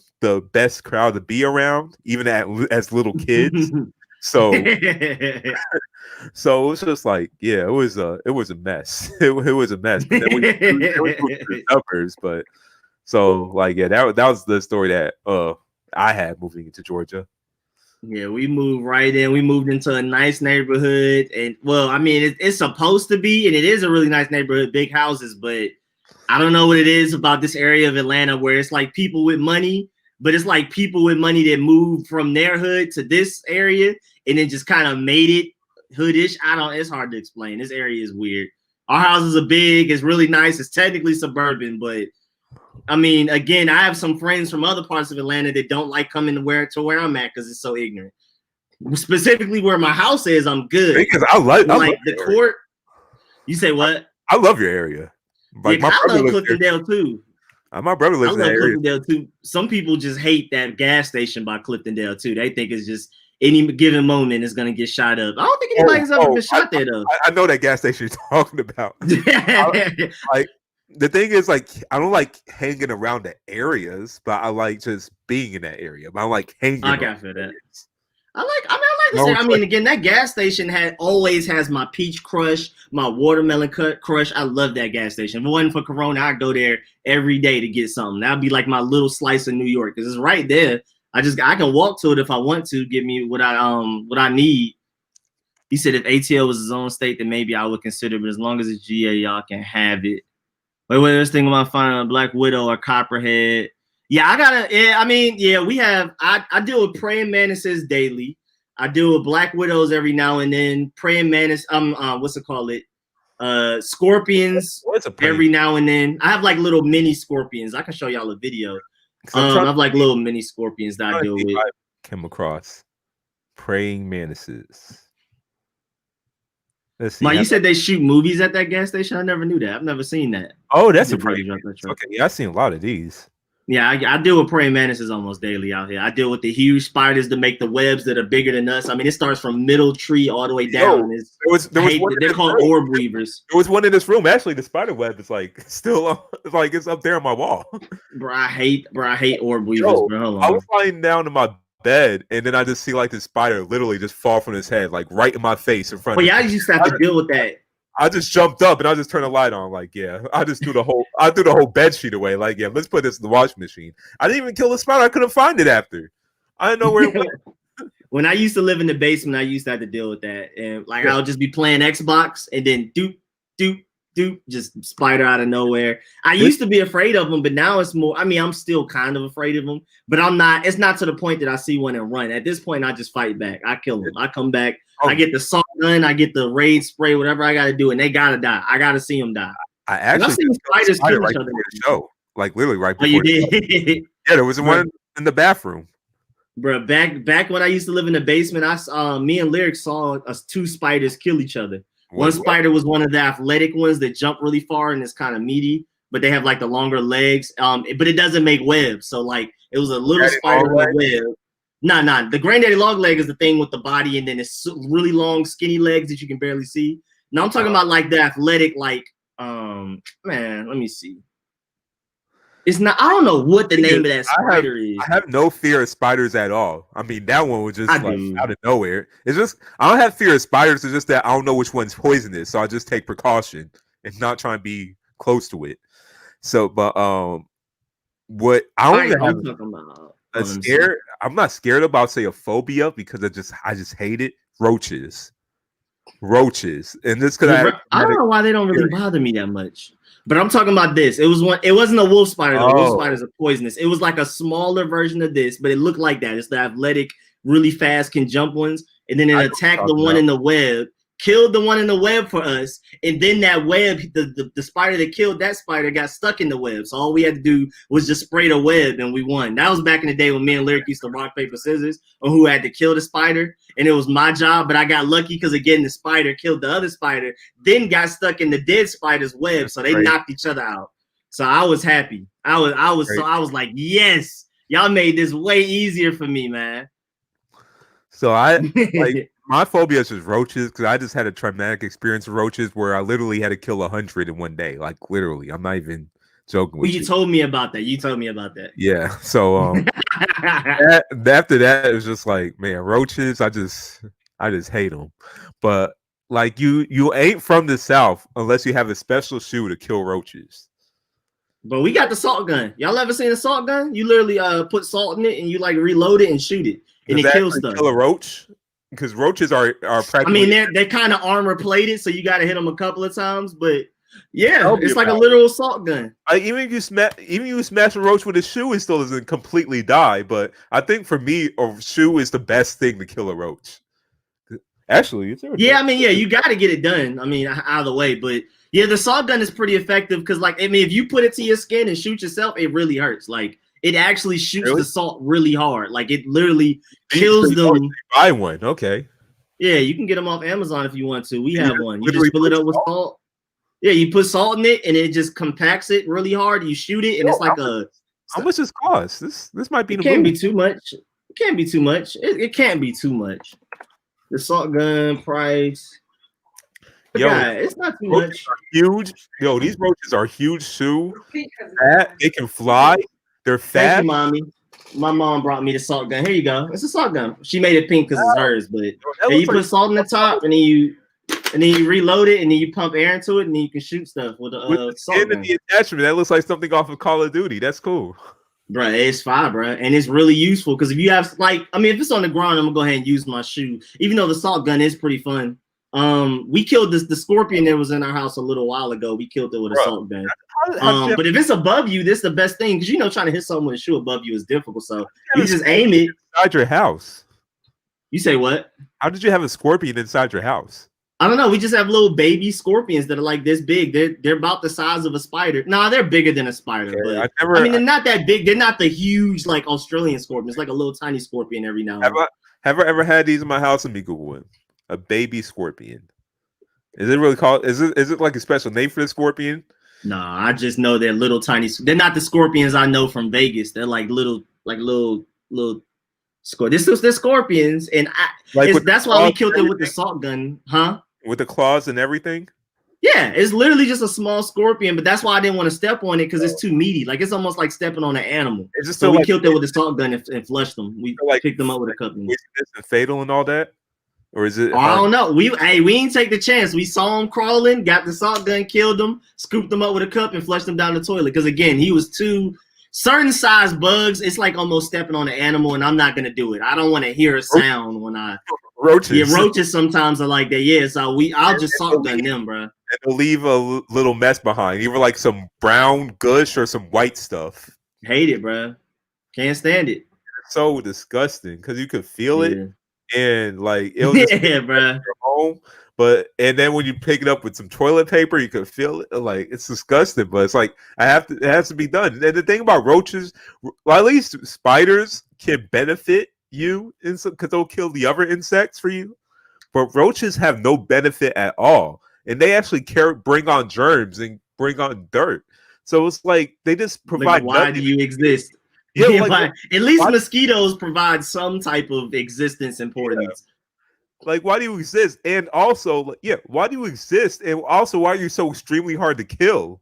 best crowd to be around, even as little kids. So so it was just like it was a mess. It was a mess. But then we moved to the suburbs, but so like that was the story that I had moving into Georgia. Yeah, we moved right in. We moved into a nice neighborhood, and well, I mean, it's supposed to be, and it is a really nice neighborhood, big houses. But I don't know what it is about this area of Atlanta where it's like people with money, but it's like people with money that moved from their hood to this area, and then just kind of made it hoodish. It's hard to explain. This area is weird. Our houses are big. It's really nice. It's technically suburban, but I mean, again, I have some friends from other parts of Atlanta that don't like coming to where I'm at because it's so ignorant. Specifically, where my house is, I'm good. Because I like the court. You say what? I love your area. Like I love Cliftondale too. My brother lives in that area. Cliftondale too. Some people just hate that gas station by Cliftondale too. They think it's just any given moment is gonna get shot up. I don't think anybody's ever been shot there though. I know that gas station you're talking about. Like. The thing is, like, I don't like hanging around the areas, but I like just being in that area. But I like hanging. I got for that. I mean, again, that gas station always has my peach crush, my watermelon crush. I love that gas station. If it wasn't for Corona, I'd go there every day to get something. That'd be like my little slice of New York because it's right there. I can walk to it if I want to. Get me what I need. He said if ATL was his own state, then maybe I would consider. But as long as it's GA, y'all can have it. Wait, let's think about finding a Black Widow or Copperhead. Yeah, we have. I deal with praying mantises daily. I deal with Black Widows every now and then. Praying mantis. What's it called? Scorpions. Every now and then. I have like little mini scorpions. I can show y'all a video. I have like little mini scorpions that I deal with. I came across praying mantises. Let's see. You said they shoot movies at that gas station? I never knew that. I've never seen that. Oh, that's a pretty okay. Yeah, I've seen a lot of these. Yeah, I deal with praying mantises almost daily out here. I deal with the huge spiders that make the webs that are bigger than us. I mean, it starts from middle tree all the way down. They're called orb weavers. There was one in this room. Actually, the spider web is like still like it's up there on my wall. Bro, I hate orb weavers. Bro, I was lying down in my bed, and then I just see like the spider literally just fall from his head, like right in my face in front. But yeah, I used to have to deal with that. I just jumped up and I just turned the light on. Like, I just threw the whole bed sheet away. Like, let's put this in the washing machine. I didn't even kill the spider. I couldn't find it after. I didn't know where it went. When I used to live in the basement, I used to have to deal with that. And like, I'll just be playing Xbox and then doop, just spider out of nowhere. I used to be afraid of them, but now it's more, I mean, I'm still kind of afraid of them, but it's not to the point that I see one and run. At this point, I just fight back. I kill them. I come back. I get the salt gun. I get the raid spray, whatever I got to do, and they got to die. I got to see them die. I actually seen spiders kill each other. The show, like literally right before. Oh, you did? Yeah, there was one in the bathroom. Bro, back when I used to live in the basement, me and Lyric saw us 2 spiders kill each other. One spider was one of the athletic ones that jump really far and is kind of meaty, but they have like the longer legs. But it doesn't make webs. So like it was a little spider with a web. Nah. The granddaddy long leg is the thing with the body, and then it's really long, skinny legs that you can barely see. Now I'm talking about like the athletic, like man, let me see. It's not. I don't know what the name of that spider is. I have no fear of spiders at all. I mean, that one was just out of nowhere. It's just I don't have fear of spiders. It's just that I don't know which one's poisonous, so I just take precaution and not try and be close to it. So, but what I don't even have I'm talking about. a scare. I'm not scared about say a phobia because I just hate it. Roaches, and this because I don't know why they don't really bother me that much. But I'm talking about this. It wasn't a wolf spider though. Wolf spiders are poisonous. It was like a smaller version of this, but it looked like that. It's the athletic, really fast, can jump ones, and then it attacked the one in the web, killed the one in the web for us, and then that web, the spider that killed that spider got stuck in the web. So all we had to do was just spray the web, and we won. That was back in the day when me and Lyric used to rock, paper, scissors on who had to kill the spider, and it was my job, but I got lucky because again the spider killed the other spider, then got stuck in the dead spider's web, so they knocked each other out. So I was happy. I was like, yes, y'all made this way easier for me, man. So I like my phobia is just roaches because I just had a traumatic experience with roaches where I literally had to kill 100 in one day. Like literally, I'm not even joking with you. You told me about that. Yeah. So after that, it was just like, man, roaches. I just hate them. But like you ain't from the South unless you have a special shoe to kill roaches. But we got the salt gun. Y'all ever seen a salt gun? You literally put salt in it and you like reload it and shoot it, and it kills stuff. Kill a roach? Because roaches are practically. I mean, they're kind of armor plated, so you got to hit them a couple of times. But yeah, it's like a literal assault gun. Even if you smash a roach with a shoe, it still doesn't completely die. But I think for me, a shoe is the best thing to kill a roach. Actually, I mean, yeah, you got to get it done. I mean, out of the way, but yeah, the assault gun is pretty effective because, like, I mean, if you put it to your skin and shoot yourself, it really hurts. Like, it actually shoots the salt really hard. Like, it literally kills them. Buy one, okay. Yeah, you can get them off Amazon if you want to. We have one. You just fill it up with salt. Yeah, you put salt in it, and it just compacts it really hard. You shoot it, and it's like how much does it cost? This might be. It can't be too much. It can't be too much. It can't be too much. The salt gun price. It's not too much. Huge. Yo, these roaches are huge too. Fat. They can fly. They're fat. Thank you, mommy. My mom brought me the salt gun. Here you go. It's a salt gun. She made it pink because it's hers, but you put salt in the top, and then you reload it, and then you pump air into it, and then you can shoot stuff with a salt gun. The attachment that looks like something off of Call of Duty. That's cool. Bro, it's fine, bro, and it's really useful because if you have if it's on the ground, I'm gonna go ahead and use my shoe. Even though the salt gun is pretty fun. We killed the scorpion that was in our house a little while ago. We killed it with a salt gun. But if it's above you, this is the best thing because trying to hit something with a shoe above you is difficult. So you just aim it inside your house. You say what? How did you have a scorpion inside your house? I don't know. We just have little baby scorpions that are like this big. They're about the size of a spider. Nah, they're bigger than a spider. But they're not that big. They're not the huge like Australian scorpion. It's like a little tiny scorpion every now and then. Have I ever had these in my house? Let me Google it. A baby scorpion. Is it really called? Is it like a special name for the scorpion? No, I just know they're little tiny. They're not the scorpions I know from Vegas. They're like little scorpions. They're scorpions, and that's why we killed them with the salt gun, huh? With the claws and everything. Yeah, it's literally just a small scorpion, but that's why I didn't want to step on it because it's too meaty. Like it's almost like stepping on an animal. So we killed it with the salt gun and flushed them. We picked them up with a cup. Is it fatal and all that? Or is it? I don't know. We didn't take the chance. We saw him crawling, got the salt gun, killed him, scooped him up with a cup, and flushed him down the toilet. Because again, he was too certain size bugs. It's like almost stepping on an animal, and I'm not gonna do it. I don't want to hear a sound when I roaches. Yeah, roaches sometimes are like that. Yeah, so I'll just salt gun them, bro. And they'll leave a little mess behind, either like some brown gush or some white stuff. Hate it, bro. Can't stand it. It's so disgusting because you could feel it. And like it'll just bro. Home, and then when you pick it up with some toilet paper, you can feel it. Like it's disgusting, but it's like it has to be done. And the thing about roaches, well, at least spiders can benefit you because they'll kill the other insects for you. But roaches have no benefit at all, and they actually bring on germs and bring on dirt. So it's like they just provide. Why do you exist? Yeah, at least mosquitoes provide some type of existence importance. Yeah. Like, why do you exist? And also, why do you exist? And also, why are you so extremely hard to kill?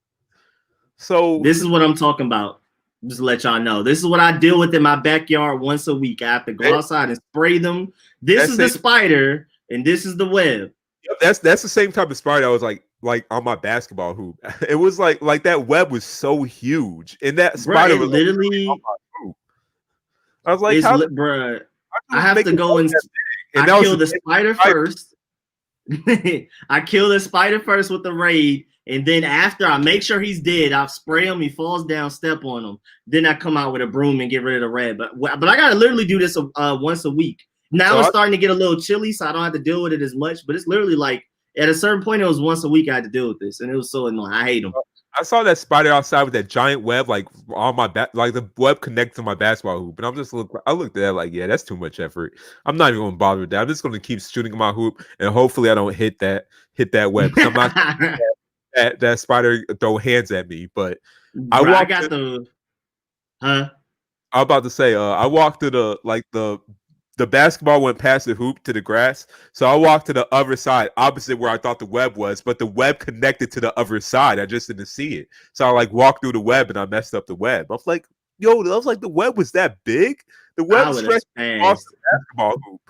So this is what I'm talking about. Just to let y'all know, this is what I deal with in my backyard once a week. I have to go outside and spray them. This is the spider, and this is the web. That's the same type of spider I was like like on my basketball hoop. It was like that web was so huge, and that Bruh, spider it was like, on literally my hoop. I was like, is, how did bruh. you I have make to it go and that big? And I that was kill the the thing, spider first. I kill the spider first with the raid, and then after I make sure he's dead, I spray him. He falls down, step on him. Then I come out with a broom and get rid of the red. But I gotta literally do this once a week. Now so it's starting to get a little chilly, so I don't have to deal with it as much. But it's literally like at a certain point, it was once a week I had to deal with this, and it was so annoying. I hate them. I saw that spider outside with that giant web, like on my back, like the web connected to my basketball hoop. And I looked at that like, yeah, that's too much effort. I'm not even gonna bother with that. I'm just gonna keep shooting my hoop, and hopefully I don't hit that web. Because I'm not that spider throw hands at me. But I Bro, I walked. got the huh. I was about to say, I walked to the basketball went past the hoop to the grass. So I walked to the other side, opposite where I thought the web was, but the web connected to the other side. I just didn't see it. So I like walked through the web and I messed up the web. I was like, yo, I was like, the web was that big? The I web would have stretched across spazzed. the basketball hoop.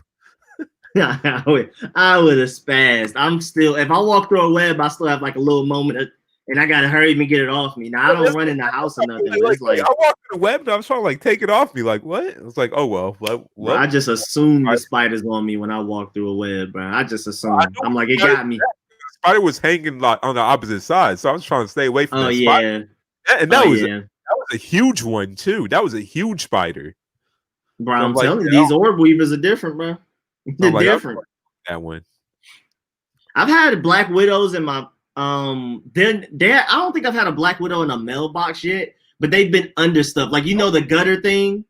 I would have spazzed. I'm still, if I walk through a web, I still have like a little moment of, and I gotta hurry and get it off me. Now I don't run in the house or nothing, but it's like I walked through the web and I was trying to like take it off me. Like, what? It was like, oh well, bro, I just assume the spider's on me when I walk through a web, bro. I just assume. I'm like, it got me. The spider was hanging like on the opposite side, so I was trying to stay away from that spider. And that was a huge one too. That was a huge spider. Bro, I'm telling you, these orb weavers are different, bro. They're different. That one. I've had black widows in my then I don't think I've had a black widow in a mailbox yet, but they've been under stuff. Like, you know, the gutter thing,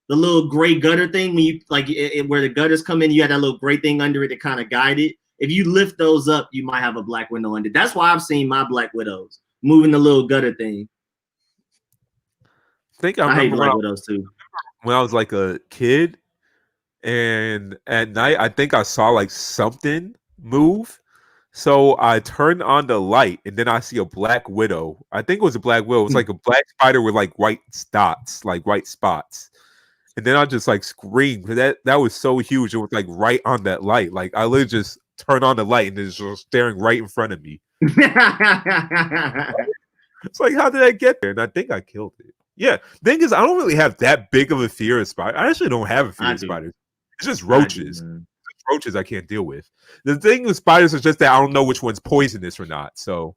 the little gray gutter thing, when you like where the gutters come in, you had that little gray thing under it to kind of guide it. If you lift those up, you might have a black widow under. That's why I've seen my black widows moving the little gutter thing. I hate black widows too. When I was like a kid, and at night, I think I saw like something move. So I turned on the light, and then I see a black widow. I think it was a black widow. It was like a black spider with like white dots, like white spots. And then I just like screamed. That was so huge. It was like right on that light. Like I literally just turned on the light, and it's just staring right in front of me. It's like, how did I get there? And I think I killed it. Yeah. Thing is, I don't really have that big of a fear of spiders. I actually don't have a fear of spiders. It's just roaches. Roaches I can't deal with. The thing with spiders is just that I don't know which one's poisonous or not. So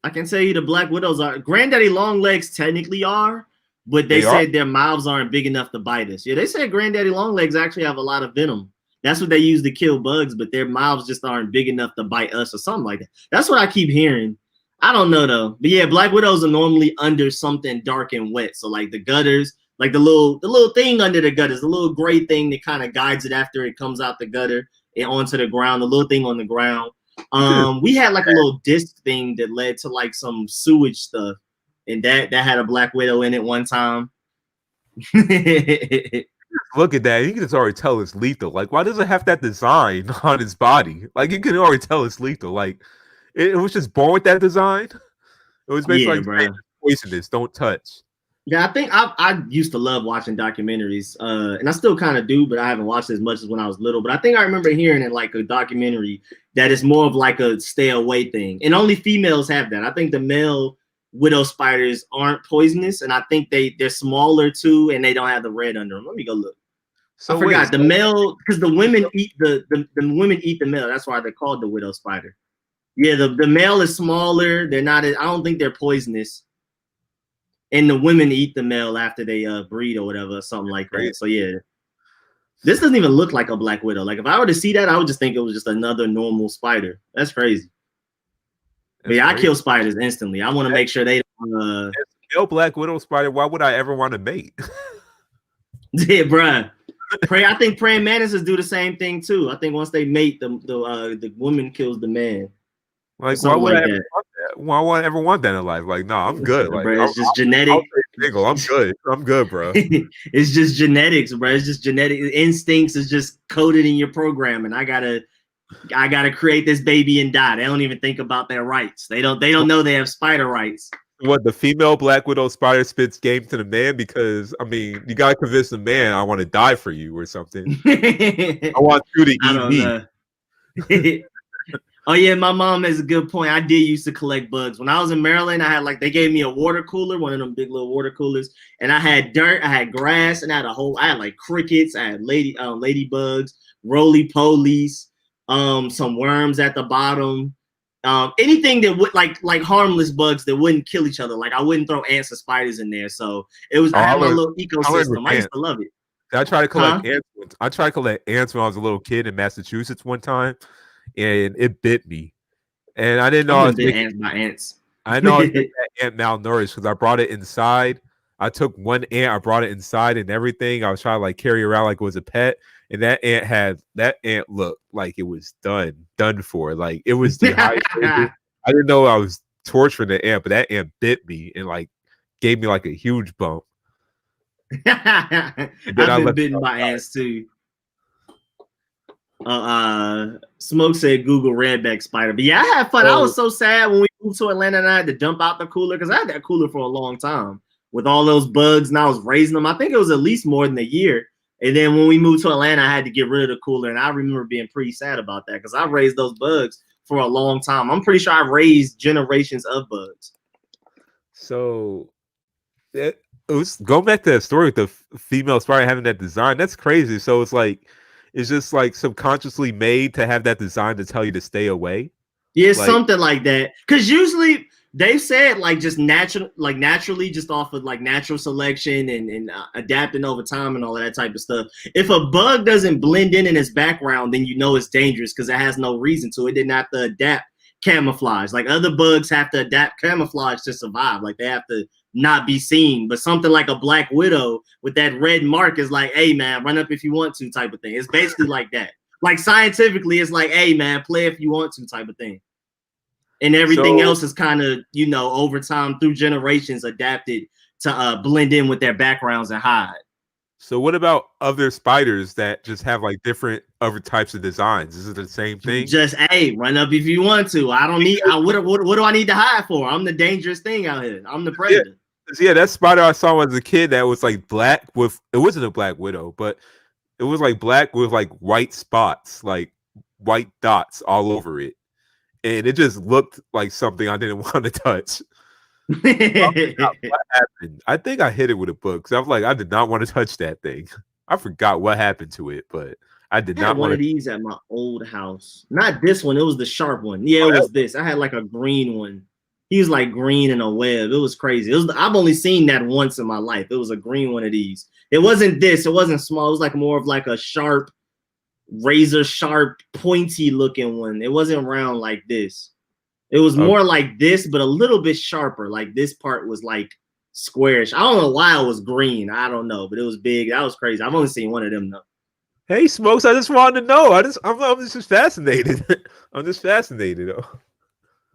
I can say the black widows are. Granddaddy Longlegs technically are, but they said their mouths aren't big enough to bite us. Yeah, they said Granddaddy Longlegs actually have a lot of venom. That's what they use to kill bugs, but their mouths just aren't big enough to bite us or something like that. That's what I keep hearing. I don't know though. But yeah, black widows are normally under something dark and wet. So like the gutters, like the little thing under the gutters, the little gray thing that kind of guides it after it comes out the gutter and onto the ground, the little thing on the ground. We had like a little disc thing that led to like some sewage stuff, and that had a black widow in it one time. Look at that. You can just already tell it's lethal. Like, why does it have that design on its body? Like, you can already tell it's lethal. Like, it was just born with that design. It was basically like poisonous. Don't touch. Yeah, I think I used to love watching documentaries, and I still kind of do, but I haven't watched as much as when I was little. But I think I remember hearing in like a documentary that it's more of like a stay away thing, and only females have that. I think the male widow spiders aren't poisonous, and I think they're smaller too, and they don't have the red under them. Let me go look. So I forgot the male, because the women eat the women eat the male. That's why they're called the widow spider. Yeah, the male is smaller. They're not. I don't think they're poisonous. And the women eat the male after they breed or whatever, something like that. So yeah, this doesn't even look like a black widow. Like if I were to see that, I would just think it was just another normal spider. That's crazy. But yeah, I kill spiders instantly. I want to make sure they don't. Male black widow spider. Why would I ever want to mate? Yeah, bruh. I think praying mantises do the same thing too. I think once they mate, the woman kills the man. Like, why would I ever want that? Why would I ever want that in life? Like, no, I'm good. Like, bro, it's just genetic. I'm good. I'm good, bro. It's just genetics, bro. It's just genetic instincts is just coded in your program, and I gotta create this baby and die. They don't even think about their rights. They don't know they have spider rights. What, the female black widow spider spits game to the man? Because I mean, you gotta convince the man I want to die for you or something. I want you to eat me. Oh yeah, my mom has a good point. I did used to collect bugs. When I was in Maryland, I had they gave me a water cooler, one of them big little water coolers, and I had dirt, I had grass, and I had like crickets, I had ladybugs, roly polies, some worms at the bottom. Anything that would like harmless bugs that wouldn't kill each other. Like I wouldn't throw ants or spiders in there. So I had my little ecosystem. I used to love it. I tried to collect ants. I tried to collect ants when I was a little kid in Massachusetts one time, and it bit me. And I didn't know I was making ants by ants. I know I was making that ant malnourished because I brought it inside. I took one ant, I brought it inside and everything. I was trying to like carry around like it was a pet, and that ant looked like it was done for. Like it was dehydrated. I didn't know I was torturing the ant, but that ant bit me and like gave me like a huge bump. I've been bitten by ants too. Smoke said Google redback spider, but yeah, I had fun. I was so sad when we moved to Atlanta and I had to dump out the cooler because I had that cooler for a long time with all those bugs and I was raising them. I think it was at least more than a year. And then when we moved to Atlanta, I had to get rid of the cooler, and I remember being pretty sad about that because I raised those bugs for a long time. I'm pretty sure I raised generations of bugs. So it was going back to that story with the female spider having that design. That's crazy. So it's just like subconsciously made to have that design to tell you to stay away. Yeah, something like that. Because usually they've said just naturally, just off of like natural selection and adapting over time and all of that type of stuff. If a bug doesn't blend in its background, then you know it's dangerous because it has no reason to. It didn't have to adapt camouflage. Like other bugs have to adapt camouflage to survive. Like they have to not be seen. But something like a black widow with that red mark is like, hey man, run up if you want to type of thing. It's basically like that. Like scientifically, it's like, hey man, play if you want to type of thing. And everything else is kind of, over time through generations adapted to blend in with their backgrounds and hide. So what about other spiders that just have like different other types of designs? Is it the same thing? Just, hey, run up if you want to. I don't need, what do I need to hide for? I'm the dangerous thing out here. I'm the predator. Yeah, that spider I saw as a kid that was like black with, it wasn't a black widow, but it was like black with like white spots, like white dots all over it. And it just looked like something I didn't want to touch. What happened? I think I hit it with a book because I was like, I did not want to touch that thing. I forgot what happened to it, but I did not want one of these at my old house. Not this one. It was the sharp one. Yeah, it was this. I had like a green one. He was like green in a web. It was crazy. I've only seen that once in my life. It was a green one of these. It wasn't this. It wasn't small. It was like more of like a sharp, razor sharp, pointy looking one. It wasn't round like this. It was more like this, but a little bit sharper. Like this part was like squarish. I don't know why it was green. I don't know, but it was big. That was crazy. I've only seen one of them though. Hey, Smokes, I just wanted to know. I'm just fascinated. I'm just fascinated though.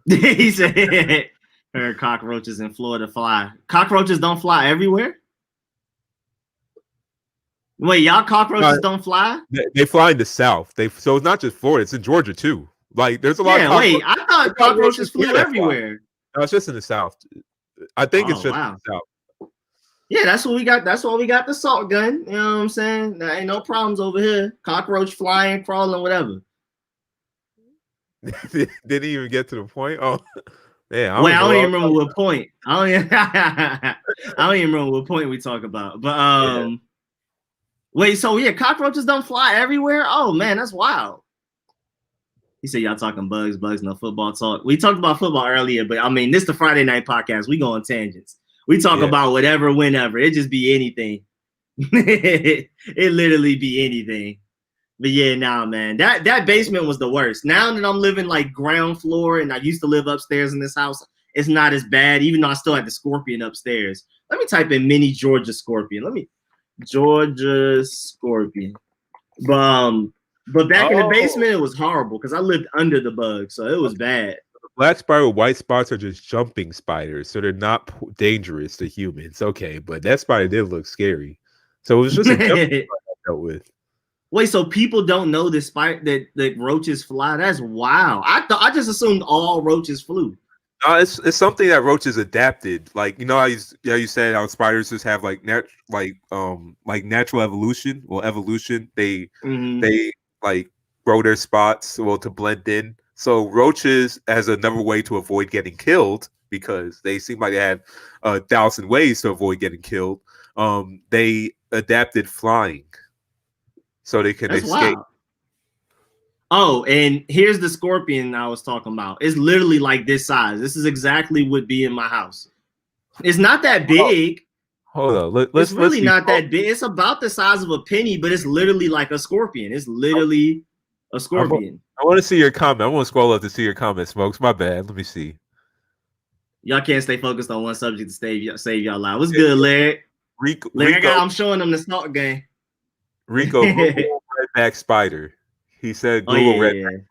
He said, "Heard cockroaches in Florida fly. Cockroaches don't fly everywhere." Wait, y'all cockroaches don't fly? They fly in the south. So it's not just Florida; it's in Georgia too. Like there's a lot. Yeah, wait, I thought cockroaches flew everywhere. No, it's just in the south. I think it's just in the south. Yeah, that's what we got. That's why we got the salt gun. You know what I'm saying? There ain't no problems over here. Cockroach flying, crawling, whatever. Didn't even get to the point. Oh, yeah. I don't even remember what point. I don't even remember what point we talk about. But wait, so yeah, cockroaches don't fly everywhere? Oh man, that's wild. He said y'all talking bugs, no football talk. We talked about football earlier, but I mean, this is the Friday night podcast. We go on tangents. We talk about whatever, whenever. It just be anything. It literally be anything. But yeah, nah, man. That basement was the worst. Now that I'm living like ground floor and I used to live upstairs in this house, it's not as bad, even though I still had the scorpion upstairs. Let me type in mini Georgia scorpion. Georgia scorpion. But back in the basement, it was horrible because I lived under the bug, so it was bad. Black spider with white spots are just jumping spiders, so they're not dangerous to humans. Okay, but that spider did look scary. So it was just a jumping spider I dealt with. Wait, so people don't know the spider that roaches fly? That's wild. I just assumed all roaches flew. No, it's something that roaches adapted. Like how you said how spiders just have like natural evolution. Well, evolution. They like grow their spots to blend in. So roaches, as another way to avoid getting killed, because they seem like they have 1,000 ways to avoid getting killed. They adapted flying so they can That's escape. wild. Oh, and here's the scorpion I was talking about. It's literally like this size. This is exactly what would be in my house. It's not that big. Hold on. It's really not that big. It's about the size of a penny, but it's literally like a scorpion. It's literally a scorpion. I want to see your comment. I want to scroll up to see your comment, Smokes. My bad. Let me see. Y'all can't stay focused on one subject to save y'all life. What's good, Larry? Rico, I'm showing them the stalk game. Rico, Google redback spider. He said Google redback spider.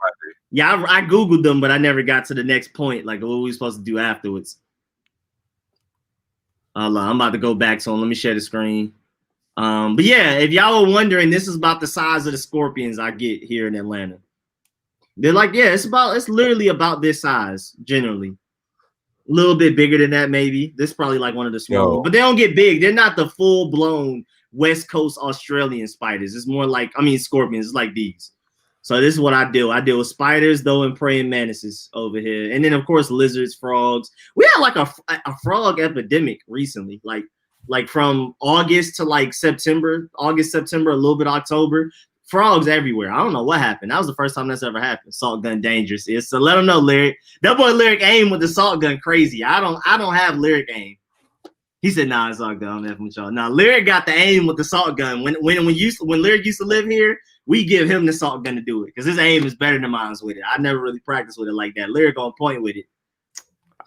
Yeah, I Googled them, but I never got to the next point, like what we supposed to do afterwards. I'm about to go back, so let me share the screen. But yeah, if y'all were wondering, this is about the size of the scorpions I get here in Atlanta. They're like, yeah, it's literally about this size, generally. A little bit bigger than that, maybe. This is probably like one of the smaller, but they don't get big. They're not the full-blown West Coast Australian spiders. It's more like, scorpions. It's like these. So this is what I do. I deal with spiders, though, and praying mantises over here. And then, of course, lizards, frogs. We had like a frog epidemic recently, like from August to like September, a little bit October. Frogs everywhere. I don't know what happened. That was the first time that's ever happened. Salt gun dangerous. So let them know, Lyric. That boy Lyric aim with the salt gun crazy. I don't have Lyric aim. He said, nah, it's all good. I'm effing with y'all. Nah, Lyric got the aim with the salt gun. When Lyric used to live here, we give him the salt gun to do it because his aim is better than mine with it. I never really practiced with it like that. Lyric on point with it.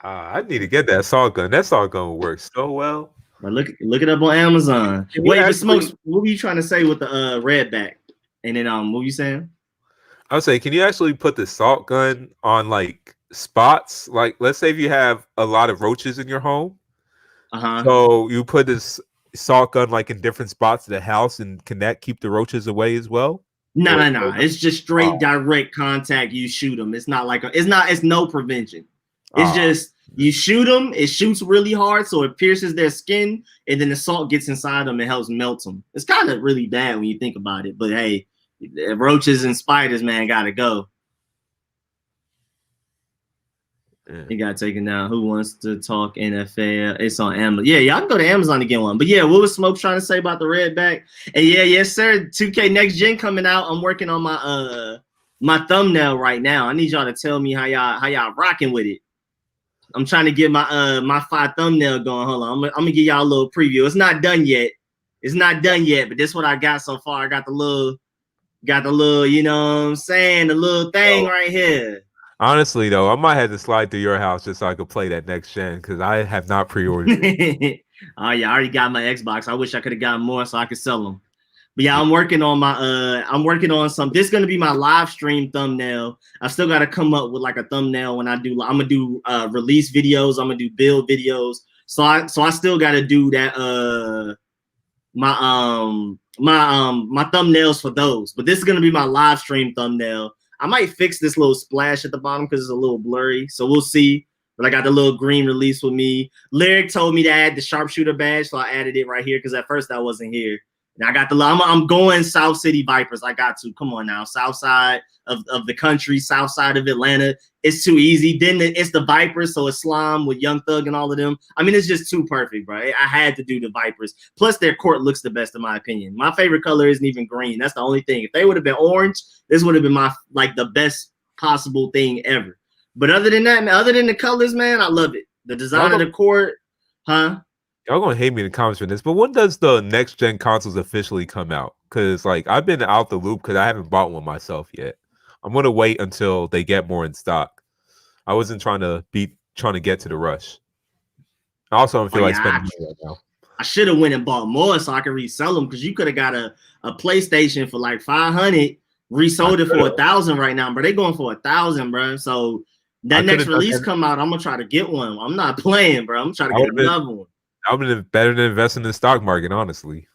I need to get that salt gun. That salt gun works so well. But look it up on Amazon. Wait, but Smokes, what were you trying to say with the redback? And then what were you saying? I would say, can you actually put the salt gun on like spots? Like, let's say if you have a lot of roaches in your home. So you put this salt gun like in different spots of the house, and can that keep the roaches away as well? No. It's just straight direct contact. You shoot them. It's not like it's no prevention. It's just you shoot them. It shoots really hard, so it pierces their skin, and then the salt gets inside them and helps melt them. It's kind of really bad when you think about it, but hey, roaches and spiders, man, gotta go. You got taken down. Who wants to talk NFL? It's on Amazon. Yeah, y'all can go to Amazon to get one. But yeah, what was Smoke trying to say about the redback? And yeah, yes, sir. 2K Next Gen coming out. I'm working on my thumbnail right now. I need y'all to tell me how y'all rocking with it. I'm trying to get my 5 thumbnail going. Hold on. I'm gonna give y'all a little preview. It's not done yet. But this is what I got so far. I got the little, you know what I'm saying, the little thing right here. Honestly, though, I might have to slide through your house just so I could play that next gen because I have not pre-ordered it. Oh yeah, I already got my Xbox. I wish I could have gotten more so I could sell them. But yeah, I'm working on some. This is gonna be my live stream thumbnail. I still gotta come up with like a thumbnail when I'm gonna do release videos. I'm gonna do build videos. So I still gotta do that. My thumbnails for those. But this is gonna be my live stream thumbnail. I might fix this little splash at the bottom because it's a little blurry. So we'll see. But I got the little green release with me. Lyric told me to add the sharpshooter badge, so I added it right here because at first I wasn't here. And I got I'm going South City Vipers. I got to. Come on now. South side of the country, south side of Atlanta. It's too easy. Then it's the Vipers, so it's Slime with Young Thug and all of them. It's just too perfect, bro. I had to do the Vipers. Plus, their court looks the best in my opinion. My favorite color isn't even green. That's the only thing. If they would have been orange, this would have been the best possible thing ever. But other than that, man, other than the colors, man, I love it. The design of the court, huh? Y'all gonna hate me in the comments for this, but when does the next gen consoles officially come out? Because like I've been out the loop because I haven't bought one myself yet. I'm gonna wait until they get more in stock. I wasn't trying to get to the rush. I also don't feel like spending money right now. I should have went and bought more so I could resell them because you could have got a PlayStation for like 500, resold it for 1,000 right now, but they going for 1,000, bro. So that next release come out, I'm gonna try to get one. I'm not playing, bro. I'm trying to get another one. That would have been better than investing in the stock market, honestly.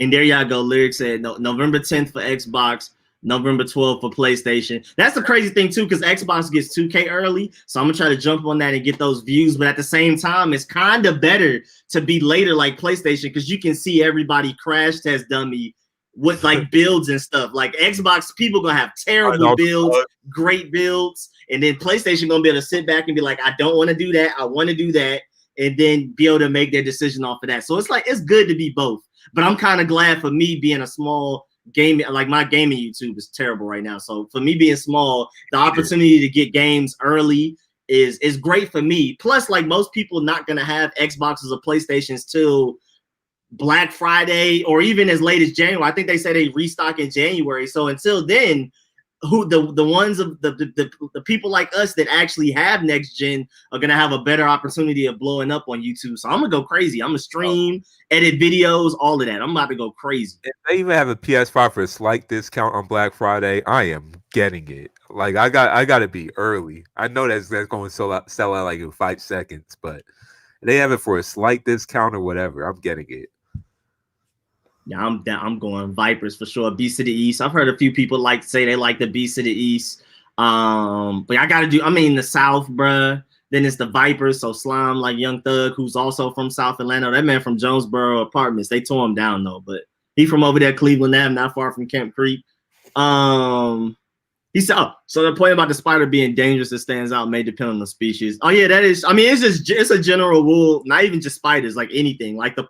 And there y'all go. Lyric said November 10th for Xbox, November 12th for PlayStation. That's the crazy thing too, because Xbox gets 2K early, so I'm gonna try to jump on that and get those views. But at the same time, it's kind of better to be later like PlayStation because you can see everybody crash test dummy with like builds and stuff. Like Xbox people gonna have terrible builds, great builds, and then PlayStation gonna be able to sit back and be like, I don't want to do that, I want to do that, and then be able to make their decision off of that. So it's like it's good to be both. But I'm kind of glad for me being a small gaming, like my gaming YouTube is terrible right now. So for me being small, the opportunity to get games early is great for me. Plus, like most people not gonna have Xboxes or PlayStations till Black Friday or even as late as January. I think they said they restock in January. So until then, who the ones of the people like us that actually have next gen are gonna have a better opportunity of blowing up on YouTube. So I'm gonna go crazy. I'm gonna stream, edit videos, all of that. I'm about to go crazy. If they even have a PS5 for a slight discount on Black Friday, I am getting it. Like I got to be early. I know that's going to sell out like in 5 seconds, but they have it for a slight discount or whatever. I'm getting it. Yeah, I'm down. I'm going Vipers for sure. Beast of the East. I've heard a few people say they like the Beast of the East. But I gotta do. I mean the South, bruh. Then it's the Vipers. So Slime, like Young Thug, who's also from South Atlanta. That man from Jonesboro Apartments. They tore him down though, but he from over there, Cleveland Ave, not far from Camp Creek. He said, so the point about the spider being dangerous, it stands out, may depend on the species. Oh yeah, that is. I mean, it's a general rule. Not even just spiders, like anything. Like the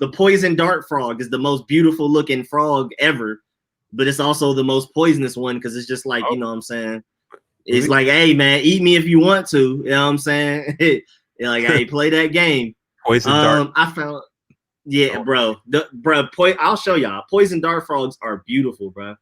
poison dart frog is the most beautiful looking frog ever, but it's also the most poisonous one because it's just like, you know what I'm saying? It's like, hey, man, eat me if you want to. You know what I'm saying? Like, hey, play that game. Poison dart. I found, yeah, bro. I'll show y'all. Poison dart frogs are beautiful, bro.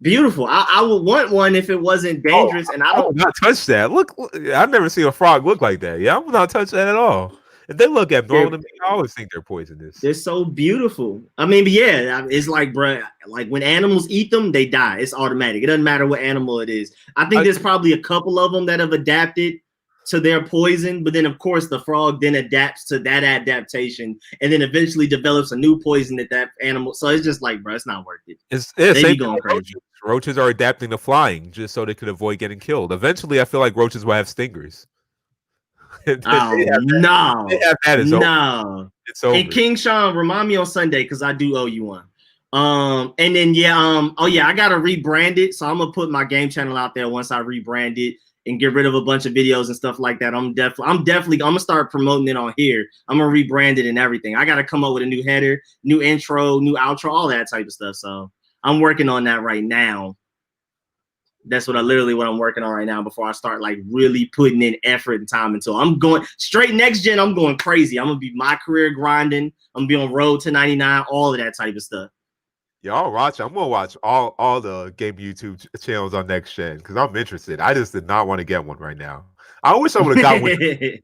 Beautiful. I would want one if it wasn't dangerous, and I would not touch that. Look, I've never seen a frog look like that. Yeah, I would not touch that at all. If they look abnormal to me, I always think they're poisonous. They're so beautiful. I mean, but yeah, it's like, bro, like when animals eat them, they die. It's automatic. It doesn't matter what animal it is. I think there's probably a couple of them that have adapted to their poison, but then of course the frog then adapts to that adaptation and then eventually develops a new poison that animal. So it's just like, bro, it's not worth it. They be going crazy. Roaches are adapting to flying just so they could avoid getting killed. Eventually, I feel like roaches will have stingers. Oh no! No, it's over. And King Sean, remind me on Sunday because I do owe you one. And then I gotta rebrand it, so I'm gonna put my game channel out there once I rebrand it and get rid of a bunch of videos and stuff like that. I'm gonna start promoting it on here. I'm gonna rebrand it and everything. I gotta come up with a new header, new intro, new outro, all that type of stuff. So I'm working on that right now. That's what I'm working on right now before I start like really putting in effort and time into it. I'm going straight next gen. I'm going crazy. I'm gonna be my career grinding. I'm gonna be on road to 99, all of that type of stuff. Y'all watch. I'm gonna watch all the game YouTube channels on next gen because I'm interested. I just did not want to get one right now. I wish I would have got one. I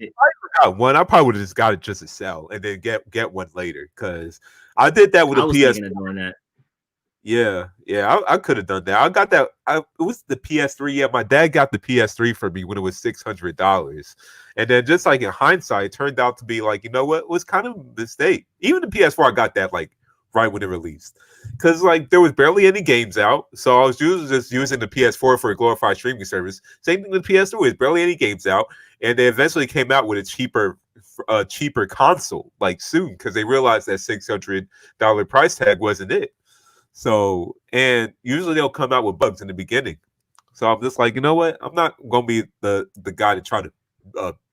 got one. I probably would have just got it just to sell and then get one later because I did that with a PS. Doing that. Yeah, I could have done that. I got that. It was the PS3. Yeah, my dad got the PS3 for me when it was $600, and then just like in hindsight, it turned out to be like, you know what, it was kind of a mistake. Even the PS4, I got that like right when it released, because like there was barely any games out, so I was just using the PS4 for a glorified streaming service. Same thing with PS3, there's barely any games out, and they eventually came out with a cheaper console like soon because they realized that $600 price tag wasn't it. So, and usually they'll come out with bugs in the beginning. So I'm just like, you know what? I'm not going to be the guy to try to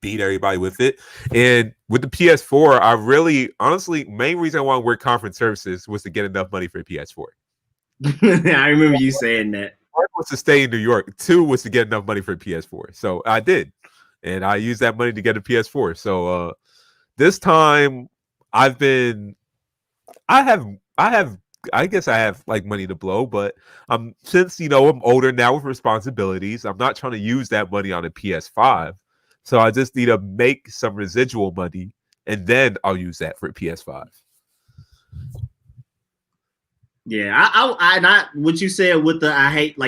beat everybody with it. And with the PS4, I really, honestly, main reason I want to work conference services was to get enough money for the PS4. I remember you saying that. One was to stay in New York. 2 was to get enough money for the PS4. So I did. And I used that money to get a PS4. So this time I guess I have like money to blow, but since I'm older now with responsibilities, I'm not trying to use that money on a PS5. So I just need to make some residual money and then I'll use that for a PS5. Yeah, I not what you said with the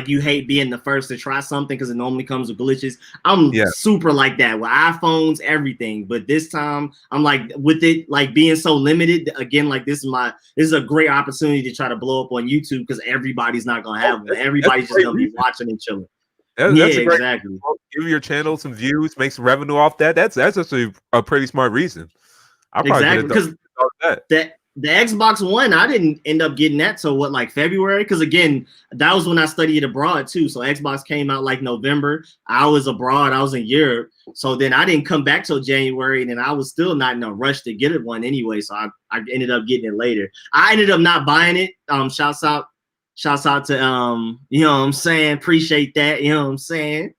you hate being the first to try something because it normally comes with glitches. I'm super like that with iPhones, everything. But this time I'm like with it like being so limited again. Like this is a great opportunity to try to blow up on YouTube because everybody's not gonna have one. Everybody's just gonna be watching and chilling. That's exactly. Give your channel some views, make some revenue off that. That's actually a pretty smart reason. I probably because the Xbox One, I didn't end up getting that till like February? Because again, that was when I studied abroad too. So Xbox came out like November. I was abroad. I was in Europe. So then I didn't come back till January, and then I was still not in a rush to get it one anyway. So I ended up getting it later. I ended up not buying it. Shouts out to you know what I'm saying? Appreciate that. You know what I'm saying?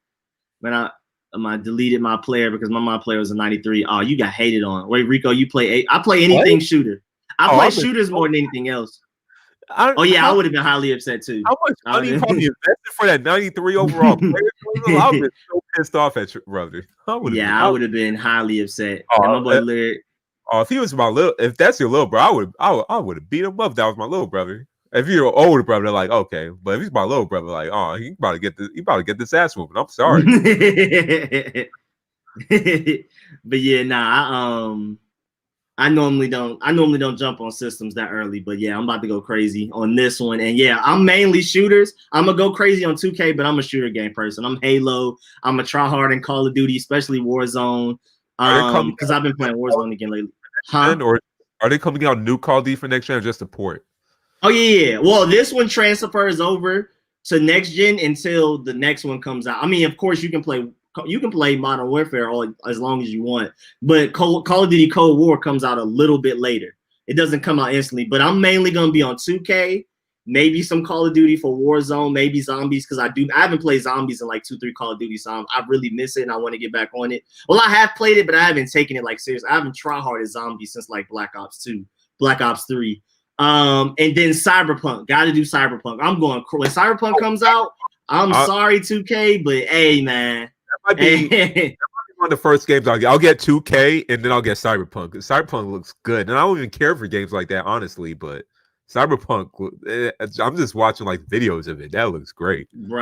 But I deleted my player because my player was a 93. Oh, you got hated on. Wait, Rico, you play I play anything shooter. I play shooters more than anything else. I would have been highly upset too. How much money you probably invested for that 93 overall player? I would have been so pissed off at you, brother. I would have been highly upset. My boy Lyric. If he was if that's your little bro, I would have beat him up. That was my little brother. If you're an older brother, like okay, but if he's my little brother, like oh, he about to get this ass whooping. I'm sorry. But yeah, I normally don't jump on systems that early, but yeah, I'm about to go crazy on this one. And yeah, I'm mainly shooters. I'm gonna go crazy on 2K, but I'm a shooter game person. I'm Halo. I'm a try hard in Call of Duty, especially Warzone. Because I've been playing Warzone again lately. Or are they coming out new Call of Duty for next gen or just a port? Oh yeah. Well, this one transfers over to next gen until the next one comes out. I mean, of course, you can play Modern Warfare as long as you want, but Call of Duty Cold War comes out a little bit later. It doesn't come out instantly, but I'm mainly going to be on 2K, maybe some Call of Duty for Warzone, maybe Zombies, because I haven't played Zombies in like 2-3 Call of Duty, so I really miss it and I want to get back on it. Well, I have played it, but I haven't taken it like serious. I haven't tried hard at Zombies since like Black Ops 2, Black Ops 3. And then Cyberpunk. Got to do Cyberpunk. I'm going when Cyberpunk comes out. I'm sorry, 2K, but hey, man. That might be one of the first games I'll get. I'll get 2K and then I'll get Cyberpunk. Cyberpunk looks good, and I don't even care for games like that, honestly. But Cyberpunk, I'm just watching like videos of it. That looks great, bro.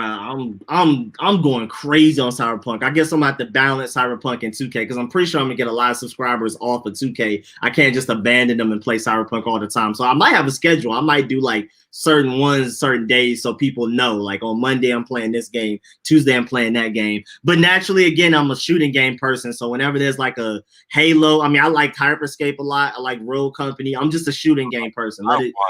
I'm going crazy on Cyberpunk. I guess I'm gonna have to balance Cyberpunk and 2K because I'm pretty sure I'm gonna get a lot of subscribers off of 2K. I can't just abandon them and play Cyberpunk all the time. So I might have a schedule. I might do like certain ones, certain days, so people know. Like on Monday I'm playing this game, Tuesday I'm playing that game. But naturally, again, I'm a shooting game person. So whenever there's like a Halo, I mean, I like Hyperscape a lot. I like Rogue Company. I'm just a shooting game person.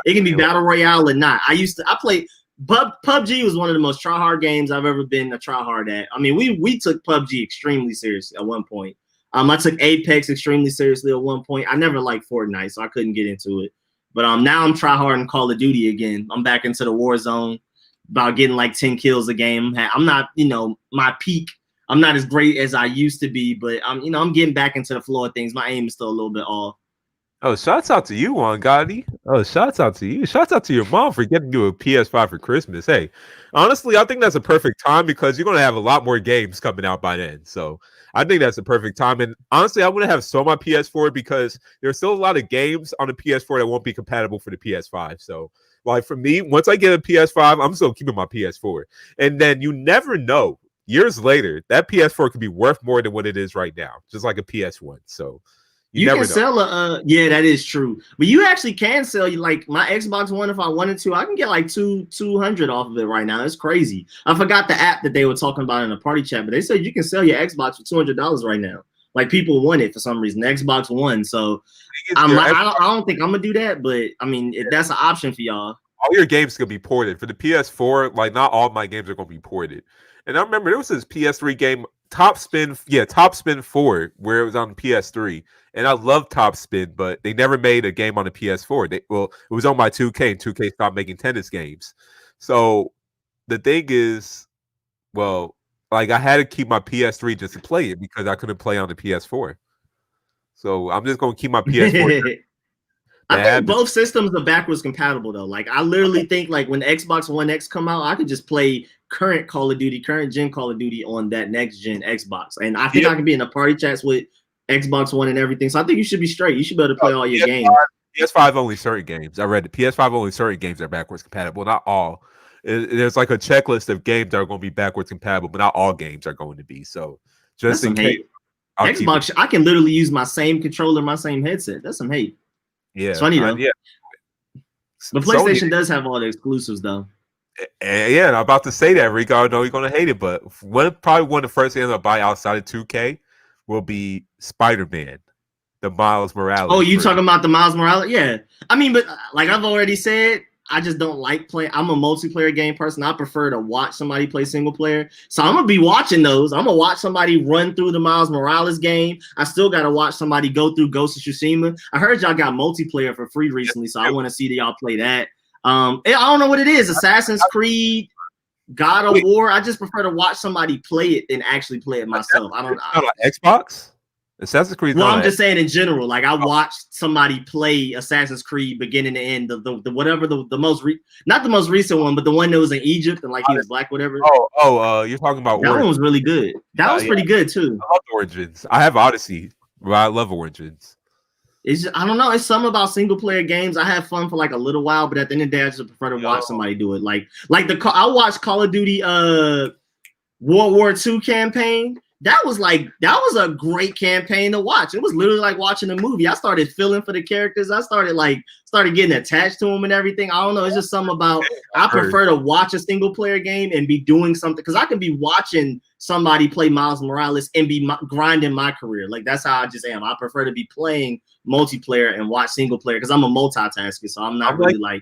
It can be Battle Royale or not. I played PUBG was one of the most try-hard games I've ever been a try-hard at. I mean, we took PUBG extremely seriously at one point. I took Apex extremely seriously at one point. I never liked Fortnite, so I couldn't get into it. But now I'm try-hard in Call of Duty again. I'm back into the war zone, about getting like 10 kills a game. I'm not, my peak. I'm not as great as I used to be, but I'm getting back into the flow of things. My aim is still a little bit off. Oh, shouts out to you, Juan Gotti. Oh, shouts out to you. Shouts out to your mom for getting you a PS5 for Christmas. Hey, honestly, I think that's a perfect time because you're going to have a lot more games coming out by then. So I think that's the perfect time. And honestly, I want to have so my PS4 because there's still a lot of games on the PS4 that won't be compatible for the PS5. So like for me, once I get a PS5, I'm still keeping my PS4. And then you never know. Years later, that PS4 could be worth more than what it is right now, just like a PS1. So you can sell yeah, that is true. But you actually can sell like my Xbox One if I wanted to. I can get like 200 off of it right now. It's crazy. I forgot the app that they were talking about in the party chat, but they said you can sell your Xbox for $200 right now. Like people want it for some reason. The Xbox One. So I don't think I'm gonna do that, but I mean if that's an option for y'all. All your games can be ported. For the PS4, like not all my games are gonna be ported. And I remember there was this PS3 game, Top Spin 4, where it was on PS3. And I love Top Spin, but they never made a game on the PS4. It was on my 2K, and 2K stopped making tennis games. So the thing is, well, like I had to keep my PS3 just to play it because I couldn't play on the PS4. So I'm just gonna keep my PS4. I think both systems are backwards compatible though. Like I literally think like when the Xbox One X come out, I could just play current Call of Duty, current gen Call of Duty on that next gen Xbox. And I think I can be in the party chats with Xbox One and everything. So I think you should be straight. You should be able to play all your games. PS5 only certain games. I read the PS5 only certain games are backwards compatible. Not all. There's like a checklist of games that are going to be backwards compatible, but not all games are going to be. So just in case. Xbox, I can literally use my same controller, my same headset. That's some hate. Yeah. It's funny though. Yeah. But PlayStation does have all the exclusives though. Yeah, I'm about to say that, Rico. I know you're going to hate it, but probably one of the first games I'll buy outside of 2K will be Spider-Man. the Miles Morales. Oh, you version. talking about the Miles Morales? Yeah. I mean, but like I've already said, I just don't like playing. I'm a multiplayer game person. I prefer to watch somebody play single player. So I'm gonna be watching those. I'm gonna watch somebody run through the Miles Morales game. I still gotta watch somebody go through Ghost of Tsushima. I heard y'all got multiplayer for free recently, so I want to see y'all play that. I don't know what it is. Assassin's Creed, God of War. I just prefer to watch somebody play it than actually play it myself. I don't. Not on Xbox. Assassin's Creed. Well, I'm just saying in general. Like I watched somebody play Assassin's Creed beginning to end. The whatever the most not the most recent one, but the one that was in Egypt and like he was black, whatever. You're talking about that Origins. one was really good. That was pretty good too. I love Origins. I have Odyssey, but I love Origins. It's just, I don't know. It's something about single player games. I have fun for like a little while, but at the end of the day, I just prefer to watch somebody do it. Like I watched Call of Duty World War II campaign. That was a great campaign to watch. It was literally like watching a movie. I started feeling for the characters. I started getting attached to them and everything. I don't know. It's just something about I prefer to watch a single player game and be doing something because I can be watching somebody play Miles Morales and be grinding my career. Like that's how I just am. I prefer to be playing multiplayer and watch single player because I'm a multitasker. So I'm not really like.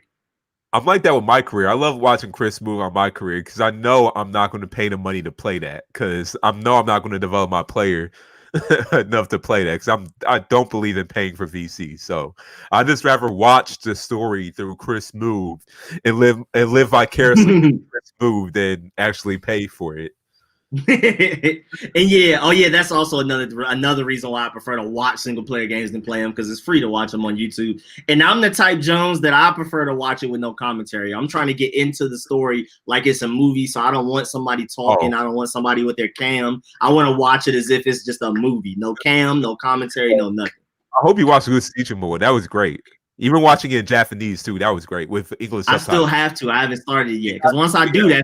I'm like that with my career. I love watching Chris move on my career because I know I'm not going to pay the money to play that because I know I'm not going to develop my player enough to play that because I don't believe in paying for VC. So I just rather watch the story through Chris move and live vicariously through Chris move than actually pay for it. And that's also another reason why I prefer to watch single player games than play them because it's free to watch them on YouTube. And I'm the type Jones that I prefer to watch it with no commentary. I'm trying to get into the story like it's a movie, so I don't want somebody talking. I don't want somebody with their cam. I want to watch it as if it's just a movie, no cam, no commentary, no nothing. I hope you watched Good Teachable. That was great. Even watching it in Japanese too, that was great with English subtitles. I still have to. I haven't started it yet because once I do that.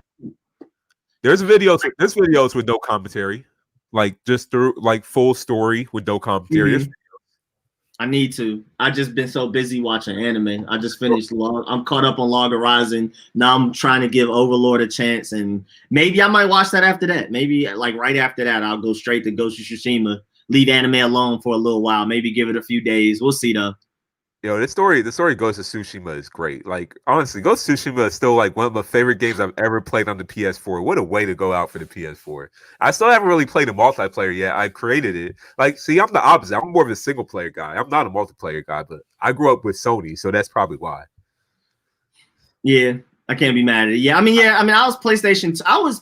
There's videos with no commentary, like just through like full story with no commentary. Mm-hmm. I need to. I just been so busy watching anime. I just finished I'm caught up on Log Horizon. Now I'm trying to give Overlord a chance, and maybe I might watch that after that. Maybe like right after that, I'll go straight to Ghost of Tsushima. Leave anime alone for a little while. Maybe give it a few days. We'll see though. Yo, the story Ghost of Tsushima is great. Like honestly, Ghost of Tsushima is still like one of my favorite games I've ever played on the PS4. What a way to go out for the PS4. I still haven't really played a multiplayer yet. I created it. Like, see, I'm the opposite. I'm more of a single player guy. I'm not a multiplayer guy, but I grew up with Sony, so that's probably why. Yeah, I can't be mad at it. I was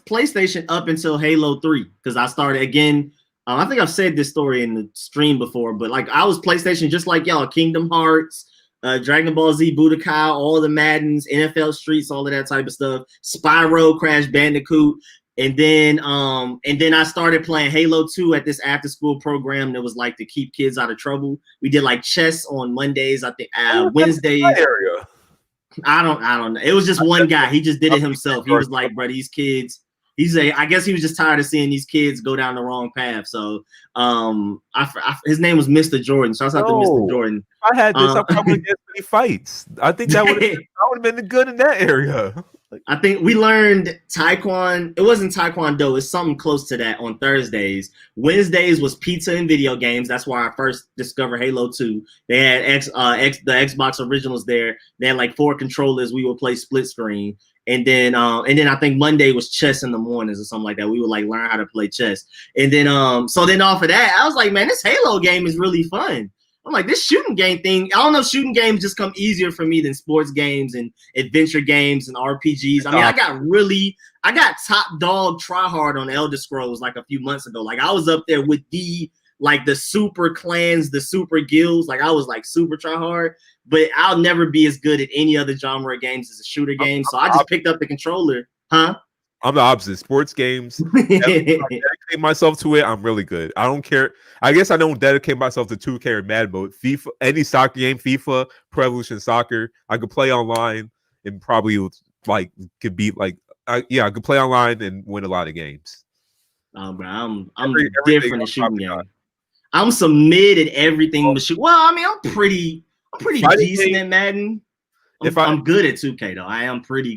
PlayStation up until Halo 3 because I started again. I think I've said this story in the stream before, but like I was PlayStation just like y'all, Kingdom Hearts, Dragon Ball Z, Budokai, all the Maddens, NFL Streets, all of that type of stuff, Spyro, Crash Bandicoot, and then I started playing Halo 2 at this after school program that was like to keep kids out of trouble. We did like chess on Mondays, I think Wednesdays. I don't know. It was just one guy. He just did it himself. He was like, bro, these kids. I guess he was just tired of seeing these kids go down the wrong path. So, his name was Mr. Jordan. Shout out to Mr. Jordan. I had this. I probably get many fights. I think that would have been good in that area. I think we learned Taekwondo. It wasn't Taekwondo. It's something close to that on Thursdays. Wednesdays was pizza and video games. That's why I first discovered Halo 2. They had the Xbox originals there. They had like 4 controllers. We would play split screen. And then I think Monday was chess in the mornings or something like that. We would like learn how to play chess. And then so then off of that, I was like, man, this Halo game is really fun. I'm like, this shooting game thing. I don't know, shooting games just come easier for me than sports games and adventure games and RPGs. I mean, I got top dog try hard on Elder Scrolls like a few months ago. Like I was up there with the super clans, the super guilds. Like I was like super try hard. But I'll never be as good at any other genre of games as a shooter game. So I just picked up the controller. Huh? I'm the opposite. Sports games, I dedicate myself to it. I'm really good. I don't care. I guess I don't dedicate myself to 2K or Madden, but FIFA, any soccer game, FIFA, Pro Evolution Soccer, I could play online and probably like could beat like I could play online and win a lot of games. Oh, bro, I'm different at shooting games. I'm some mid at everything. Well, I mean, I'm pretty decent at Madden. I'm good at 2K though.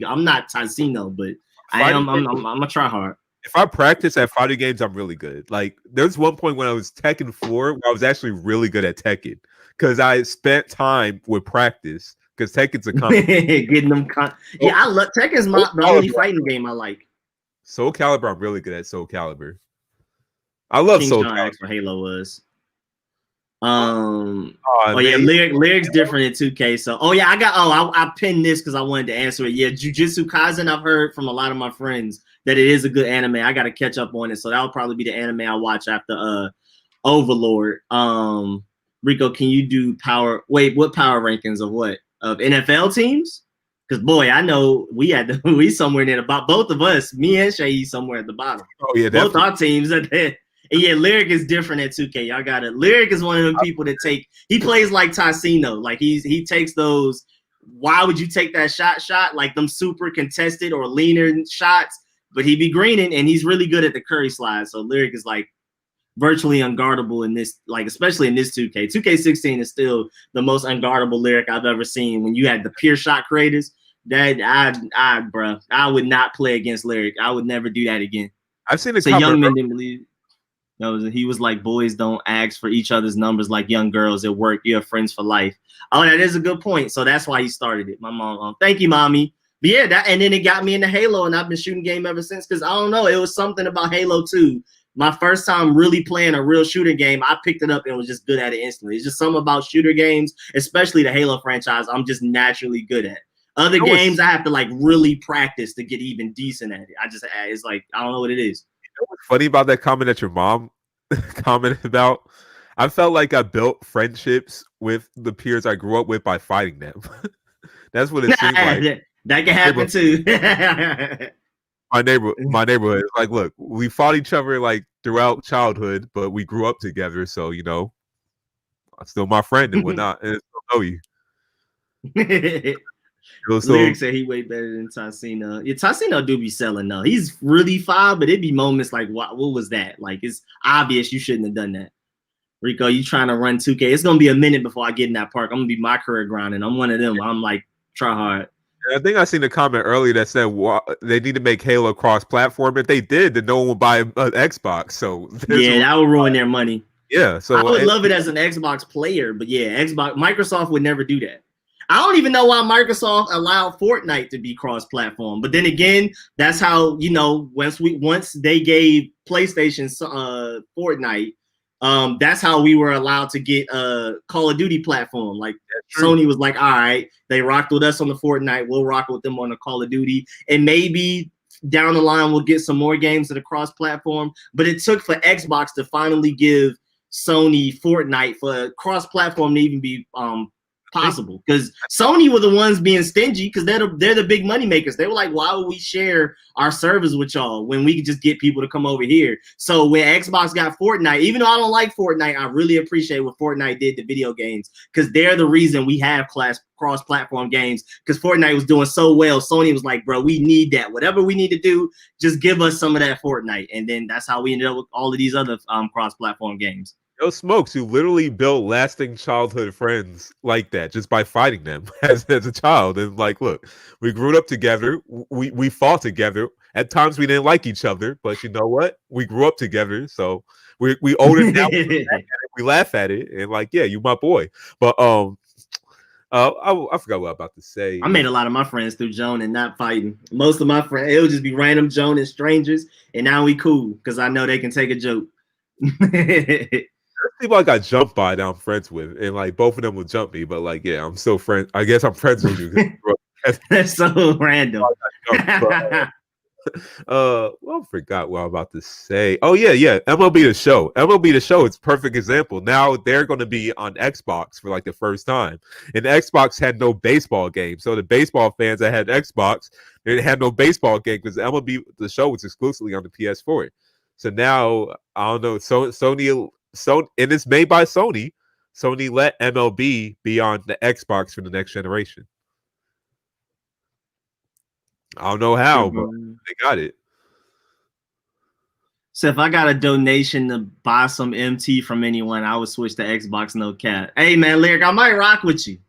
I'm not Ticino, but I'm a try hard. If I practice at fighting games, I'm really good. Like there's one point when I was Tekken 4 where I was actually really good at Tekken because I spent time with practice because Tekken's a competition. Getting them. So, Yeah, I love Tekken's the only fighting game I like. Soul Calibur, I'm really good at Soul Calibur. I love King Soul John Calibur. X for Halo was. Oh, Oh yeah, man. lyric's different in 2K. So yeah, I pinned this because I wanted to answer it. Yeah, Jujutsu Kaisen, I've heard from a lot of my friends that it is a good anime. I gotta catch up on it. So that'll probably be the anime I watch after Overlord. Rico, can you do what power rankings of what? Of NFL teams? Because boy, I know we somewhere near the bottom. Both of us, me and Seyi, somewhere at the bottom. Oh yeah, both definitely. our teams are there. And yeah, Lyric is different at 2K. Y'all got it. Lyric is one of them people that he plays like Tassino. Like he takes those, why would you take that shot? Like them super contested or leaner shots, but he be greening and he's really good at the curry slide. So Lyric is like virtually unguardable in this, like especially in this 2K. 2K16 is still the most unguardable Lyric I've ever seen. When you had the pure shot creators, that I would not play against Lyric. I would never do that again. I've seen a so young men didn't believe. No, he was like, boys don't ask for each other's numbers like young girls at work. You have friends for life. Oh, that is a good point. So that's why he started it. My mom, thank you, mommy. But yeah, and then it got me into Halo, and I've been shooting game ever since. Because I don't know, it was something about Halo 2. My first time really playing a real shooter game, I picked it up and was just good at it instantly. It's just something about shooter games, especially the Halo franchise, I'm just naturally good at. Other games, I have to like really practice to get even decent at it. It's like, I don't know what it is. You know what's funny about that comment that your mom commented about? I felt like I built friendships with the peers I grew up with by fighting them. That's what it seemed like. That can happen too. my neighborhood. Like, look, we fought each other like throughout childhood, but we grew up together. So I'm still my friend and whatnot, and I still know you. Lyric said he way better than Tassino. Yeah, Tassino do be selling though. He's really fine, but it'd be moments like, what was that? Like, it's obvious you shouldn't have done that. Rico, you trying to run 2K. It's gonna be a minute before I get in that park. I'm gonna be my career grinding. I'm one of them. I'm like, try hard. I think I seen a comment earlier that said they need to make Halo cross-platform. If they did, then no one would buy an Xbox. So yeah, that would ruin their money. Yeah, so I would love it as an Xbox player, but yeah, Microsoft would never do that. I don't even know why Microsoft allowed Fortnite to be cross-platform. But then again, that's how, once they gave PlayStation Fortnite, that's how we were allowed to get Call of Duty platform. Like Sony was like, all right, they rocked with us on the Fortnite, we'll rock with them on the Call of Duty. And maybe down the line we'll get some more games that are cross-platform. But it took for Xbox to finally give Sony Fortnite for cross-platform to even be possible, because Sony were the ones being stingy because they're the big money makers. They were like, why would we share our servers with y'all when we could just get people to come over here? So when Xbox got Fortnite, even though I don't like Fortnite, I really appreciate what Fortnite did to video games, because they're the reason we have cross-platform games, because Fortnite was doing so well. Sony was like, bro, we need that. Whatever we need to do, just give us some of that Fortnite. And then that's how we ended up with all of these other cross-platform games. Yo, Smokes, you literally built lasting childhood friends like that just by fighting them as a child. And like, look, we grew up together. We fought together. At times we didn't like each other, but you know what? We grew up together, so we own it now. We laugh at it, and like, yeah, you my boy. But I forgot what I was about to say. I made a lot of my friends through Joan and not fighting. Most of my friends, it would just be random Joan and strangers, and now we cool because I know they can take a joke. People I got jumped by that I'm friends with, and like both of them will jump me, but like, yeah, I'm still friends. I guess I'm friends with you. That's so random. Well, I forgot what I'm about to say. Oh yeah, MLB The Show. MLB The Show is a perfect example. Now they're going to be on Xbox for like the first time, and Xbox had no baseball game, so the baseball fans that had Xbox, they had no baseball game because MLB The Show was exclusively on the PS4. So now I don't know. Sony, and it's made by Sony. Sony let MLB be on the Xbox for the next generation. I don't know how, but they got it. So if I got a donation to buy some MT from anyone, I would switch to Xbox, no cap. Hey man, Lyric, I might rock with you.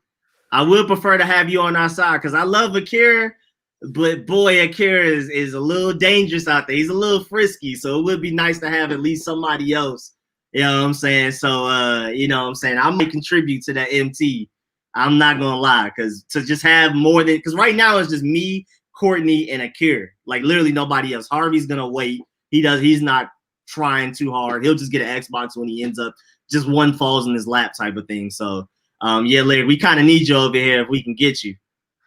I would prefer to have you on our side because I love Akira, But boy, Akira is a little dangerous out there. He's a little frisky, so it would be nice to have at least somebody else. You know what I'm saying? So, you know what I'm saying? I might contribute to that MT. I'm not gonna lie, because to just have more than, because right now it's just me, Courtney, and Akira. Like literally nobody else. Harvey's gonna wait. He's not trying too hard. He'll just get an Xbox when he ends up just one falls in his lap type of thing. So, yeah, Larry, we kind of need you over here if we can get you.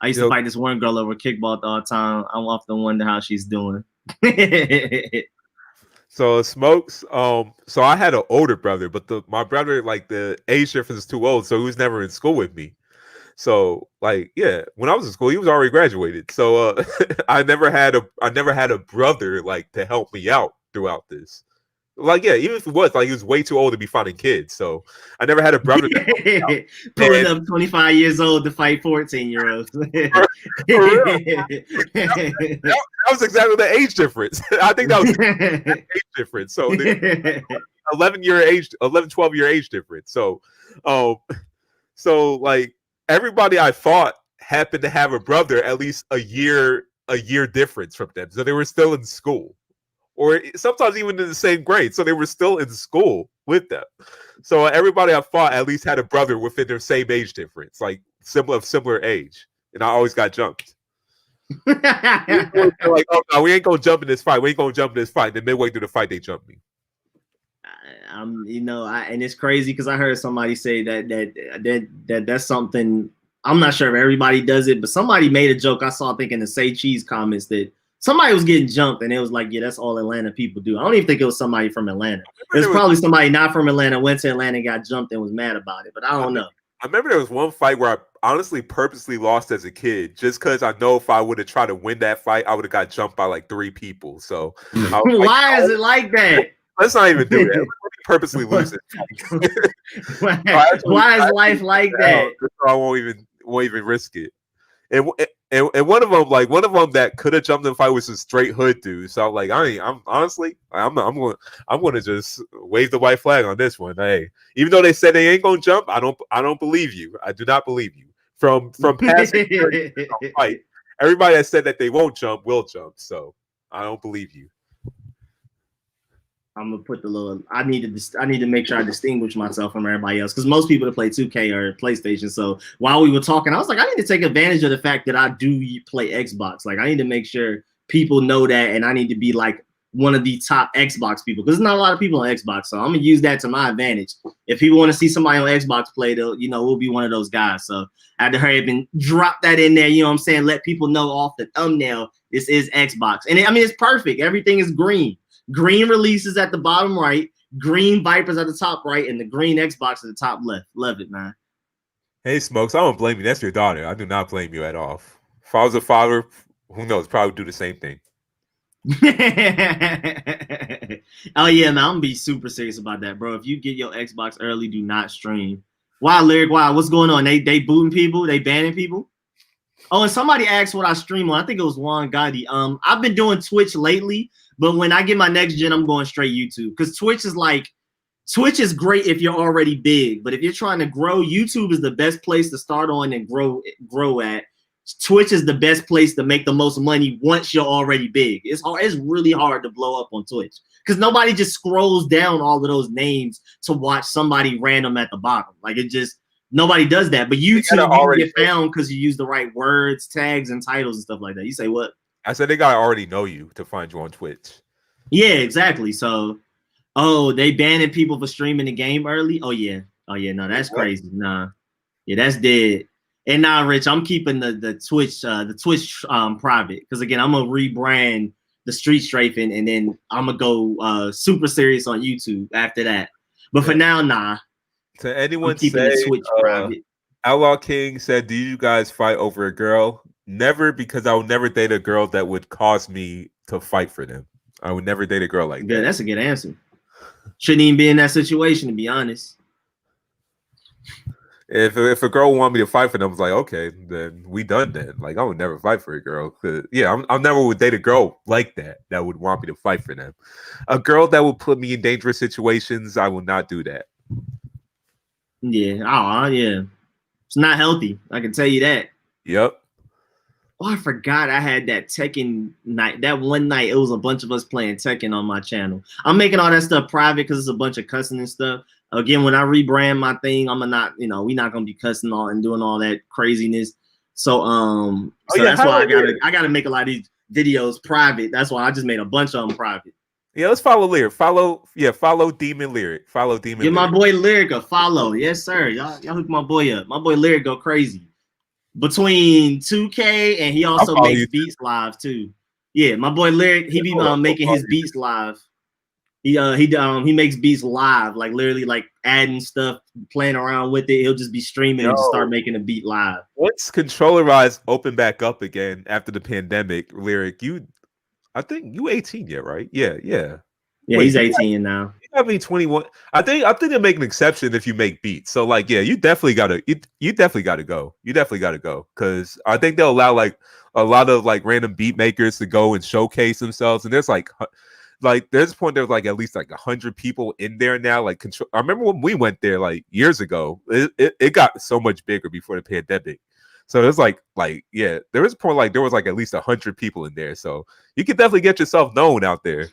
I used to fight this one girl over kickball all the time. I often wonder how she's doing. So Smokes, so I had an older brother, but my brother, like the age difference is too old, so he was never in school with me. So like, yeah, when I was in school, he was already graduated. So I never had a brother like to help me out throughout this. Like, yeah, even if it was like he was way too old to be fighting kids, so I never had a brother pulling up 25 years old to fight 14-year-olds. That was exactly the age difference. I think that was the age difference. So 12-year age difference. So like everybody I fought happened to have a brother at least a year difference from them, so they were still in school. Or sometimes even in the same grade, so they were still in school with them. So everybody I fought at least had a brother within their same age difference, like similar age, and I always got jumped. Like, oh no, we ain't gonna jump in this fight. We ain't gonna jump in this fight. Then midway through the fight, they jumped me. And it's crazy because I heard somebody say that's something. I'm not sure if everybody does it, but somebody made a joke. I saw, I think, in the Say Cheese comments that somebody was getting jumped, and it was like, yeah, that's all Atlanta people do. I don't even think it was somebody from Atlanta. It was probably somebody not from Atlanta, went to Atlanta and got jumped and was mad about it, but I don't know. I remember there was one fight where I honestly purposely lost as a kid just because I know if I would have tried to win that fight, I would have got jumped by like 3 people. So why is it like that? Let's not even do that. Let's purposely lose it. Why is life like that? I won't even risk it. And one of them that could have jumped in the fight was a straight hood dude. So I'm like, I'm going to just wave the white flag on this one. Hey, even though they said they ain't gonna jump, I don't believe you. I do not believe you. From past fight, everybody that said that they won't jump will jump. So I don't believe you. I'm gonna put the little. I need to make sure I distinguish myself from everybody else, because most people that play 2K or PlayStation. So while we were talking, I was like, I need to take advantage of the fact that I do play Xbox. Like, I need to make sure people know that, and I need to be like one of the top Xbox people, because there's not a lot of people on Xbox. So I'm gonna use that to my advantage. If people want to see somebody on Xbox play, we'll be one of those guys. So I had to hurry up and drop that in there. You know what I'm saying? Let people know off the thumbnail this is Xbox, and it's perfect. Everything is green. Green releases at the bottom right, green Vipers at the top right, and the green Xbox at the top left. Love it, man. Hey, Smokes, I don't blame you. That's your daughter. I do not blame you at all. If I was a father, who knows, probably do the same thing. Oh, yeah, man, I'm going to be super serious about that, bro. If you get your Xbox early, do not stream. Why, Lyric? Why? What's going on? They booting people? They banning people? Oh, and somebody asked what I stream on. I think it was Juan Gotti. I've been doing Twitch lately, but when I get my next gen, I'm going straight YouTube, because Twitch is great if you're already big, but if you're trying to grow, YouTube is the best place to start on and grow at. Twitch is the best place to make the most money once you're already big. It's really hard to blow up on Twitch, because nobody just scrolls down all of those names to watch somebody random at the bottom. Like, nobody does that. But YouTube, you get found because you use the right words, tags, and titles and stuff like that. You say what? I said they gotta already know you to find you on Twitch. Yeah, exactly. So, they banning people for streaming the game early? Oh yeah, no, that's crazy. Nah, yeah, that's dead. And now, Rich, I'm keeping the Twitch private, because again, I'm gonna rebrand the Street Strafing, and then I'm gonna go super serious on YouTube after that. But for now, nah. To anyone keeping the Twitch private. Outlaw King said, "Do you guys fight over a girl?" Never, because I would never date a girl that would cause me to fight for them. I would never date a girl like that. Yeah, that's a good answer. Shouldn't even be in that situation, to be honest. If a girl want me to fight for them, I was like, okay, then we done then. Like, I would never fight for a girl. Yeah, I never would date a girl like that would want me to fight for them. A girl that would put me in dangerous situations, I will not do that. Yeah, yeah. It's not healthy. I can tell you that. Yep. Oh, I forgot I had that Tekken night. That one night, it was a bunch of us playing Tekken on my channel. I'm making all that stuff private because it's a bunch of cussing and stuff. Again, when I rebrand my thing, I'm not, we're not gonna be cussing all and doing all that craziness. So, that's why I gotta make a lot of these videos private. That's why I just made a bunch of them private. Yeah, let's follow Lyric. Follow Demon Lyric. Follow Demon. Give my boy Lyric a follow. Yes, sir. Y'all hook my boy up. My boy Lyric go crazy. Between 2K and he also makes beats live too. Yeah, my boy Lyric, he be making his beats live. He makes beats live, like literally like adding stuff, playing around with it. He'll just be streaming and just start making a beat live. Once Controllerize open back up again after the pandemic, Lyric, I think you 18 yet, right? Yeah. Yeah, wait, he's 18 now. You gotta be 21. I think they make an exception if you make beats. So like, yeah, you definitely gotta go. You definitely gotta go. Cause I think they'll allow like a lot of like random beat makers to go and showcase themselves. And there's like there's a point there was like at least like 100 people in there now. Like I remember when we went there like years ago. It got so much bigger before the pandemic. So it's like yeah, there was a point like there was like at least 100 people in there. So you can definitely get yourself known out there.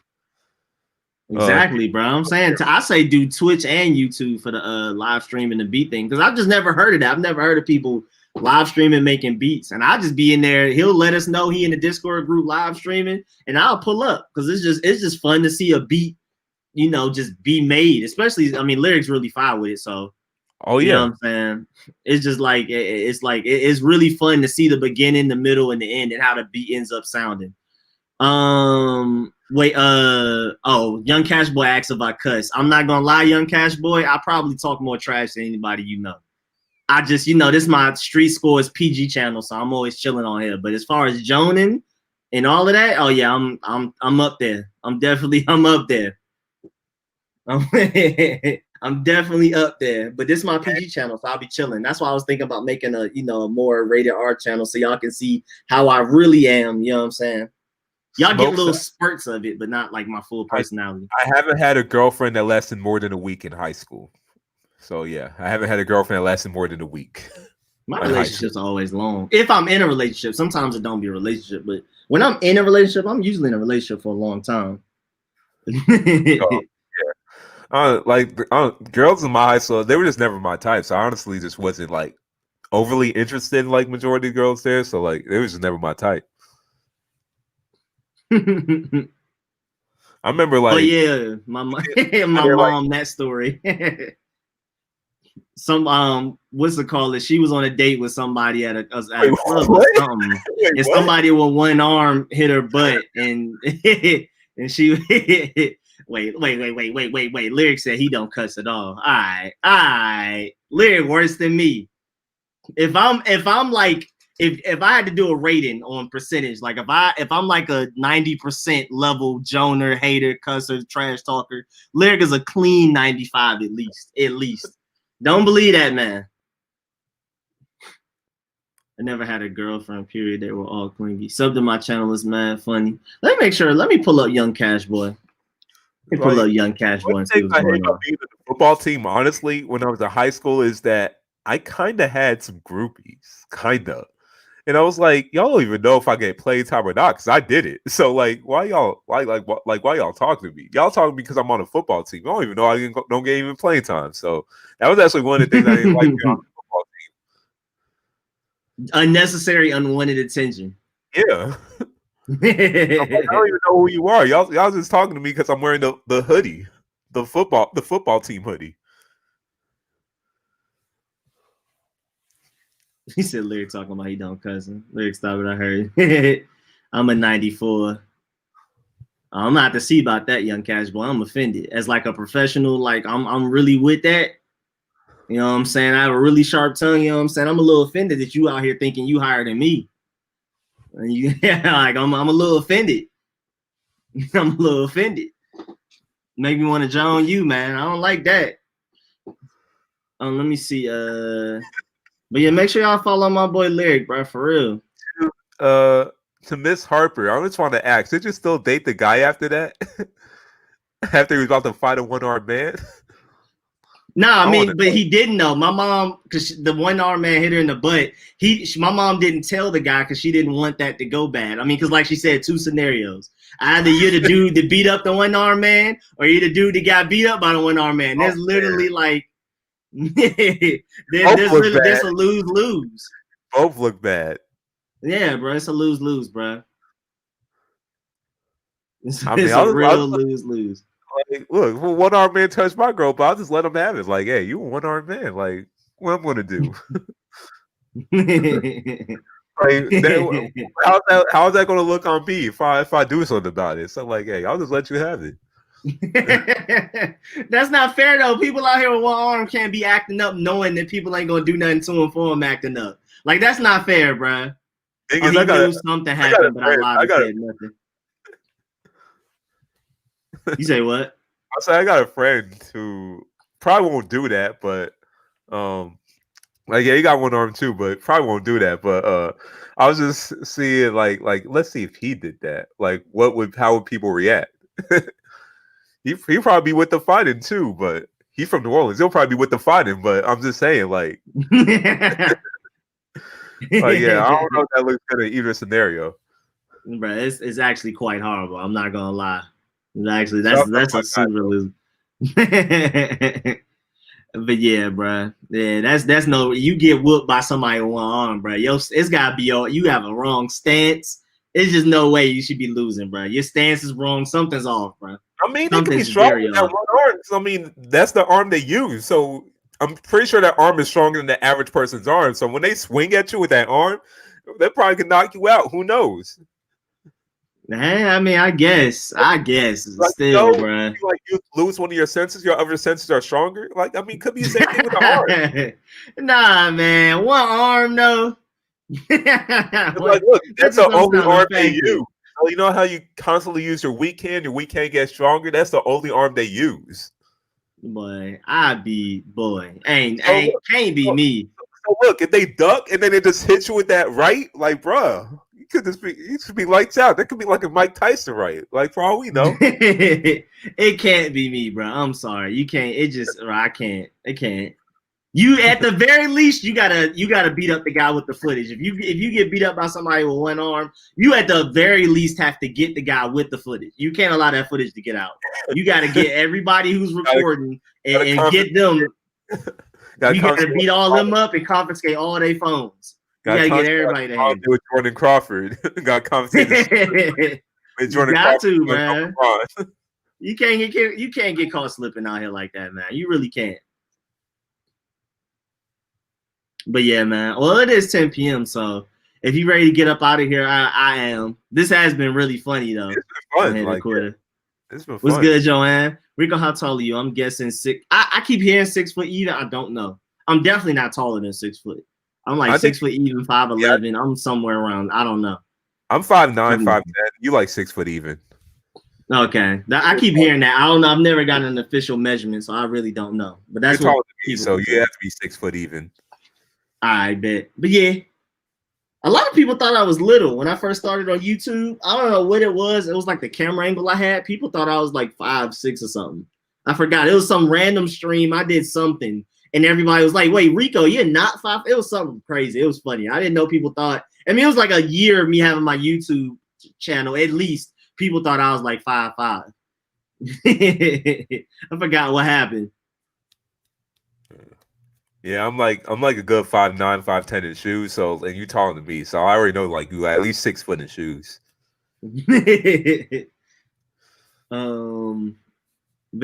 Exactly, bro. I'm saying I say do Twitch and YouTube for the live streaming the beat thing, because I've just never heard of that. I've never heard of people live streaming making beats, and I'll just be in there. He'll let us know he in the Discord group live streaming, and I'll pull up because it's just fun to see a beat, just be made. Especially, I mean, Lyric's really fine with it, so. Oh yeah, you know what I'm saying? It's just like it's really fun to see the beginning, the middle, and the end, and how the beat ends up sounding. Young Cash Boy asks if I cuss. I'm not gonna lie, Young Cash Boy, I probably talk more trash than anybody you know. I just, this is my Street Scores PG channel, so I'm always chilling on here. But as far as joning and all of that, oh yeah, I'm up there. I'm up there. I'm definitely up there. But this is my PG channel, so I'll be chilling. That's why I was thinking about making a more rated R channel so y'all can see how I really am. You know what I'm saying? Y'all get little spurts of it, but not like my full personality. I haven't had a girlfriend that lasted more than a week in high school. So yeah, I haven't had a girlfriend that lasted more than a week. My relationships are always long. If I'm in a relationship, sometimes it don't be a relationship, but when I'm in a relationship, I'm usually in a relationship for a long time. Girls in my high school, they were just never my type. So I honestly just wasn't like overly interested in like majority of girls there. So like it was just never my type. I remember like, oh yeah, my mom, that story. Some what's it called? She was on a date with somebody at a club or something, and somebody with one arm hit her butt, and and she wait. Lyric said he don't cuss at all. All right. Lyric worse than me. If I'm like. If I had to do a rating on percentage, like if I'm like a 90% level joner, hater, cusser, trash talker, Lyric is a clean 95 at least. Don't believe that, man. I never had a girlfriend, period. They were all clingy. Sub to my channel is mad funny. Let me pull up Young Cash Boy. Pull up Young Cash Boy and see what's going on. The football team, honestly, when I was in high school, is that I kind of had some groupies, kind of. And I was like, y'all don't even know if I get playing time or not, because I did it. So like, why y'all why y'all talking to me? Y'all talking to me because I'm on a football team. I don't even know I don't get even playing time. So that was actually one of the things I didn't like on the football team. Unnecessary, unwanted attention. Yeah. I don't even know who you are. Y'all just talking to me because I'm wearing the hoodie, the football team hoodie. He said Lyric talking about he don't cousin. Lyric stop what I heard. I'm a 94. I'm not to see about that, Young Cash Boy. I'm offended. As like a professional, like I'm really with that. You know what I'm saying? I have a really sharp tongue, you know what I'm saying? I'm a little offended that you out here thinking you higher than me. And you like I'm a little offended. I'm a little offended. Make me want to join you, man. I don't like that. Let me see. But yeah, make sure y'all follow my boy Lyric, bro, for real. To Miss Harper, I just want to ask, did you still date the guy after that? After he was about to fight a one-armed man? No, I mean, but know. he didn't know. My mom, because the one-armed man hit her in the butt. My mom didn't tell the guy because she didn't want that to go bad. I mean, because like she said, 2 scenarios. Either you're the dude that beat up the one-armed man, or you're the dude that got beat up by the one-armed man. There's literally like, there's a lose-lose. Both look bad. Yeah, bro, it's a lose-lose, bro. It's I mean, a real lose-lose. Like, look, one armed man touched my girl, but I'll just let him have it. Like, hey, you a one armed man. Like, what I'm gonna do? Like, how's that gonna look on me if I do something about it? So like, hey, I'll just let you have it. That's not fair though. People out here with one arm can't be acting up knowing that people ain't gonna do nothing to him for him acting up. Like, that's not fair, bro. He knew something happened, but I lied and said nothing. You say what? I say I got a friend who probably won't do that, but like, yeah, he got one arm too, but probably won't do that. But I was just seeing like let's see if he did that. Like, how would people react? He'd probably be with the fighting too, but he's from New Orleans. He'll probably be with the fighting, but I'm just saying, like, yeah, I don't know if that looks good in either scenario. Bro, it's actually quite horrible. I'm not gonna lie. Actually, that's a super lose. But yeah, bro. Yeah, that's no. You get whooped by somebody with one arm, bro. It's gotta be you have a wrong stance. It's just no way you should be losing, bro. Your stance is wrong. Something's off, bro. I mean, they can be strong with that one arm. I mean, that's the arm they use. So I'm pretty sure that arm is stronger than the average person's arm. So when they swing at you with that arm, they probably can knock you out. Who knows? I mean, I guess like, still, bro. Like, you lose one of your senses, your other senses are stronger. Like, I mean, could be the same thing with the arm. Nah, man, one arm though. Like, look, that's the only arm they use. So you know how you constantly use your weak hand gets stronger? That's the only arm they use. Boy, can't be me. So look, if they duck and then they just hit you with that right, like, bruh, it could be lights out. That could be like a Mike Tyson right, like, for all we know. It can't be me, bro. I'm sorry, you can't. I can't. It can't. You at the very least, you gotta beat up the guy with the footage. If you get beat up by somebody with one arm, you at the very least have to get the guy with the footage. You can't allow that footage to get out. You got to get everybody who's recording and get them. You got to beat all them up and confiscate all their phones. You got to get everybody to have it. With Jordan Crawford, got confiscated. Jordan Crawford, man. You can't get caught slipping out here like that, man. You really can't. But yeah, man. Well, it is 10 p.m. So if you're ready to get up out of here, I am. This has been really funny though. It's been fun. It's been fun. What's good, Joanne? Rico, how tall are you? I'm guessing 6. I keep hearing 6 foot even. I don't know. I'm definitely not taller than 6 foot. I'm like 6 foot even, 5'11". Yeah. I'm somewhere around. I don't know. I'm 5'9", 5'10". You like 6 foot even. Okay. I keep hearing that. I don't know. I've never gotten an official measurement, so I really don't know. But that's what taller than me, so you have to be 6 foot even. I bet. But yeah, a lot of people thought I was little when I first started on YouTube. I don't know what it was. It was like the camera angle I had. People thought I was like 5'6" or something. I forgot. It was some random stream. I did something, and everybody was like, "Wait, Rico, you're not 5?" It was something crazy. It was funny. I didn't know people thought. I mean, it was like a year of me having my YouTube channel. At least people thought I was like 5'5". I forgot what happened. Yeah, I'm like a good 5'9", 5'10" in shoes. So, and you taller than me, so I already know like you at least 6 foot in shoes. But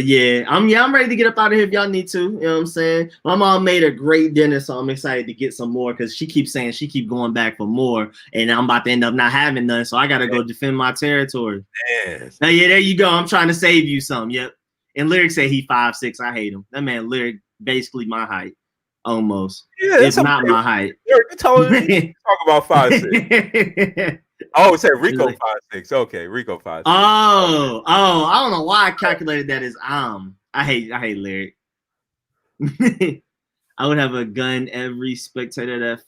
yeah, I'm ready to get up out of here if y'all need to. You know what I'm saying? My mom made a great dinner, so I'm excited to get some more because she keeps saying she keep going back for more, and I'm about to end up not having none. So I gotta go defend my territory. Yes. Now, yeah, there you go. I'm trying to save you some. Yep. And Lyric say he 5'6". I hate him. That man Lyric basically my height. Almost. Yeah, it's not my height. You're telling me talk about 5'6". Oh, it said Rico 5'6". Okay, Rico 5'6". Oh, I don't know why I calculated that as I hate Lyric. I would have a gun every spectator that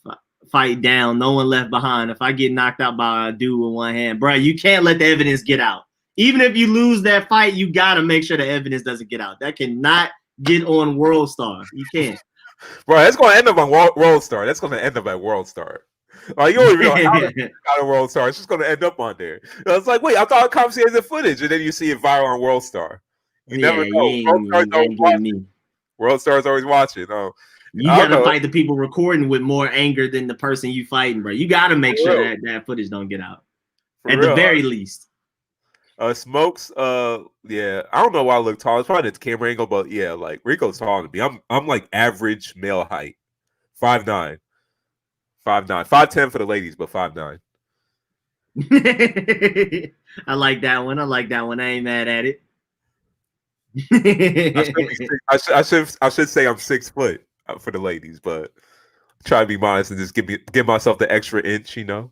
fight down. No one left behind. If I get knocked out by a dude with one hand, bro, you can't let the evidence get out. Even if you lose that fight, you gotta make sure the evidence doesn't get out. That cannot get on World Star. You can't. Bro, that's going to end up on World Star. That's going to end up at World Star. Like, you don't even know how to got a World Star. It's just going to end up on there. It's like, wait, I thought confiscated footage, and then you see it viral on World Star. You never know. World Star's always watching. World Star's always watching. Oh, you gotta fight the people recording with more anger than the person you fighting, bro. You gotta make sure that footage don't get out. At the very least. Smokes, yeah, I don't know why I look tall. It's probably the camera angle, but yeah, like Rico's taller than me. I'm like average male height, 5'9", 5'10" for the ladies, but 5'9". I like that one. I ain't mad at it. I should say I'm 6 foot for the ladies, but try to be modest and just give myself the extra inch, you know.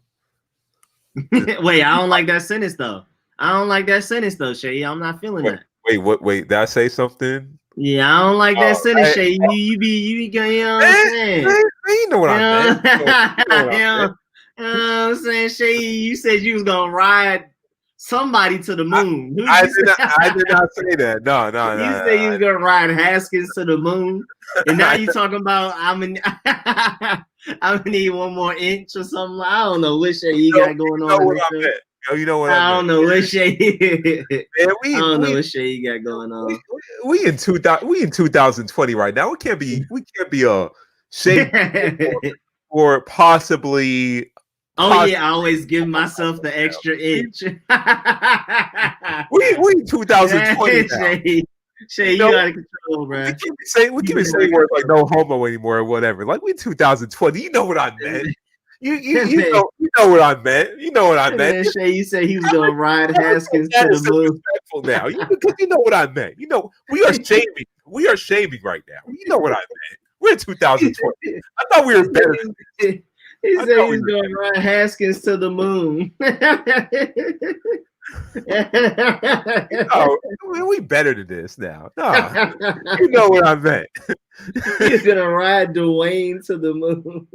Wait, I don't like that sentence though. Seyi. I'm not feeling that. Wait, did I say something? Yeah, I don't like that sentence, Seyi. You be going, you know what I'm saying? You know what I meant. You know what I'm saying, Seyi? You said you was gonna ride somebody to the moon. I did not say that. No. You said you was gonna ride Haskins to the moon, and now you talking about I'm gonna need one more inch or something. I don't know what shit you got going on. You know what I meant. I don't know what shit. I don't know what shit you got going on. We in 2020 right now. We can't be shady or possibly. I always give myself the extra inch. we in 2020 now. Shay, you gotta control, bro. We can't be saying words like no homo anymore or whatever. Like we in 2020. You know what I meant. You know what I meant. You know what I meant. Shay, you said he was gonna ride Haskins to the moon. Now, you know what I meant. You know we are shaming. We are shaming right now. You know what I meant. We're in 2020. I thought we were better. He said he was gonna ride Haskins to the moon. We better than this now. No, you know what I meant. He's gonna ride Dwayne to the moon.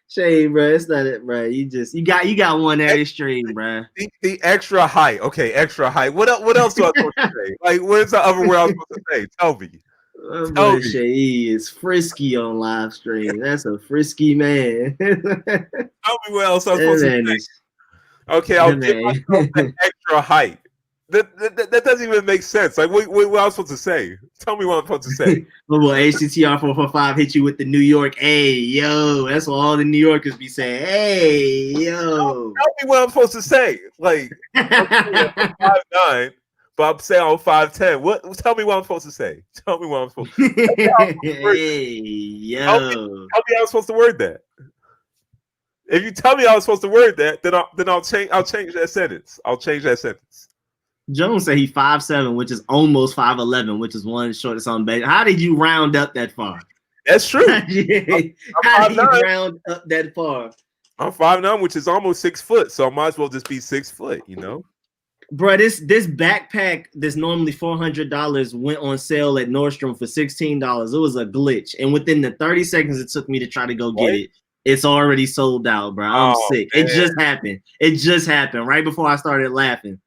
Shay, bro, it's not it, bro. You got one extreme, bro. The extra height. Okay, extra height. What else do I supposed to say? Like, what's the other word I was supposed to say? Tell me. Shay is frisky on live stream. That's a frisky man. Tell me what else I'm supposed to say. Okay, I'll give myself the extra height. That doesn't even make sense. Like, what am I supposed to say? Tell me what I'm supposed to say. Well, HCTR 445 hit you with the New York. Hey, yo, that's what all the New Yorkers be saying. Hey, yo. Tell me what I'm supposed to say. Like, I'm 5'9", but I'm saying I'm 5'10". What? Tell me what I'm supposed to say. Tell me what I'm supposed to say. Hey, yo. Tell me how I'm supposed to word that. If you tell me I was supposed to word that, then I'll change that sentence. I'll change that sentence. Joan said he's 5'7", which is almost 5'11", which is one shortest on base. How did you round up that far? That's true. How did you round up that far? I'm 5'9", which is almost 6 foot, so I might as well just be 6 foot, you know? Bro, this backpack that's normally $400 went on sale at Nordstrom for $16. It was a glitch, and within the 30 seconds it took me to try to go get it, it's already sold out, bro. I'm sick. Man. It just happened right before I started laughing.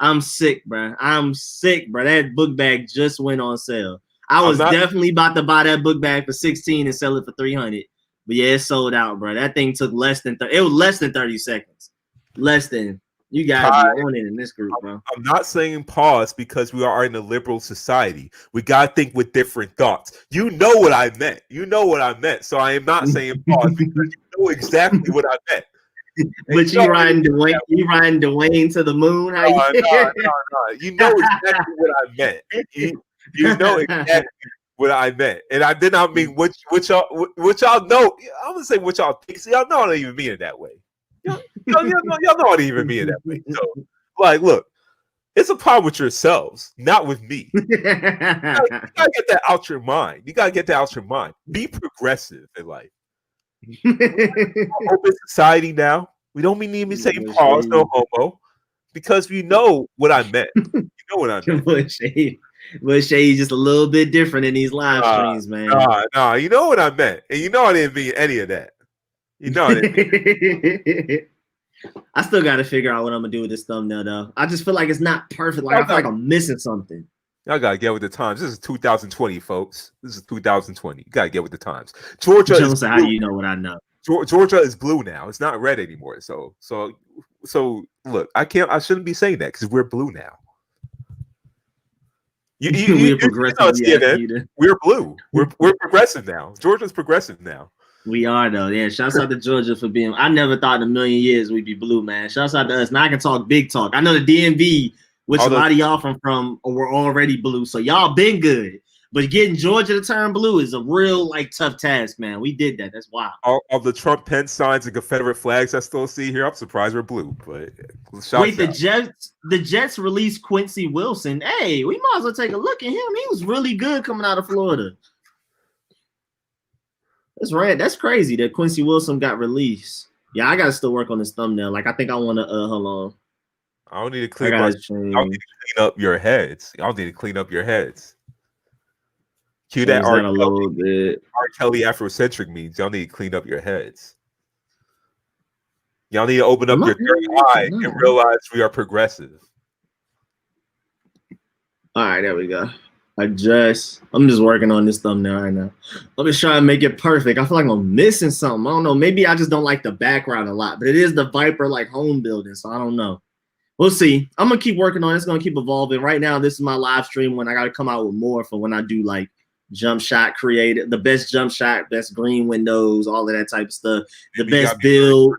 I'm sick, bro. That book bag just went on sale. I was definitely about to buy that book bag for $16 and sell it for $300. But yeah, it sold out, bro. That thing took less than 30 seconds. Less than. You gotta be on it in this group, bro. I'm not saying pause because we are in a liberal society. We gotta think with different thoughts. You know what I meant. So I am not saying pause because you know exactly what I meant. But you riding Dwayne to the moon? No. You know exactly what I meant. You know exactly what I meant, and I did not mean what y'all know. I'm gonna say what y'all think. See, y'all know I don't even mean it that way. Y'all know I didn't even mean it that way. So, like, look, it's a problem with yourselves, not with me. You gotta get that out your mind. Be progressive in life. Open society now. We don't need me saying pause, no homo, because we know what I meant. You know what I meant. But Shay just a little bit different in these live streams, man. Nah, you know what I meant, and you know I didn't mean any of that. You know I didn't mean I still got to figure out what I'm gonna do with this thumbnail though. I just feel like it's not perfect. Like I feel like I'm missing something. Y'all gotta get with the times. This is 2020, folks. This is 2020. You gotta get with the times. Georgia Joan is said, how do you know what I know? Georgia is blue now. It's not red anymore. So look, I shouldn't be saying that because we're blue now. We're progressive. We're blue. We're progressive now. Georgia's progressive now. We are though. Yeah. Shouts out to Georgia for being. I never thought in a million years we'd be blue, man. Shouts out to us. Now I can talk big talk. I know the DMV, which a lot of y'all from were already blue, so y'all been good. But getting Georgia to turn blue is a real tough task, man. We did that. That's wild. All of the Trump Pence signs and Confederate flags I still see here, I'm surprised we're blue. But wait, the Jets released Quincy Wilson. Hey, we might as well take a look at him. He was really good coming out of Florida. That's right. That's crazy that Quincy Wilson got released. Yeah, I gotta still work on this thumbnail. I think I want to. Hold on. I don't need to clean up your heads. Y'all need to clean up your heads. Cue that R. Kelly Afrocentric means. Y'all need to clean up your heads. Y'all need to open up your third eye and realize we are progressive. All right, there we go. I'm just working on this thumbnail right now. I'm just trying to make it perfect. I feel like I'm missing something. I don't know. Maybe I just don't like the background a lot, but it is the Viper home building, so I don't know. We'll see. I'm gonna keep working on it. It's gonna keep evolving. Right now, this is my live stream when I gotta come out with more for when I do jump shot creative, the best jump shot, best green windows, all of that type of stuff. The best build.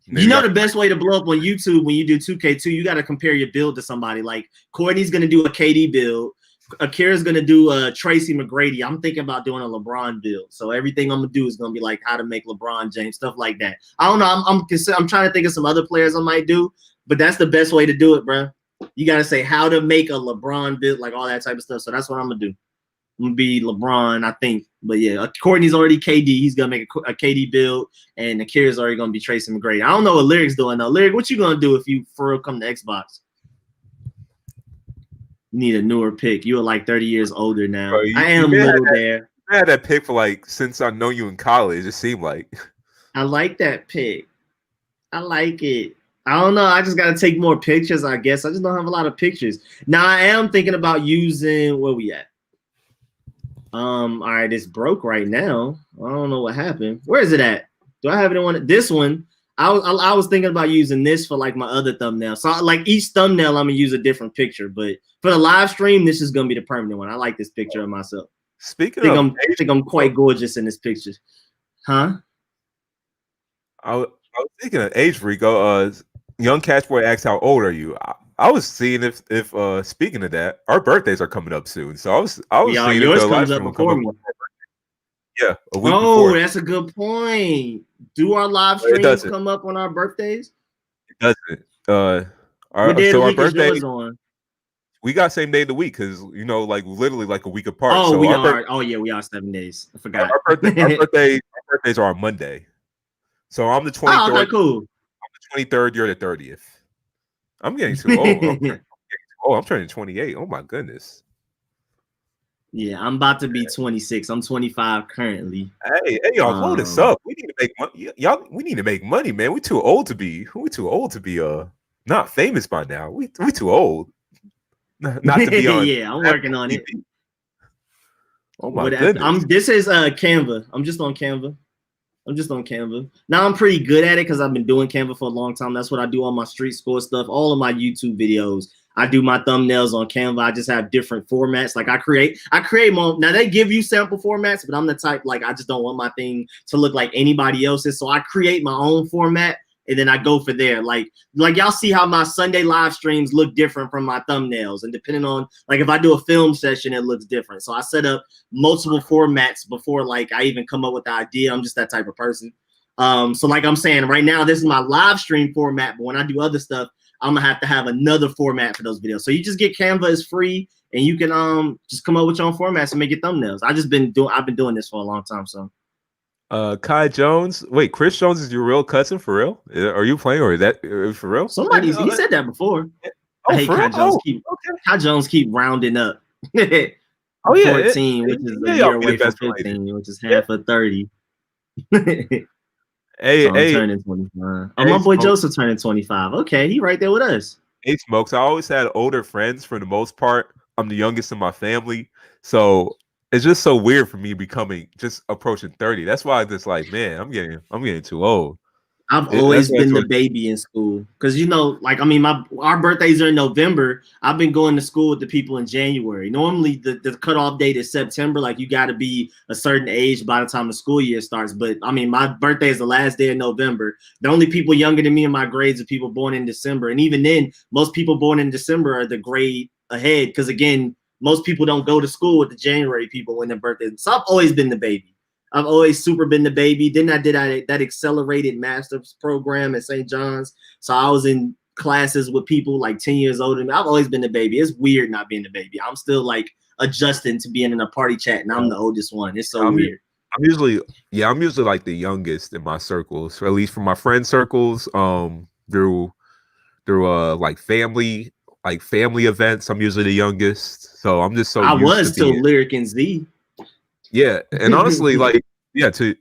You know the best way to blow up on YouTube when you do 2K2, you got to compare your build to somebody. Like Courtney's going to do a KD build. Akira's going to do a Tracy McGrady. I'm thinking about doing a LeBron build. So everything I'm going to do is going to be how to make LeBron James, stuff like that. I don't know. I'm trying to think of some other players I might do, but that's the best way to do it, bro. You got to say how to make a LeBron build, all that type of stuff. So that's what I'm going to do. I'm going to be LeBron, I think. But yeah, Courtney's already KD. He's going to make a KD build. And Akira's already going to be Tracy McGrady. I don't know what Lyric's doing, though. Lyric, what you going to do if you for real come to Xbox? You need a newer pick. You are 30 years older now. Bro, I am little there. I had that pick for since I know you in college, it seemed like. I like that pick. I like it. I don't know. I just got to take more pictures, I guess. I just don't have a lot of pictures. Now, I am thinking about using, where we at? All right, it's broke right now. I don't know what happened. Where is it at? Do I have it on this one? I was thinking about using this for my other thumbnail. So each thumbnail, I'm gonna use a different picture. But for the live stream, this is gonna be the permanent one. I like this picture of myself. I think I'm quite gorgeous in this picture. Huh? I was thinking of age, Rico. Young Catchboy asked, "How old are you?" I was seeing if speaking of that, our birthdays are coming up soon. So I was seeing yours comes up before me. Yeah, a week before. That's a good point. Do our live streams come up on our birthdays? It doesn't. Our birthday on. We got same day of the week because literally a week apart. Oh, so we are. We are 7 days. I forgot. Our birthdays are on Monday. So I'm the 23rd. Oh, okay, cool. I'm the 23rd. You're the 30th. I'm getting too old. I'm turning 28. Oh my goodness. Yeah, I'm about to be 26. I'm 25 currently. Hey, y'all, load us up. We need to make money. Y'all, we need to make money, man. We're too old to be not famous by now. We too old. Not to be on. Yeah, I'm working on it. Oh my goodness. This is Canva. I'm just on Canva. Now I'm pretty good at it because I've been doing Canva for a long time. That's what I do on my street score stuff. All of my YouTube videos, I do my thumbnails on Canva. I just have different formats. I create more. Now they give you sample formats, but I'm the type I just don't want my thing to look like anybody else's. So I create my own format and then I go for there. Like y'all see how my Sunday live streams look different from my thumbnails, and depending on if I do a film session, it looks different. So I set up multiple formats before I even come up with the idea. I'm just that type of person. So I'm saying right now, this is my live stream format, but when I do other stuff, I'm gonna have to have another format for those videos. So you just get Canva is free, and you can just come up with your own formats and make your thumbnails. I've been doing this for a long time. So Kai Jones, wait, Chris Jones is your real cousin for real? Are you playing, or is that for real? He said that before. I hate Kai Jones. Kai Jones keep rounding up. 14, which is a year away from 15, which is half of 30. Hey, So I'm hey, turning 25. Oh, hey, my boy Smoke. Joseph turning 25. Okay, he right there with us. Hey, Smokes. I always had older friends for the most part. I'm the youngest in my family, so it's just so weird for me becoming just approaching 30. That's why I just like, man, I'm getting too old. I've That's always what that's been the what. baby in school because like I mean, our birthdays are in November. I've been going to school with the people in January. Normally, the cutoff date is September. Like you got to be a certain age by the time the school year starts. But I mean, my birthday is the last day of November. The only people younger than me in my grades are people born in December, and even then, most people born in December are the grade ahead because again, most people don't go to school with the January people when their birthday. So I've always been the baby. I've always super been the baby. Then I did that accelerated master's program at St. John's. So I was in classes with people like 10 years older than me. I've always been the baby. It's weird not being the baby. I'm still like adjusting to being in a party chat and I'm the oldest one. It's so I'm, weird. I'm usually, yeah, I'm usually like the youngest in my circles, or at least from my friend circles. Through family events, I'm usually the youngest. So I'm just so I used to was till being. Lyric and Z. Yeah, and honestly, like to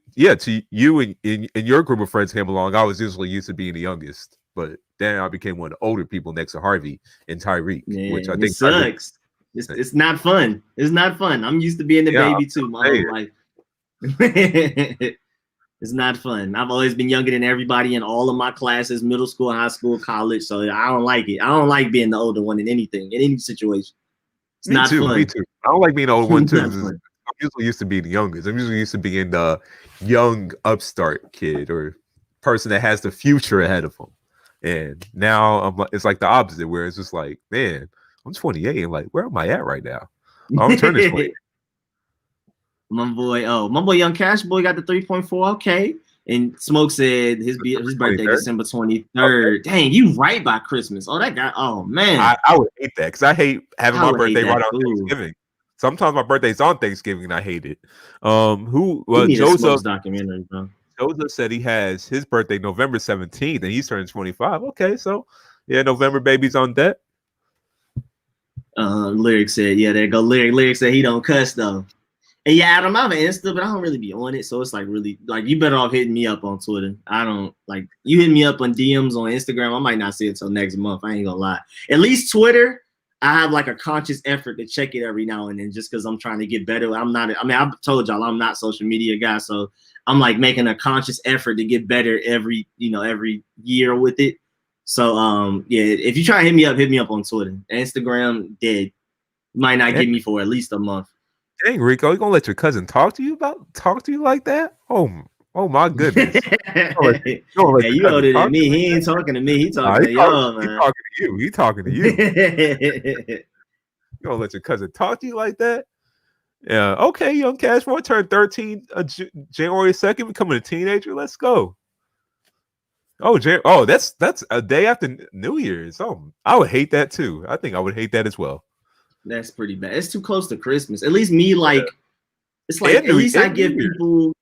you and your group of friends came along. I was usually used to being the youngest, but then I became one of the older people next to Harvey and Tyreek, which I Man, it think Tyreek. sucks. It's not fun. It's not fun. I'm used to being the Yeah, baby too my I'm whole life. It's not fun. I've always been younger than everybody in all of my classes, middle school, high school, college. So I don't like it. I don't like being the older one in anything, in any situation. It's me not too. Me fun. too. I don't like being the old one too. Not 'Cause fun. I'm usually used to being the youngest. I'm usually used to being the young upstart kid or person that has the future ahead of them. And now it's like the opposite, where it's just like, man, I'm 28, and like, where am I at right now? Oh, I'm turning 20. My boy Young Cash Boy got the 3.4. Okay. And Smoke said his birthday 23rd. December Okay. 23rd. Dang, you right by Christmas. Oh, that guy. Oh man. I would hate that because I hate having I my would hate birthday right that. on Ooh. Thanksgiving. Sometimes my birthday's on Thanksgiving and I hate it. We need a Joseph Smokes documentary, bro. said he has his birthday November 17th and he's turning 25. Okay, so yeah, November baby's on deck. Lyric said, yeah, there go Lyric. Lyric said he don't cuss though. And yeah, Adam, I have an Insta, but I don't really be on it. So it's like really like you better off hitting me up on Twitter. I don't like you hit me up on DMs on Instagram. I might not see it till next month. I ain't gonna lie. At least Twitter, I have like a conscious effort to check it every now and then just because I'm trying to get better. I mean, I've told y'all I'm not social media guy, so I'm like making a conscious effort to get better every year with it. So yeah, if you try to hit me up on Twitter. Instagram dead. Might not Dang, get me for at least a month. dang, Rico, you gonna let your cousin talk to you like that? Oh my goodness. You gonna let Hey, your you cousin older than talk to me. you like He that? ain't talking to me. He Nah, talking to y'all, he man. talking to you. He talking to you. You gonna let your cousin talk to you like that? Yeah. Okay, young Cash Boy turned 13 January 2nd, becoming a teenager. Let's go. Oh, that's a day after New Year's. Oh, I would hate that too. I think I would hate that as well. That's pretty bad. It's too close to Christmas. At least me, like, it's like And at least I New give Year's. people.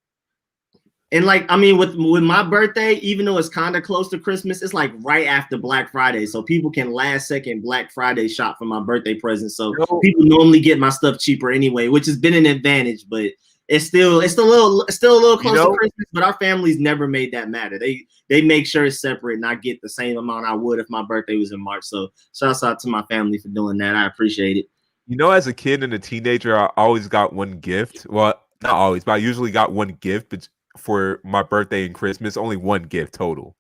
And like, I mean, with my birthday, even though it's kind of close to Christmas, it's like right after Black Friday. So people can last second Black Friday shop for my birthday present. So You know, people normally get my stuff cheaper anyway, which has been an advantage, but it's still a little you close to know, Christmas, but our families never made that matter. They make sure it's separate and I get the same amount I would if my birthday was in March. So shouts out to my family for doing that. I appreciate it. as a kid and a teenager, I always got one gift. Well, not always, but I usually got one gift for my birthday and Christmas. Only one gift total,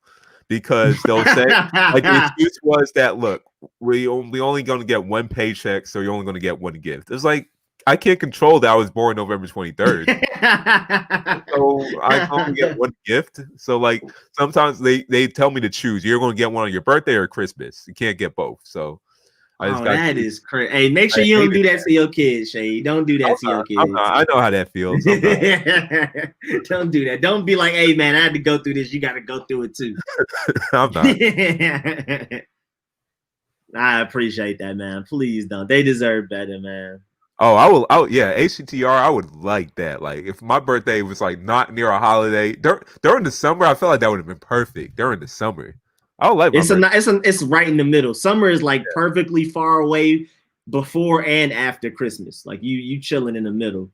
because they'll say like the excuse was that look, we only going to get one paycheck, so you're only going to get one gift. It's like I can't control that I was born November 23rd. So I can only get one gift. So like sometimes they tell me to choose. You're going to get one on your birthday or Christmas. You can't get both. So I just Oh, got to that choose. is crazy. Hey, make sure I you don't hated do that that. to your kids, Shay. Don't do that to your kids. I know how that feels. I'm not. Don't do that. Don't be like, hey man, I had to go through this. You got to go through it too. I'm not. I appreciate that, man. Please don't. They deserve better, man. Oh, I will. Oh, yeah, HCTR. I would like that. Like, if my birthday was like not near a holiday during the summer, I feel like that would have been perfect. During the summer, I would like my birthday. It's right in the middle. Summer is like perfectly far away before and after Christmas. Like you chilling in the middle.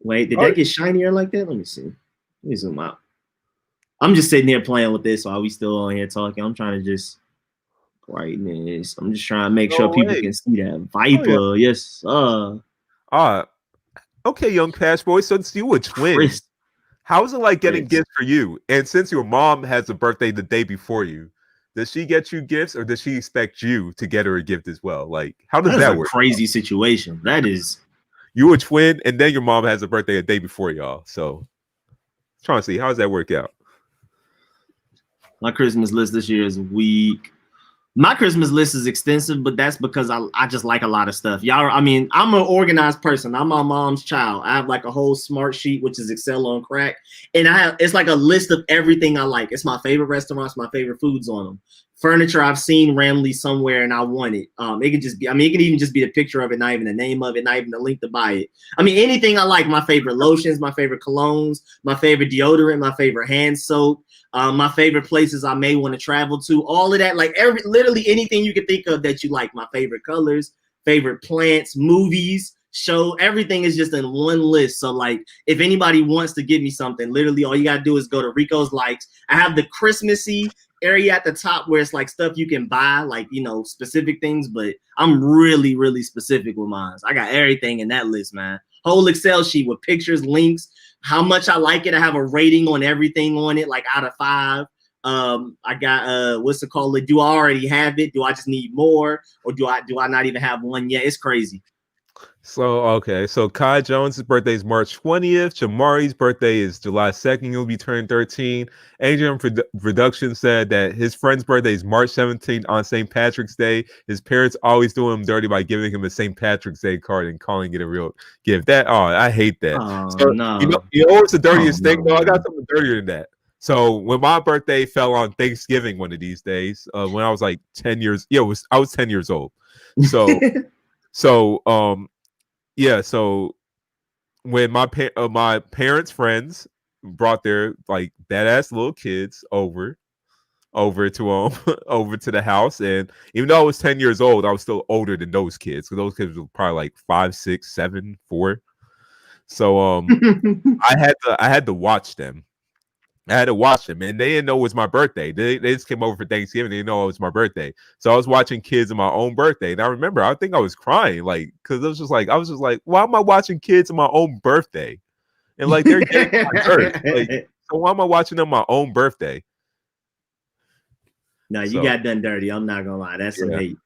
Wait, did that get shinier like that? Let me see. Let me zoom out. I'm just sitting here playing with this while we still on here talking. I'm trying to just brightness. I'm just trying to make sure people can see that. Viper, oh, yeah. yes. Okay, young Cash Boy. Since you a twin, Chris. how's it like getting gifts for you? And since your mom has a birthday the day before you, does she get you gifts or does she expect you to get her a gift as well? Like, how does that work? Crazy situation. That is. You a twin, and then your mom has a birthday a day before y'all. So, trying to see how does that work out. My Christmas list this year is weak. My Christmas list is extensive, but that's because I just like a lot of stuff. Y'all, I mean, I'm an organized person. I'm my mom's child. I have like a whole smart sheet, which is Excel on crack. And it's like a list of everything I like. It's my favorite restaurants, my favorite foods on them. Furniture I've seen randomly somewhere and I want it. It can just be, I mean, it can even just be the picture of it, not even the name of it, not even the link to buy it. I mean, anything I like, my favorite lotions, my favorite colognes, my favorite deodorant, my favorite hand soap, my favorite places I may want to travel to, all of that, like literally anything you can think of that you like, my favorite colors, favorite plants, movies, show, everything is just in one list. So like, if anybody wants to give me something, literally all you got to do is go to Rico's Likes. I have the Christmassy area at the top where it's like stuff you can buy, like, you know, specific things, but I'm really, really specific with mine. I got everything in that list, man. Whole Excel sheet with pictures, links, how much I like it. I have a rating on everything on it, like out of 5. I got what's it called? Do I already have it? Do I just need more? Or do I not even have one yet? It's crazy. So, okay. So Kai Jones' birthday is March 20th. Jamari's birthday is July 2nd. He'll be turning 13. Adrian Production said that his friend's birthday is March 17th on St. Patrick's Day. His parents always do him dirty by giving him a St. Patrick's Day card and calling it a real gift. I hate that. So, no. You know what's the dirtiest thing? No, I got something dirtier than that. So when my birthday fell on Thanksgiving one of these days, when I was like 10 years, I was 10 years old. So, so when my parents' friends brought their like badass little kids over to over to the house, and even though I was 10 years old, I was still older than those kids. So those kids were probably like 5, 6, 7, 4. So I had to watch them. And they didn't know it was my birthday. They just came over for Thanksgiving. They didn't know it was my birthday. So I was watching kids on my own birthday. And I remember, I think I was crying, like, because I was just like, why am I watching kids on my own birthday? And like, they're getting my birth. Like, so why am I watching them on my own birthday? No, you got done dirty. I'm not gonna lie. That's some hate.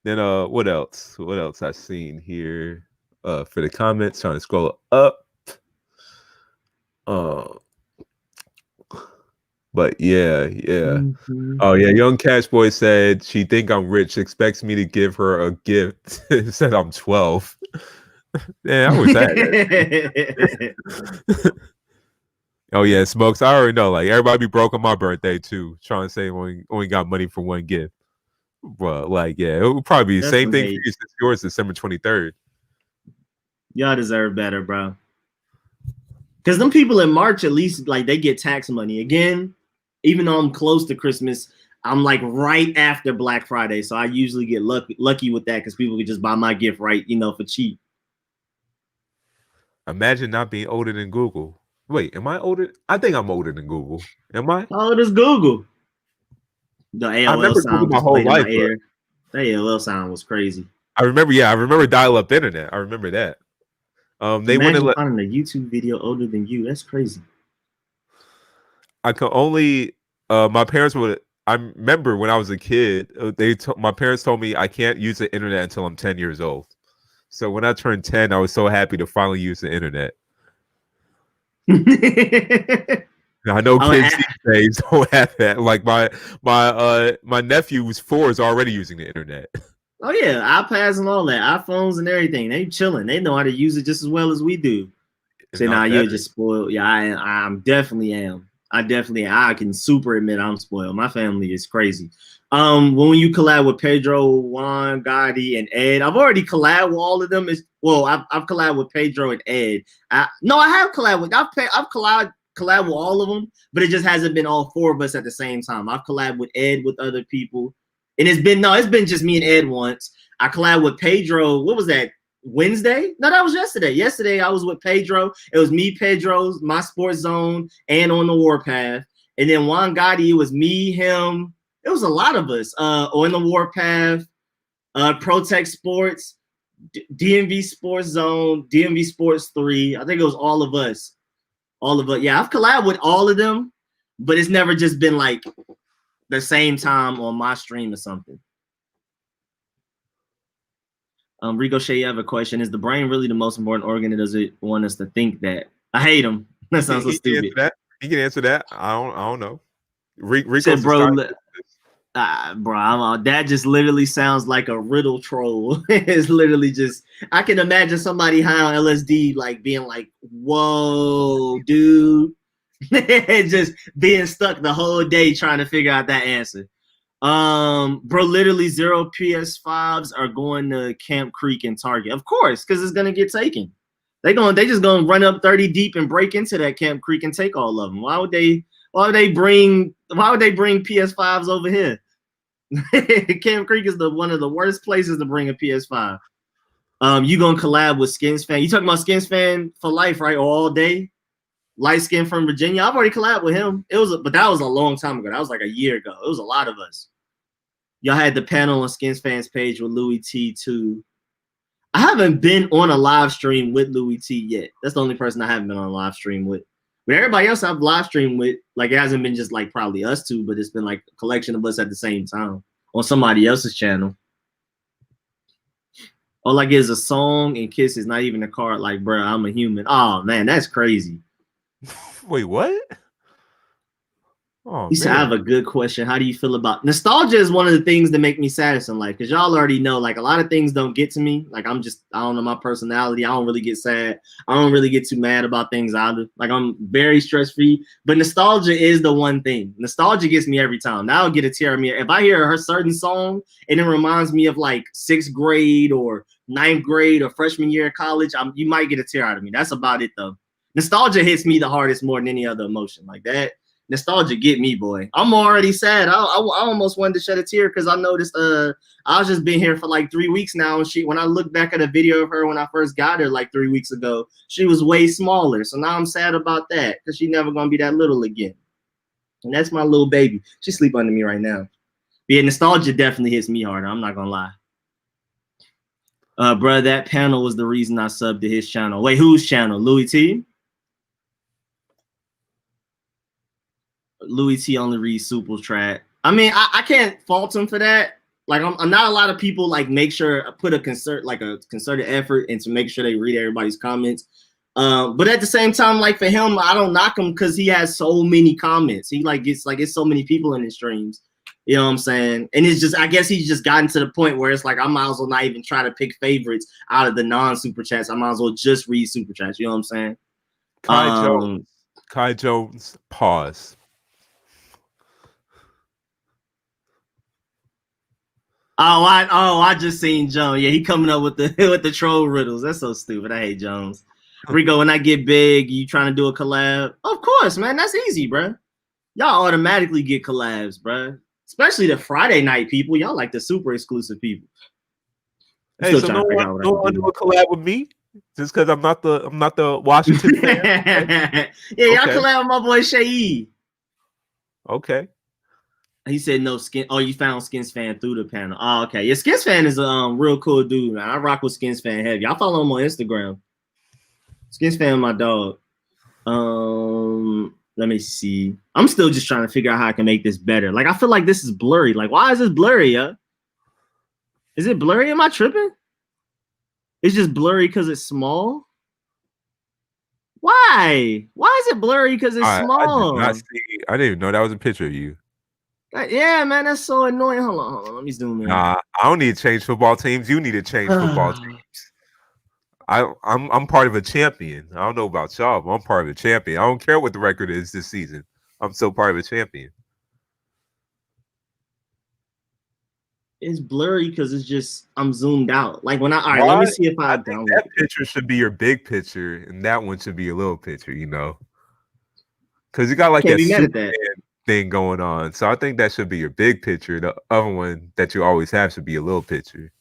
Then what else? What else I've seen here? For the comments, trying to scroll up. But yeah. Mm-hmm. Oh yeah, young Cash Boy said she think I'm rich, expects me to give her a gift. Said I'm 12. Yeah, I wish that. Oh yeah, Smokes. I already know. Like everybody be broke on my birthday too, trying to say only got money for one gift. But like, yeah, it would probably be the same thing for you since yours December 23rd. Y'all deserve better, bro. Because them people in March, at least, like, they get tax money. Again, even though I'm close to Christmas, I'm like right after Black Friday. So I usually get lucky with that because people can just buy my gift right, you know, for cheap. Imagine not being older than Google. Wait, am I older? I think I'm older than Google. Am I? How old is Google? The AOL sound my whole life. The AOL sound was crazy. I remember dial-up internet. I remember that. They Imagine finding a YouTube video older than you. That's crazy. I could only my parents would. I remember when I was a kid, my parents told me I can't use the internet until I'm 10 years old. So when I turned 10, I was so happy to finally use the internet. I know kids these days don't have that. Like my nephew who's 4 is already using the internet. Oh yeah, iPads and all that, iPhones and everything. They chilling. They know how to use it just as well as we do. Say, nah, you're just spoiled. Yeah, I definitely am. I can super admit I'm spoiled. My family is crazy. When you collab with Pedro, Juan, Gotti, and Ed, I've already collabed with all of them. I've collabed with Pedro and Ed. I have collabed with. I've collabed with all of them, but it just hasn't been all 4 of us at the same time. I've collabed with Ed with other people. And it's been just me and Ed once. I collabed with Pedro. What was that? Wednesday? No, that was yesterday. Yesterday I was with Pedro. It was me, Pedro, my sports zone, and on the warpath. And then Juan Gotti, it was me, him. It was a lot of us on the warpath, Protect Sports, DMV Sports Zone, DMV Sports 3. I think it was all of us. All of us. Yeah, I've collabed with all of them, but it's never just been like the same time on my stream or something. Rico, you have a question. Is the brain really the most important organ, or does it want us to think that? I hate him. That sounds so stupid. He can answer that. I don't know. Rico said, bro, that just literally sounds like a riddle troll. It's literally just, I can imagine somebody high on LSD like being like, whoa, dude. Just being stuck the whole day trying to figure out that answer. Bro, literally 0 PS5s are going to Camp Creek and Target. Of course, because it's gonna get taken. They just gonna run up 30 deep and break into that Camp Creek and take all of them. Why would they bring PS5s over here? Camp Creek is one of the worst places to bring a PS5. You gonna collab with Skins Fan? You talking about Skins Fan for life, right? Or all day? Light skin from Virginia. I've already collabed with him. But that was a long time ago. That was like a year ago. It was a lot of us. Y'all had the panel on Skins Fans page with Louis T too. I haven't been on a live stream with Louis T yet. That's the only person I haven't been on a live stream with. But everybody else I've live streamed with, like it hasn't been just like probably us two, but it's been like a collection of us at the same time on somebody else's channel. All I get is a song and kisses, not even a card like, bro, I'm a human. Oh man, that's crazy. Wait, what? Oh, he said, I have a good question. How do you feel about nostalgia? Is one of the things that make me saddest in life, because y'all already know, like a lot of things don't get to me. Like I don't know my personality. I don't really get sad. I don't really get too mad about things either. Like I'm very stress free. But nostalgia is the one thing. Nostalgia gets me every time. Now I'll get a tear in me if I hear a certain song and it reminds me of like 6th grade or 9th grade or freshman year of college. You might get a tear out of me. That's about it though. Nostalgia hits me the hardest more than any other emotion like that. Nostalgia get me, boy. I'm already sad. I almost wanted to shed a tear because I noticed I was just been here for like 3 weeks now, and when I look back at a video of her when I first got her like 3 weeks ago, she was way smaller. So now I'm sad about that because she's never gonna be that little again. And that's my little baby. She sleep under me right now. But yeah, nostalgia definitely hits me harder. I'm not gonna lie. Bro, that panel was the reason I subbed to his channel. Wait, whose channel? Louis T? Louis T only reads Super Track. I mean, I can't fault him for that. Like, I'm not a lot of people like make sure put a concerted effort into make sure they read everybody's comments. But at the same time, like for him, I don't knock him because he has so many comments. He it's so many people in his streams. You know what I'm saying? And it's just, I guess he's just gotten to the point where it's like I might as well not even try to pick favorites out of the non-super chats. I might as well just read super chats. You know what I'm saying? Kai Jones, pause. I just seen Jones. Yeah, he coming up with the troll riddles. That's so stupid. I hate Jones. Rico, when I get big, you trying to do a collab? Of course, man. That's easy, bro. Y'all automatically get collabs, bro. Especially the Friday night people. Y'all like the super exclusive people. Hey, so no one do a collab with me just because I'm not the Washington fan. Yeah, y'all collab with my boy Seyi. Okay. He said no skin. Oh, you found Skins Fan through the panel. Oh, okay. Yeah, Skins Fan is a real cool dude, man. I rock with Skins Fan heavy. I follow him on Instagram. Skins Fan, my dog. Let me see. I'm still just trying to figure out how I can make this better. Like, I feel like this is blurry. Like, why is this blurry, yeah? Is it blurry? Am I tripping? It's just blurry because it's small. Why? Why is it blurry because it's small? I didn't even know that was a picture of you. Yeah, man, that's so annoying. Hold on. Let me zoom in. Nah, I don't need to change football teams. You need to change football teams. I'm part of a champion. I don't know about y'all, but I'm part of a champion. I don't care what the record is this season. I'm still part of a champion. It's blurry because it's just I'm zoomed out. Like when let me see if I think that picture should be your big picture, and that one should be your little picture. You know, because you got like that Superman thing going on. So I think that should be your big picture. The other one that you always have should be a little picture.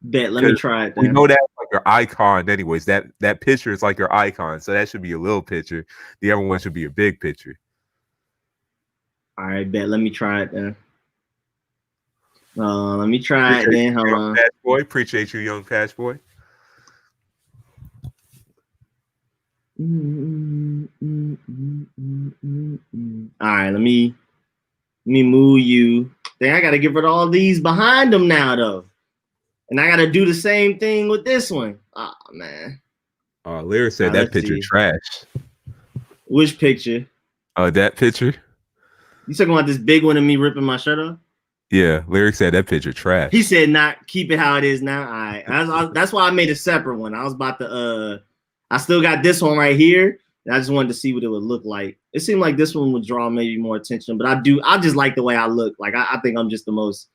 Bet. Let me try it We then. know that's like your icon, anyways. That picture is like your icon, so that should be a little picture. The other one should be a big picture. All right, bet. Let me try it then. Let me try it then. Hold on. Patch boy, appreciate you, young patch boy. All right, let me move you. Then I gotta get rid of all these behind them now, though, and I gotta do the same thing with this one. Oh man. Lyric said that picture trash. Which picture? That picture. You talking about this big one of me ripping my shirt off? Yeah, Lyric said that picture trash. He said not keep it how it is now. All right, that's why I made a separate one. I was about to I still got this one right here. And I just wanted to see what it would look like. It seemed like this one would draw maybe more attention, but I just like the way I look. Like I think I'm just the most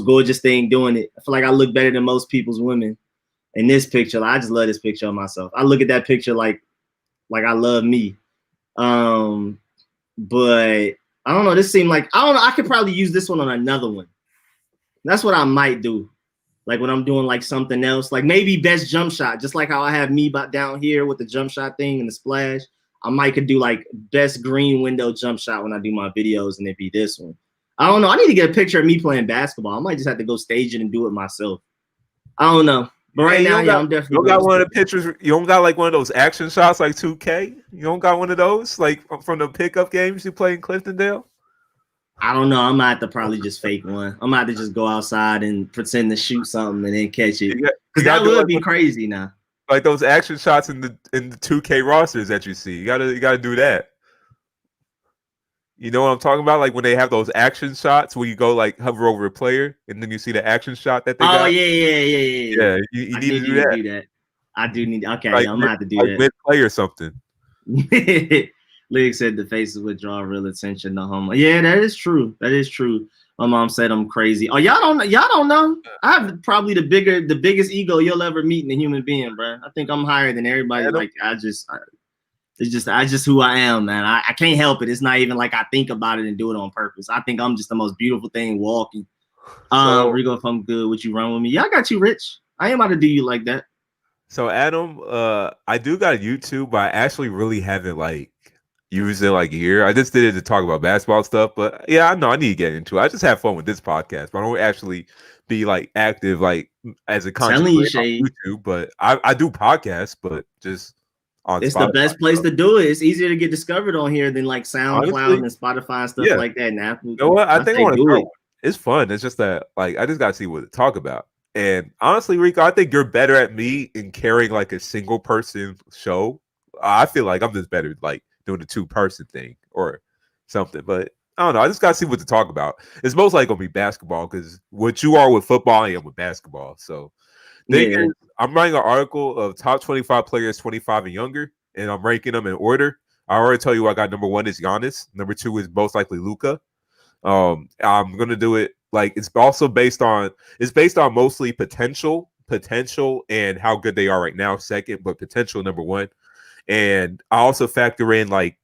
gorgeous thing doing it. I feel like I look better than most people's women. In this picture, I just love this picture of myself. I look at that picture like I love me. But I don't know. This seemed like I could probably use this one on another one. That's what I might do. Like when I'm doing like something else, like maybe best jump shot, just like how I have me down here with the jump shot thing and the splash. I could do like best green window jump shot when I do my videos, and it'd be this one. I don't know. I need to get a picture of me playing basketball. I might just have to go stage it and do it myself. I don't know. But right now, I'm definitely. You don't got one of the pictures. You don't got like one of those action shots like 2K. You don't got one of those like from the pickup games you play in Cliftondale. I don't know. I might have to probably just fake one. I might have to just go outside and pretend to shoot something and then catch it. Because that would be crazy now. Like those action shots in the 2K rosters that you see. You gotta do that. You know what I'm talking about? Like when they have those action shots where you go like hover over a player and then you see the action shot that they got. Oh yeah. You need to do that. I do need. Okay, like, I'm gonna have to do that. Mid-play or something. Lyric said the faces would draw real attention to homo. Yeah, that is true. My mom said I'm crazy. Oh, y'all don't know. I have probably the biggest ego you'll ever meet in a human being, bro. I think I'm higher than everybody. Like it's just who I am, man. I can't help it. It's not even like I think about it and do it on purpose. I think I'm just the most beautiful thing walking. Rico, if I'm good, would you run with me? Yeah, I got you, Rich. I ain't about to do you like that. So Adam, I do got YouTube, but I actually really haven't like used it like a year. I just did it to talk about basketball stuff, but yeah, I know I need to get into it. I just have fun with this podcast, but I don't actually be like active like as a content creator on YouTube. But I do podcasts, but just on it's Spotify, the best place to do it. It's easier to get discovered on here than like SoundCloud and Spotify and stuff like that. And Apple. You know what? I think I want to do it. It's fun. It's just that like I just gotta see what to talk about. And honestly, Rico, I think you're better at me in carrying like a single person show. I feel like I'm just better like doing the 2-person thing or something. But I don't know. I just got to see what to talk about. It's most likely going to be basketball because what you are with football, I am with basketball. So I'm writing an article of top 25 players 25 and younger, and I'm ranking them in order. I already tell you I got number 1 is Giannis. Number 2 is most likely Luka. I'm going to do it like it's based on mostly potential and how good they are right now, second, but potential number 1. And I also factor in like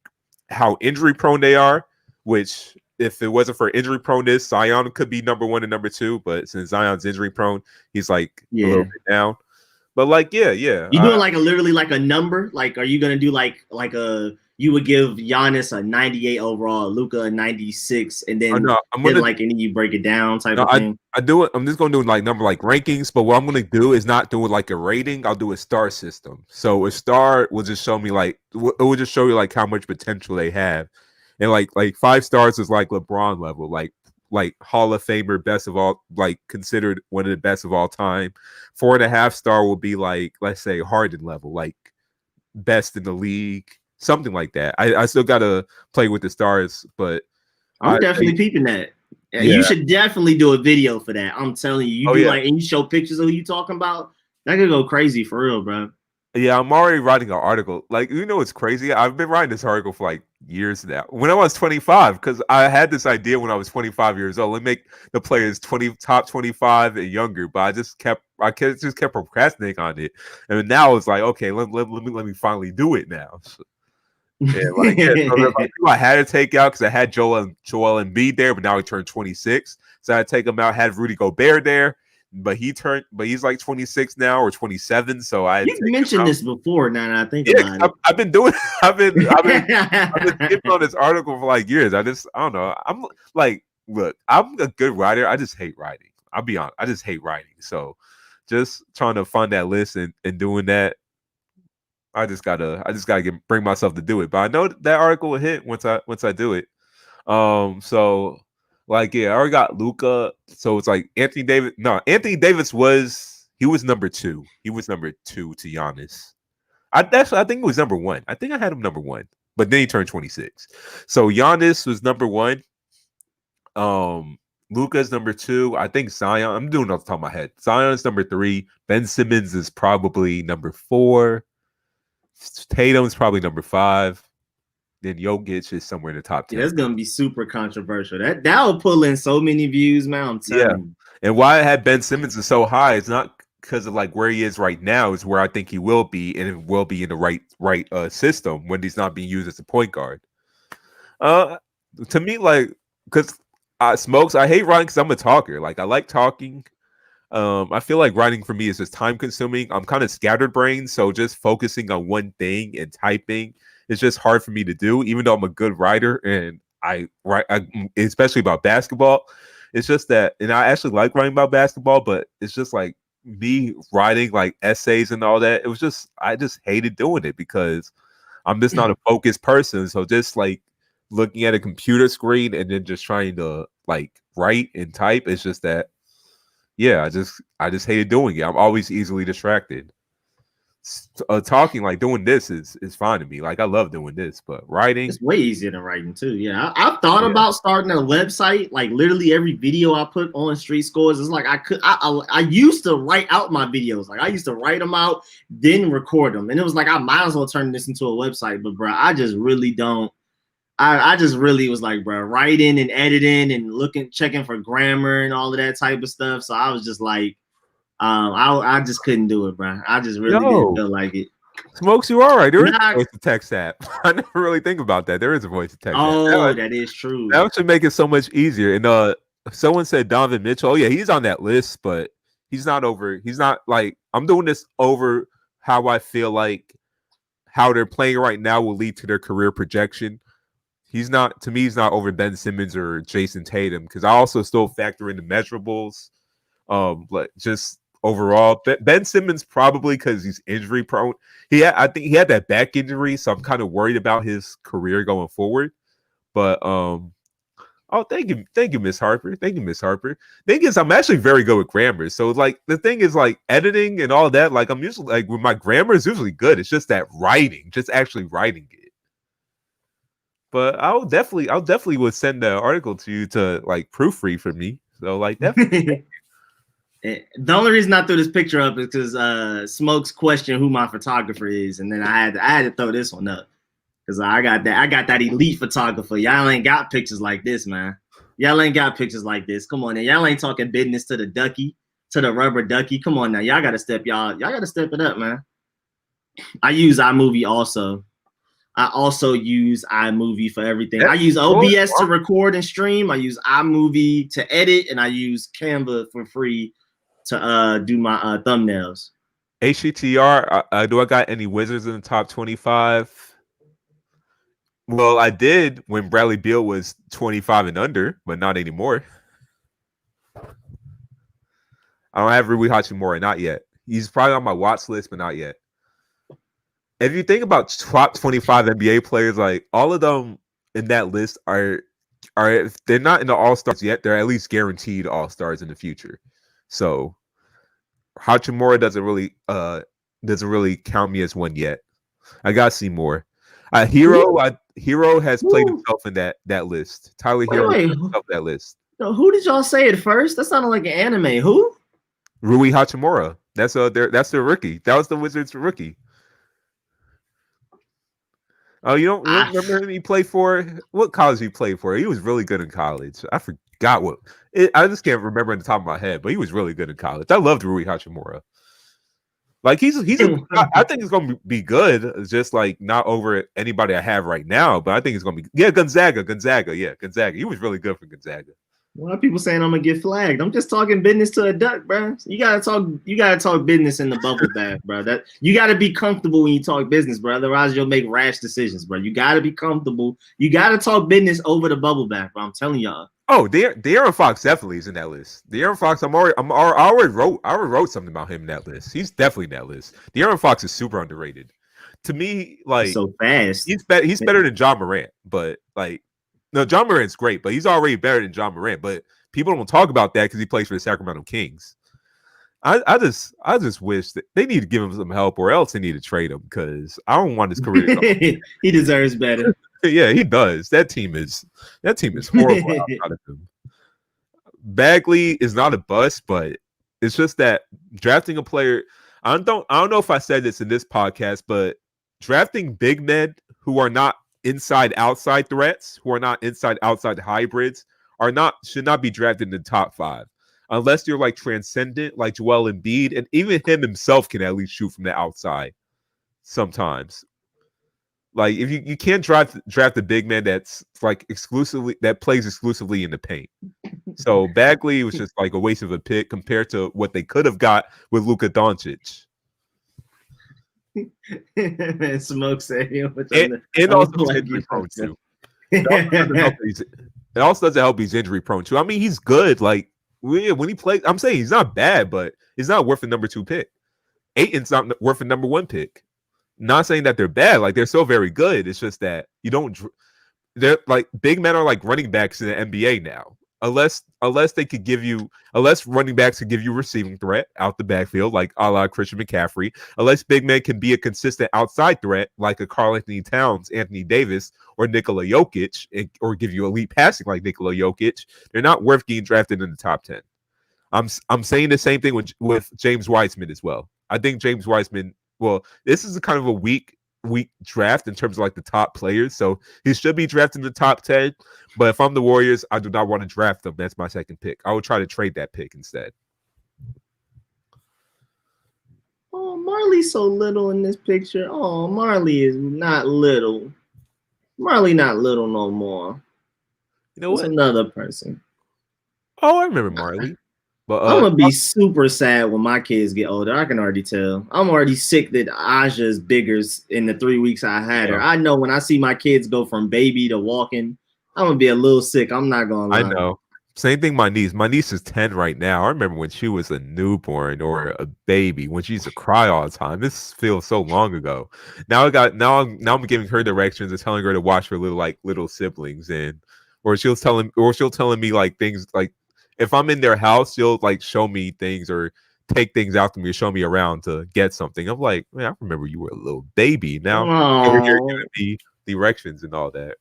how injury prone they are, which if it wasn't for injury proneness, Zion could be number 1 and number 2. But since Zion's injury prone, he's like a little bit down. But like, yeah. You doing like literally like a number? Like, are you gonna do like you would give Giannis a 98 overall, Luka a 96, and then and then you break it down type of thing? I do it. I'm just gonna do like number like rankings, but what I'm gonna do is not do it like a rating. I'll do a star system. So a star will just show me like it will just show you like how much potential they have, and like 5 stars is like LeBron level, like Hall of Famer, best of all, like considered one of the best of all time. 4.5 star will be like, let's say Harden level, like best in the league. Something like that. I still gotta play with the stars, but I'm definitely peeping that. Yeah. You should definitely do a video for that. I'm telling you. Like and you show pictures of who you talking about. That could go crazy for real, bro. Yeah, I'm already writing an article. Like, you know, it's crazy. I've been writing this article for like years now. When I was 25, because I had this idea when I was 25 years old. Let me make the players top 25 and younger, but I just kept procrastinating on it. And now it's like, okay, let me finally do it now. So, so I had to take out because I had Joel Embiid there, but now he turned 26. So I had to take him out. Had Rudy Gobert there. but he's like 26 now or 27. So I You've mentioned this before. Now that I think about it, I've been doing. I've been skipping on this article for like years. I don't know. I'm like, look, I'm a good writer. I just hate writing. I'll be honest. I just hate writing. So just trying to find that list and doing that. I just gotta bring myself to do it. But I know that article will hit once I do it. So like, yeah, I already got Luca. So it's like Anthony Davis was number 2. He was number 2 to Giannis. I think it was number 1. I think I had him number 1, but then he turned 26. So Giannis was number 1. Luca's number 2. I think Zion. I'm doing it off the top of my head. Zion's number 3. Ben Simmons is probably number 4. Tatum's probably number 5. Then Jokic is somewhere in the top 10. Yeah, that's gonna be super controversial. That will pull in so many views, man. I'm telling you. And why I had Ben Simmons is so high, it's not because of like where he is right now, is where I think he will be, and it will be in the right system when he's not being used as a point guard. To me, like, because Smokes, I hate writing because I'm a talker. Like, I like talking. I feel like writing for me is just time consuming. I'm kind of scattered brain, so just focusing on one thing and typing, it's just hard for me to do, even though I'm a good writer and I write, especially about basketball. It's just that, and I actually like writing about basketball, but it's just like me writing like essays and all that. I just hated doing it because I'm just not a focused person. So just like looking at a computer screen and then just trying to like write and type, it's just that, yeah, I just hated doing it. I'm always easily distracted. Talking, like doing this is fine to me. Like I love doing this, but writing, it's way easier than writing too. Yeah, I've thought about starting a website. Like literally every video I put on StreetScores, it's like I used to write out my videos. Like I used to write them out, then record them, and it was like I might as well turn this into a website. But bro, I just really don't. I just really was like, bro, writing and editing and checking for grammar and all of that type of stuff. So I was just like, I just couldn't do it, bro. I just really didn't feel like it. Smokes, you all right? There is a voice to text app. I never really think about that. There is a voice to text. Oh, that is true. That should make it so much easier. And someone said Donovan Mitchell. Oh yeah, he's on that list, but he's not over. He's not like, I'm doing this over how I feel like how they're playing right now will lead to their career projection. He's not, to me, he's not over Ben Simmons or Jason Tatum, because I also still factor in the measurables. But just overall, Ben Simmons probably because he's injury prone. I think he had that back injury, so I'm kind of worried about his career going forward. But thank you, Miss Harper. Thank you, Miss Harper. Thing is, I'm actually very good with grammar. So like the thing is, like editing and all that, like I'm usually like with my grammar is usually good. It's just that writing, just actually writing it. But I'll definitely would send the article to you to like proofread for me. So like definitely. The only reason I threw this picture up is because Smokes questioned who my photographer is, and then I had to throw this one up because I got that elite photographer. Y'all ain't got pictures like this, man. Y'all ain't got pictures like this. Come on, now. Y'all ain't talking business to the ducky, to the rubber ducky. Come on now, y'all gotta step it up, man. I use iMovie also. I also use iMovie for everything. I use OBS to record and stream. I use iMovie to edit, and I use Canva for free to do my thumbnails. HCTR, do I got any Wizards in the top 25? Well, I did when Bradley Beal was 25 and under, but not anymore. I don't have Rui Hachimura, not yet. He's probably on my watch list, but not yet. If you think about top 25 NBA players, like all of them in that list are if they're not in the All-Stars yet, they're at least guaranteed All-Stars in the future. So Hachimura doesn't really count me as one yet. I gotta see more. Hero has played himself in that list. Tyler Hero played himself in that list. So who did y'all say it first? That sounded like an anime. Who? Rui Hachimura. That's their rookie. That was the Wizards' rookie. Oh, you don't remember him? He played for what college he played for? He was really good in college. I forgot I just can't remember on the top of my head, but he was really good in college. I loved Rui Hachimura. Like I think he's gonna be good. It's just like not over anybody I have right now, but I think he's gonna be Gonzaga. Yeah, Gonzaga. He was really good for Gonzaga. A lot of people saying I'm gonna get flagged. I'm just talking business to a duck, bro. You gotta talk business in the bubble bath, bro. That you gotta be comfortable when you talk business, bro. Otherwise, you'll make rash decisions, bro. You gotta be comfortable. You gotta talk business over the bubble bath, bro. I'm telling y'all. Oh, De'Aaron Fox definitely is in that list. De'Aaron Fox, I already wrote something about him in that list. He's definitely in that list. De'Aaron Fox is super underrated. To me, He's like so fast. he's better than John Morant, but like no, John Morant's great, but he's already better than John Morant. But people don't talk about that because he plays for the Sacramento Kings. I just wish that they need to give him some help, or else they need to trade him because I don't want his career to go. He deserves better. Yeah, he does. That team is horrible outside of him. Bagley is not a bust, but it's just that drafting a player. I don't know if I said this in this podcast, but drafting big men who are not inside outside threats, who are not inside outside hybrids, should not be drafted in the top 5 unless you're like transcendent, like Joel Embiid, and even him himself can at least shoot from the outside sometimes. Like if you can't draft a big man that's like plays exclusively in the paint. So Bagley was just like a waste of a pick compared to what they could have got with Luka Doncic. Man, Smoke said and also injury prone too. It also doesn't help he's injury prone too. I mean, he's good. Like when he plays, I'm saying he's not bad, but he's not worth a number 2 pick. Ayton's not worth a number 1 pick. Not saying that they're bad, like they're still very good. It's just that you don't. They're like big men are like running backs in the NBA now. Unless running backs can give you receiving threat out the backfield, like a la Christian McCaffrey. Unless big men can be a consistent outside threat, like a Karl-Anthony Towns, Anthony Davis, or Nikola Jokic, or give you elite passing like Nikola Jokic, they're not worth getting drafted in the top 10. I'm saying the same thing with James Wiseman as well. I think James Wiseman. Well, this is a kind of a weak draft in terms of like the top players. So he should be drafted in the top 10. But if I'm the Warriors, I do not want to draft them. That's my second pick. I would try to trade that pick instead. Oh, Marley's so little in this picture. Oh, Marley is not little. Marley not little no more. You know what? Another person. Oh, I remember Marley. But I'm gonna be super sad when my kids get older. I can already tell. I'm already sick that Aja is bigger in the 3 weeks I had her. I know when I see my kids go from baby to walking, I'm gonna be a little sick. I'm not gonna lie. I know. Same thing. My niece is 10 right now. I remember when she was a newborn or a baby, when she used to cry all the time. This feels so long ago. Now I'm giving her directions and telling her to watch her little siblings, or she'll telling me like things like. If I'm in their house, she'll like show me things or take things out to me, show me around to get something. I'm like, man, I remember you were a little baby. Now you're giving me directions and all that.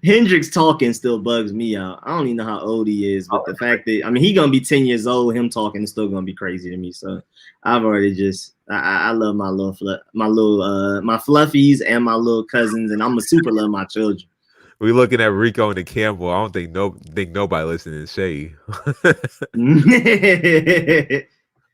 Hendrix talking still bugs me out. I don't even know how old he is, but the fact that he's gonna be 10 years old, him talking is still gonna be crazy to me. So I've already I love my fluffies and my little cousins, and I'm a super love my children. We looking at Rico and the Campbell. I don't think nobody listening to Seyi.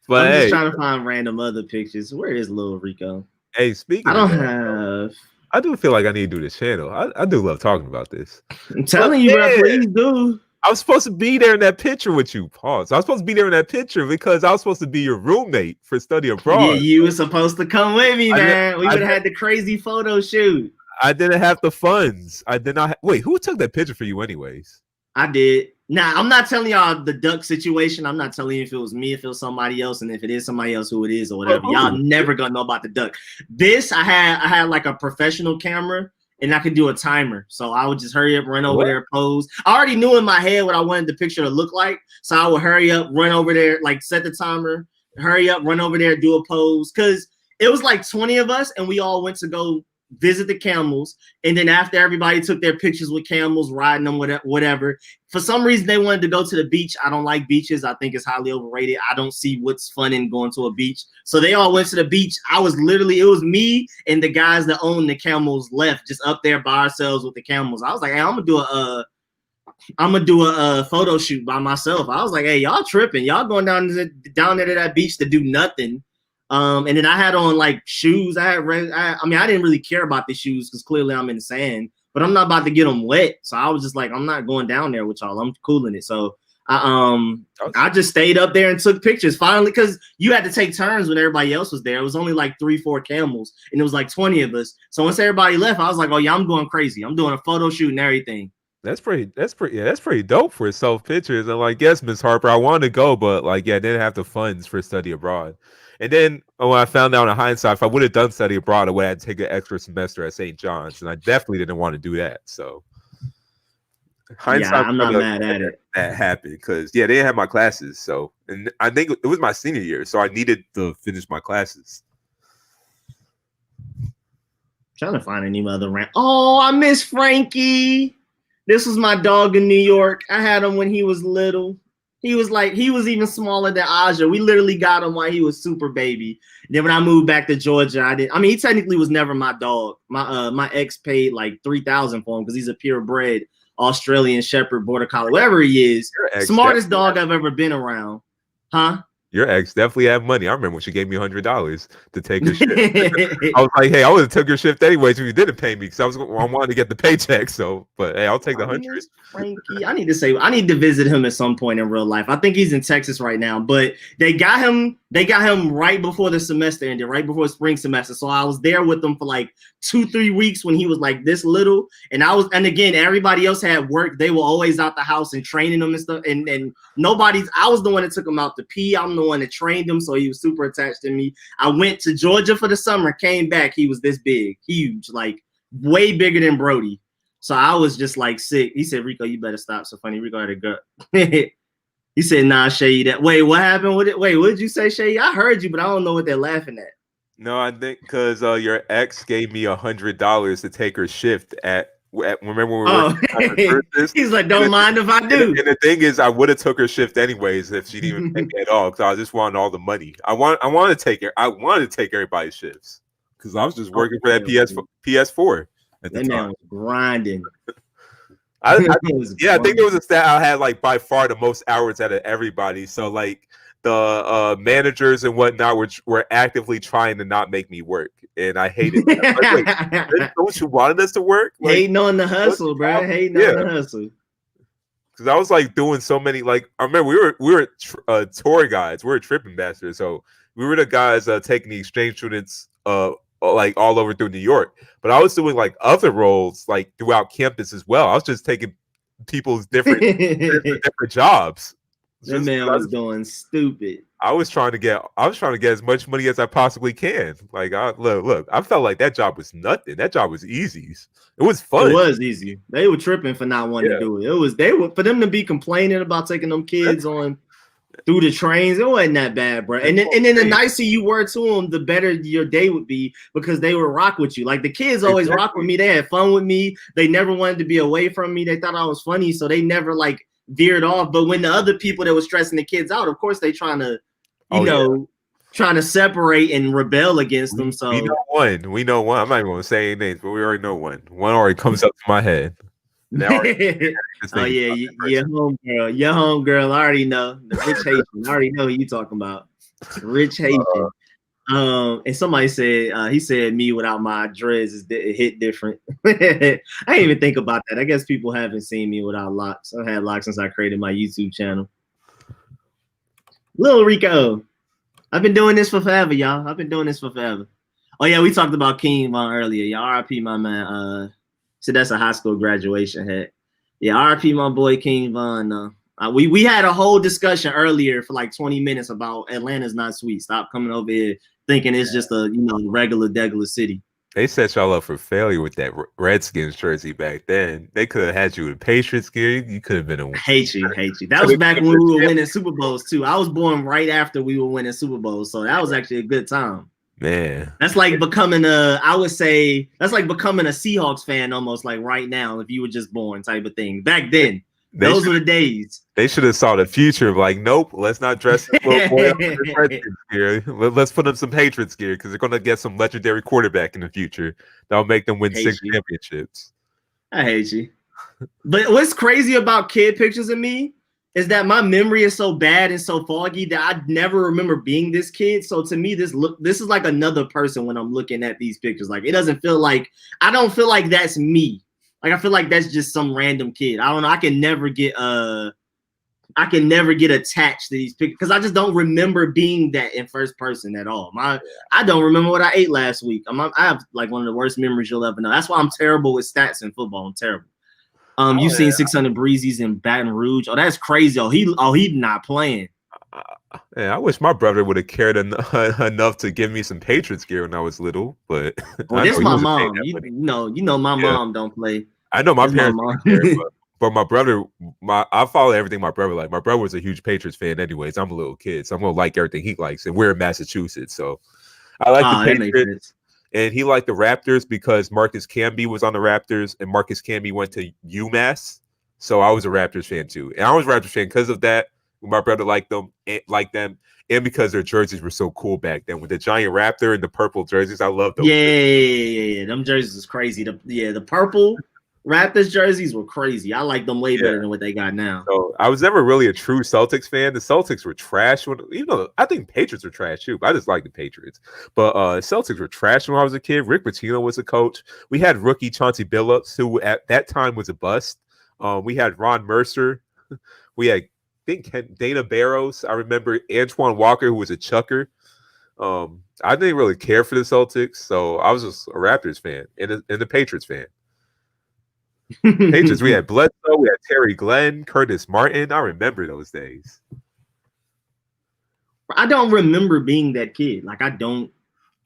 But I'm just trying to find random other pictures. Where is little Rico? Hey, speaking I don't have. I do feel like I need to do this channel. I do love talking about this. I'm telling you, bro, please do. I was supposed to be there in that picture with you. Pause. I was supposed to be there in that picture because I was supposed to be your roommate for study abroad. Yeah, you were supposed to come with me, man. We would have had the crazy photo shoot. I didn't have the funds. I did not. Wait, who took that picture for you, anyways? I did. Now, I'm not telling y'all the duck situation. I'm not telling you if it was me, if it was somebody else, and if it is somebody else, who it is or whatever. Y'all never gonna know about the duck. This, I had like a professional camera, and I could do a timer. So I would just hurry up, run over there, pose. I already knew in my head what I wanted the picture to look like. So I would hurry up, run over there, like set the timer, hurry up, run over there, do a pose. Because it was like 20 of us, and we all went to go visit the camels, and then after everybody took their pictures with camels, riding them, whatever, for some reason they wanted to go to the beach. I don't like beaches. I think it's highly overrated. I don't see what's fun in going to a beach. So they all went to the beach. It was me and the guys that own the camels left, just up there by ourselves with the camels. I was like, hey, I'm gonna do a photo shoot by myself. I was like, hey, y'all tripping. Y'all going down there to that beach to do nothing. And then I had on like shoes. I didn't really care about the shoes because clearly I'm in the sand. but I'm not about to get them wet. So I was just like, I'm not going down there with y'all. I'm cooling it. So I just stayed up there and took pictures finally, because you had to take turns when everybody else was there. It was only like 3-4 camels, and it was like 20 of us. So once everybody left, I was like, oh yeah, I'm going crazy. I'm doing a photo shoot and everything. That's pretty dope for self pictures. And like, yes, Miss Harper, I wanted to go, but like, yeah, I didn't have the funds for study abroad. And then when I found out in hindsight, if I would have done study abroad, I would have had to take an extra semester at St. John's, and I definitely didn't want to do that. So hindsight, yeah, I'm not mad at it. That happened because they didn't have my classes. So, and I think it was my senior year, so I needed to finish my classes. Trying to find any other rant. Oh, I miss Frankie. This was my dog in New York. I had him when he was little. He was even smaller than Aja. We literally got him while he was super baby. And then when I moved back to Georgia, he technically was never my dog. My ex paid like $3,000 for him because he's a purebred Australian Shepherd, Border Collie, whatever he is. Smartest dog I've ever been around. Huh? Your ex definitely had money. I remember when she gave me $100 to take her shift. I was like, hey, I would have took your shift anyways if you didn't pay me, because I wanted to get the paycheck. So, but hey, I'll take the 100. Frankie, I need to visit him at some point in real life. I think he's in Texas right now, but they got him right before the semester ended, right before spring semester. So I was there with them for like 2-3 weeks when he was like this little, and again, everybody else had work. They were always out the house and training them and stuff, and I was the one that took him out to pee. I'm the one that trained him, so he was super attached to me. I went to Georgia for the summer, came back, he was this big, huge, like way bigger than Brody. So I was just like sick. He said, Rico, you better stop. So funny, Rico had a gut. He said, nah, Seyi, that. Wait, what happened with it? Wait, what did you say, Seyi? I heard you, but I don't know what they're laughing at. No, I think because your ex gave me $100 to take her shift at remember when we were he's like, don't mind if I do. And the thing is, I would have took her shift anyways if she didn't even pay me at all, because I just wanted all the money. I wanted to take her. I wanted to take everybody's shifts because I was just working for that PS4 at the time. Man was grinding. I think there was a stat I had like by far the most hours out of everybody. So like the managers and whatnot were actively trying to not make me work, and I hated that. Like, don't you wanted us to work? Like, hating on the hustle, bro. Hating on the hustle. Because I was like doing so many. Like I remember we were tour guides. We were trip ambassadors, so we were the guys taking the exchange students like all over through New York. But I was doing like other roles like throughout campus as well. I was just taking people's different jobs. That man was doing stupid. I was trying to get as much money as I possibly can. Like, look, I felt like that job was nothing. That job was easy. It was fun. It was easy. They were tripping for not wanting to do it. They were for them to be complaining about taking them kids on through the trains. It wasn't that bad, bro. And then the nicer you were to them, the better your day would be, because they would rock with you. Like the kids always rock with me. They had fun with me. They never wanted to be away from me. They thought I was funny, so they never like veered off. But when the other people that were stressing the kids out, of course they trying to, trying to separate and rebel against them. So we know one. I'm not even gonna say any names, but we already know one. One already comes up to my head. Oh yeah, your homegirl. I already know the rich Haitian. I already know who you talking about. Rich Haitian. And somebody said he said me without my dreads hit different. I didn't even think about that. I guess people haven't seen me without locks. I've had locks since I created my YouTube channel. Little Rico, I've been doing this for forever, y'all. I've been doing this for forever. Oh yeah, we talked about King Von earlier. Y'all, RIP my man. So that's a high school graduation hat. Yeah, RIP my boy King Von. We had a whole discussion earlier for like 20 minutes about Atlanta's not sweet. Stop coming over here thinking it's just a regular degular city. They set y'all up for failure with that Redskins jersey back then. They could have had you in Patriots gear. You could have been a hate you. That was back when we were winning Super Bowls too. I was born right after we were winning Super Bowls, so that was actually a good time. Man, that's like becoming I would say that's like becoming a Seahawks fan almost, like right now if you were just born type of thing. Back then, those were the days. They should have saw the future of like, nope, let's not dress this little boy up in Redskins gear. Let's put up some Patriots gear because they're going to get some legendary quarterback in the future that'll make them win 6 championships. I hate you. But what's crazy about kid pictures of me is that my memory is so bad and so foggy that I never remember being this kid. So to me, this is like another person when I'm looking at these pictures. Like it doesn't feel like, I don't feel like that's me. Like I feel like that's just some random kid. I don't know. I can never get attached to these pictures because I just don't remember being that in first person at all. I don't remember what I ate last week. I have like one of the worst memories you'll ever know. That's why I'm terrible with stats in football. I'm terrible. You've seen 600 Breezies in Baton Rouge. Oh, that's crazy. He's not playing. Yeah, I wish my brother would have cared enough to give me some Patriots gear when I was little. But this my mom. You know, my mom don't play. I know my parents don't care, but my brother, I follow everything my brother like. My brother was a huge Patriots fan, anyways. I'm a little kid, so I'm gonna like everything he likes, and we're in Massachusetts, so I like the Patriots. And he liked the Raptors because Marcus Camby was on the Raptors, and Marcus Camby went to UMass, so I was a Raptors fan too, and I was a Raptors fan because of that. My brother liked them, and because their jerseys were so cool back then with the giant raptor and the purple jerseys. I love those. Yeah. Them jerseys was crazy. The purple Raptors jerseys were crazy. I like them way better than what they got now. So I was never really a true Celtics fan. The Celtics were trash even though I think Patriots were trash too. But I just like the Patriots. But Celtics were trash when I was a kid. Rick Pitino was a coach. We had rookie Chauncey Billups, who at that time was a bust. We had Ron Mercer. We had Dana Barros. I remember Antoine Walker, who was a chucker. I didn't really care for the Celtics, so I was just a Raptors fan and a Patriots fan. Patriots, we had Bledsoe, we had Terry Glenn, Curtis Martin. I remember those days. I don't remember being that kid. Like I don't.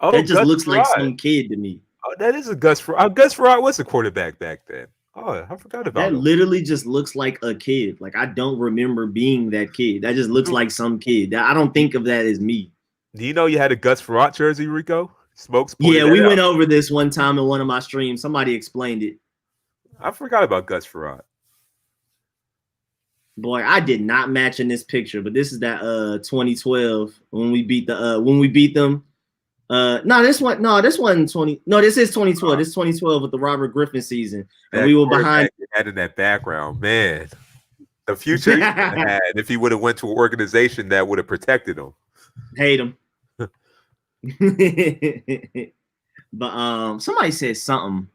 That just Gus looks Frerotte. like some kid to me. Oh, that is a Gus Frerotte. Gus Frerotte was a quarterback back then. Oh, I forgot about that. Him. Literally just looks like a kid. Like I don't remember being that kid. That just looks like some kid. I don't think of that as me. Do you know you had a Gus Frerotte jersey, Rico? Smokes. Yeah, we went over this one time in one of my streams. Somebody explained it. I forgot about Gus Frerotte. Boy, I did not match in this picture, but this is that 2012 when we beat them. This wasn't 20. No, this is 2012. This is 2012 with the Robert Griffin season, and we were behind. Had in that background, man. The future he had if he would have went to an organization that would have protected him. Hate him. But somebody said something.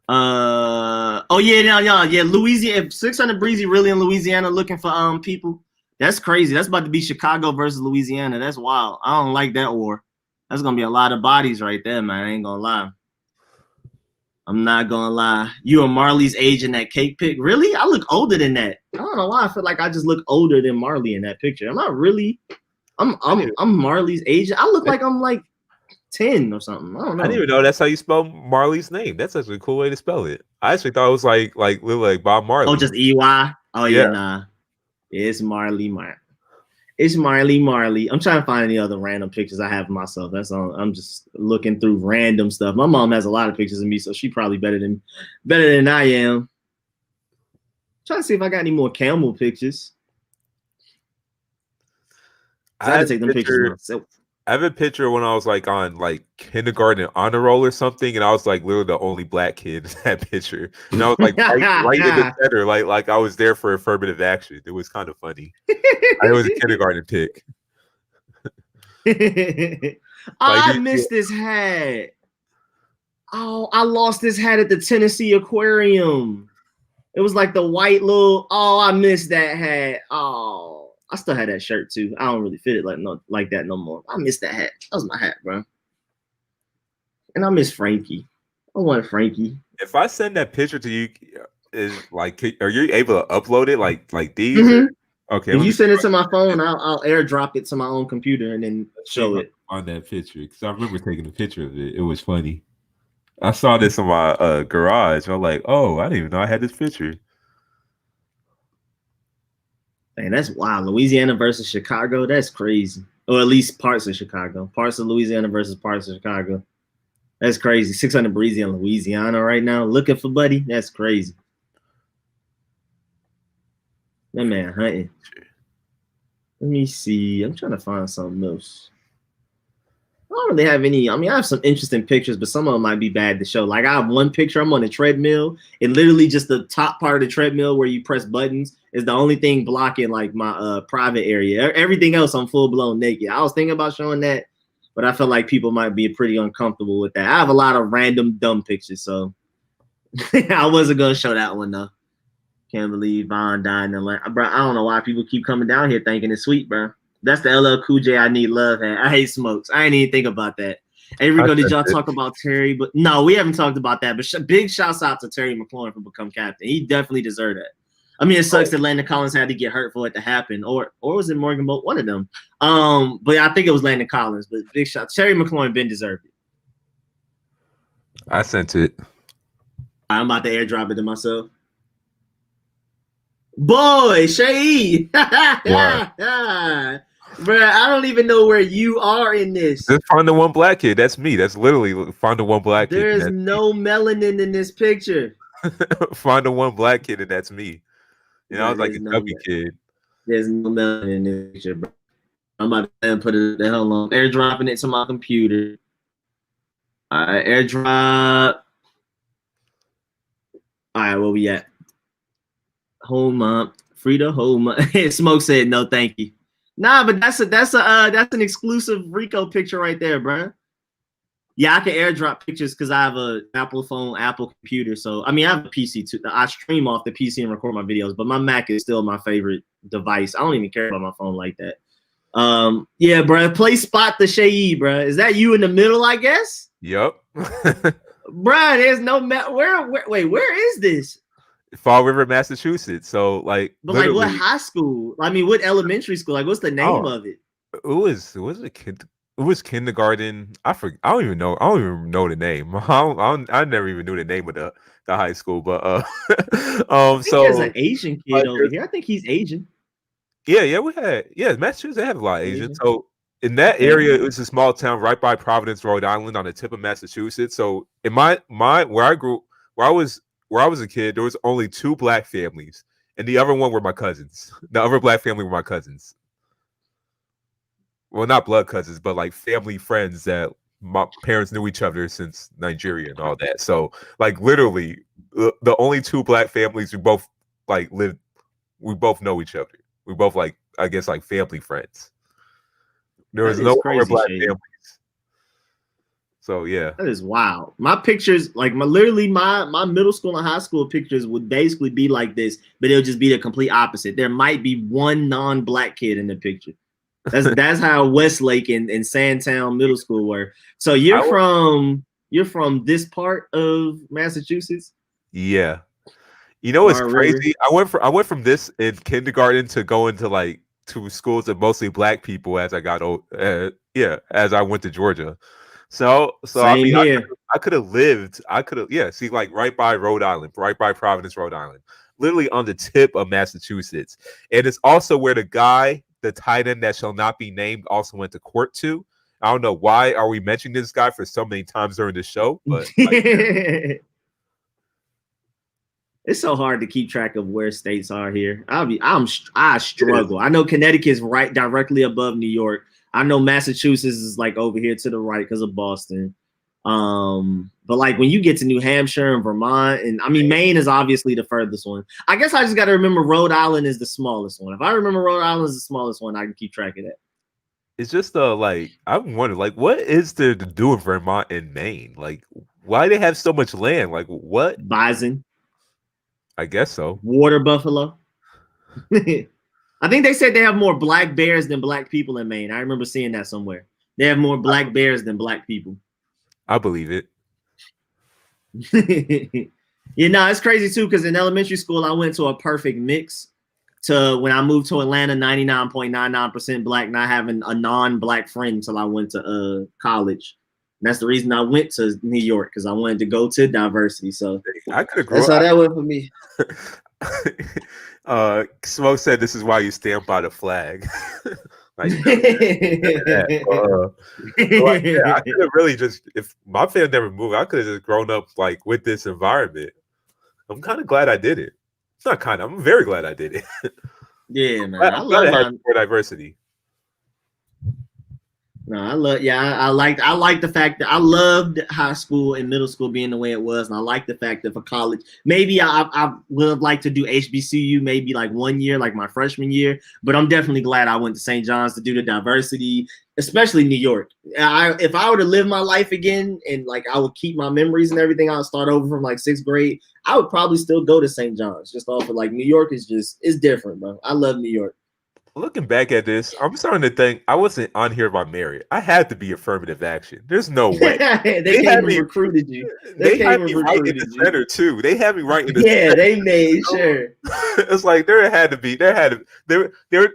Louisiana. If 600 Breezy really in Louisiana looking for people, that's crazy. That's about to be Chicago versus Louisiana. That's wild. I don't like that war. That's gonna be a lot of bodies right there, man. I ain't gonna lie. I'm not gonna lie. You and Marley's age in that cake pic. Really? I look older than that. I don't know why. I feel like I just look older than Marley in that picture. Am I really? I'm Marley's age. I look like I'm like 10 or something. I don't know. I didn't even know that's how you spell Marley's name. That's actually a cool way to spell it. I actually thought it was like Bob Marley. Oh, just EY? Oh yeah, nah. It's Marley. It's Marley. I'm trying to find any other random pictures I have of myself. That's all. I'm just looking through random stuff. My mom has a lot of pictures of me, so she probably better than I am. Trying to see if I got any more camel pictures. I had to take them pictures myself. I have a picture when I was like on like kindergarten honor roll or something, and I was like literally the only black kid in that picture. And I was like right in the center, like I was there for affirmative action. It was kind of funny. It was a kindergarten pic. I missed this hat. Oh, I lost this hat at the Tennessee Aquarium. It was like the white little. Oh, I missed that hat. Oh. I still had that shirt too. I don't really fit it like that no more. I miss that hat. That was my hat, bro. And I miss Frankie. I want Frankie. If I send that picture to you, are you able to upload it like these? Mm-hmm. Okay. If you send it to my phone, I'll airdrop it to my own computer and then show it on that picture. Because I remember taking a picture of it. It was funny. I saw this in my garage. I'm like, oh, I didn't even know I had this picture. Man, that's wild. Louisiana versus Chicago. That's crazy. Or at least parts of Chicago. Parts of Louisiana versus parts of Chicago. That's crazy. 600 Breezy in Louisiana right now. Looking for Buddy. That's crazy. That man hunting. Let me see. I'm trying to find something else. I don't really have any. I mean, I have some interesting pictures, but some of them might be bad to show. Like I have one picture. I'm on a treadmill, and literally just the top part of the treadmill where you press buttons is the only thing blocking like my private area. Everything else, I'm full blown naked. I was thinking about showing that, but I feel like people might be pretty uncomfortable with that. I have a lot of random dumb pictures, so I wasn't gonna show that one though. Can't believe Von died in Atlanta, bro. I don't know why people keep coming down here thinking it's sweet, bro. That's the LL Cool J I Need Love hat. I hate smokes. I ain't even think about that. Hey Rico, did y'all talk about Terry? But no, we haven't talked about that. But big shouts out to Terry McLaurin for become captain. He definitely deserved that. I mean, it sucks that Landon Collins had to get hurt for it to happen, or was it Morgan Moat? One of them. But I think it was Landon Collins. But big shout, Terry McLaurin been deserved it. I sent it. I'm about to airdrop it to myself. Boy, Seyi. Bro, I don't even know where you are in this. Just find the one black kid. That's me. That's literally find the one black kid. There's no melanin in this picture. Find the one black kid, and that's me. You know, I was like a chubby kid. There's no melanin in this picture, bro. I'm about to put it the hell on. Airdropping it to my computer. All right, airdrop. All right, where we at? Home up. Frida home up. Smoke said no, thank you. Nah, but that's an exclusive Rico picture right there, bro. Yeah, I can airdrop pictures because I have a Apple phone, Apple computer. So I mean, I have a PC too. I stream off the PC and record my videos, but my Mac is still my favorite device. I don't even care about my phone like that. Yeah, bro. Play spot the Seyi, bro. Is that you in the middle? I guess. Yep. Bro, there's no where is this? Fall River, Massachusetts. So like, but like, what high school? I mean, what elementary school? Like, what's the name of it? It was kindergarten. I don't even know. I don't even know the name. I never even knew the name of the high school. But so there's an Asian kid over here. I think he's Asian. Yeah, Massachusetts, they have a lot of Asians. So in that area, it was a small town right by Providence, Rhode Island, on the tip of Massachusetts. So in my where I was a kid, there was only 2 black families, and the other one were my cousins. The other black family were my cousins. Well, not blood cousins, but like family friends that my parents knew each other since Nigeria and all that. So like literally the only 2 black families who both like lived, we both know each other. We both like, I guess, like family friends. There was no other black families. So yeah, that is wild. My pictures, like my middle school and high school pictures would basically be like this, but it'll just be the complete opposite. There might be one non-black kid in the picture. That's how Westlake and Sandtown Middle School were. So you're from this part of Massachusetts? Yeah. You know what's crazy? I went from this in kindergarten to going to schools of mostly black people as I got old. As I went to Georgia. So I mean, I could have lived. See, like right by Rhode Island, right by Providence, Rhode Island, literally on the tip of Massachusetts, and it's also where the tight end that shall not be named, also went to court to. I don't know why are we mentioning this guy for so many times during the show, but it's so hard to keep track of where states are here. I struggle. I know Connecticut's right directly above New York. I know Massachusetts is like over here to the right because of Boston. But like when you get to New Hampshire and Vermont, and I mean Maine is obviously the furthest one. I guess I just got to remember Rhode Island is the smallest one. If I remember Rhode Island is the smallest one, I can keep track of that. It's just like I'm wondering, like, what is there to do in Vermont and Maine? Like, why they have so much land? Like, what? Bison. I guess so. Water buffalo. I think they said they have more black bears than black people in Maine. I remember seeing that somewhere. They have more black bears than black people. I believe it. It's crazy too, because in elementary school, I went to a perfect mix to when I moved to Atlanta, 99.99% black, not having a non-black friend until I went to college. And that's the reason I went to New York, because I wanted to go to diversity. So I could that's how that went for me. Smoke said this is why you stand by the flag. I could have really just, if my family never moved, I could have just grown up like with this environment. I'm kind of glad I did it. It's not kind of, I'm very glad I did it. Yeah, man. I love more diversity. No, I like the fact that I loved high school and middle school being the way it was, and I like the fact that for college, maybe I would have liked to do HBCU maybe like 1 year, like my freshman year, but I'm definitely glad I went to St. John's to do the diversity. especially New York. If I were to live my life again and like I would keep my memories and everything, I would start over from like 6th grade. I would probably still go to St. John's just off of like New York is just it's different, bro. I love New York. Looking back at this, I'm starting to think I wasn't on here by merit. I had to be affirmative action. There's no way. They came and recruited you. They had me right in the center too. They had me right in the center. Yeah, they made sure. It's like there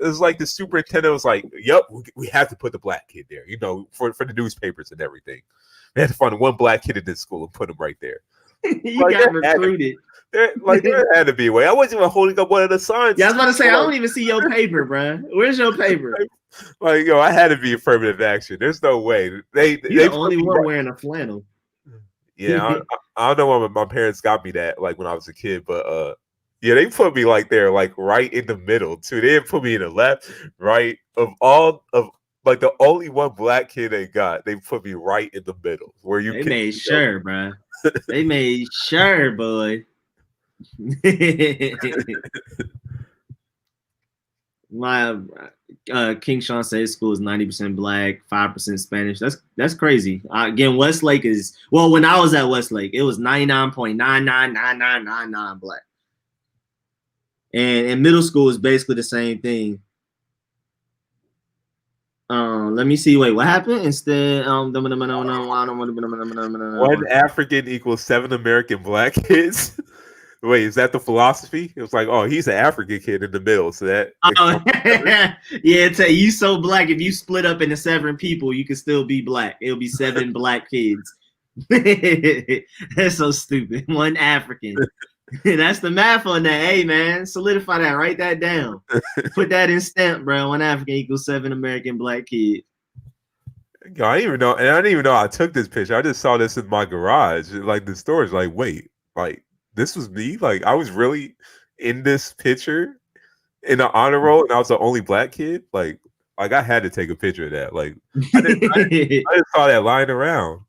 was like the superintendent was like, "Yep, we have to put the black kid there, you know, for the newspapers and everything. We had to find one black kid in this school and put him right there." You like, got recruited. There had to be a way. I wasn't even holding up one of the signs. Yeah, I was about to say, I don't even see your paper, bro. Where's your paper? Like, yo, I had to be affirmative action. There's no way. You're the only one wearing a flannel. Yeah, I don't know why my parents got me that, like, when I was a kid, but, yeah, they put me, like, there, like, right in the middle, too. They didn't put me in the left, right, like, the only one black kid they got, they put me right in the middle, where you They made sure, bro. They made sure, boy. My King Sean said his school is 90% black, 5% Spanish. That's crazy. Again, Westlake is when I was at Westlake, it was 99.999999 black. And in middle school is basically the same thing. Let me see. Wait, what happened? Instead, 1 African equals 7 American black kids. Wait, is that the philosophy? It was like, oh, he's an African kid in the middle, so that. Yeah, you so black. If you split up into 7 people, you can still be black. It'll be 7 black kids. That's so stupid. 1 African. That's the math on that. Hey, man, solidify that. Write that down. Put that in stamp, bro. 1 African equals 7 American black kids. I didn't even know, and I didn't even know I took this picture. I just saw this in my garage. Like the storage. Like, wait, like. This was me. Like I was really in this picture in the honor roll, and I was the only black kid. Like I had to take a picture of that. Like I just saw that lying around.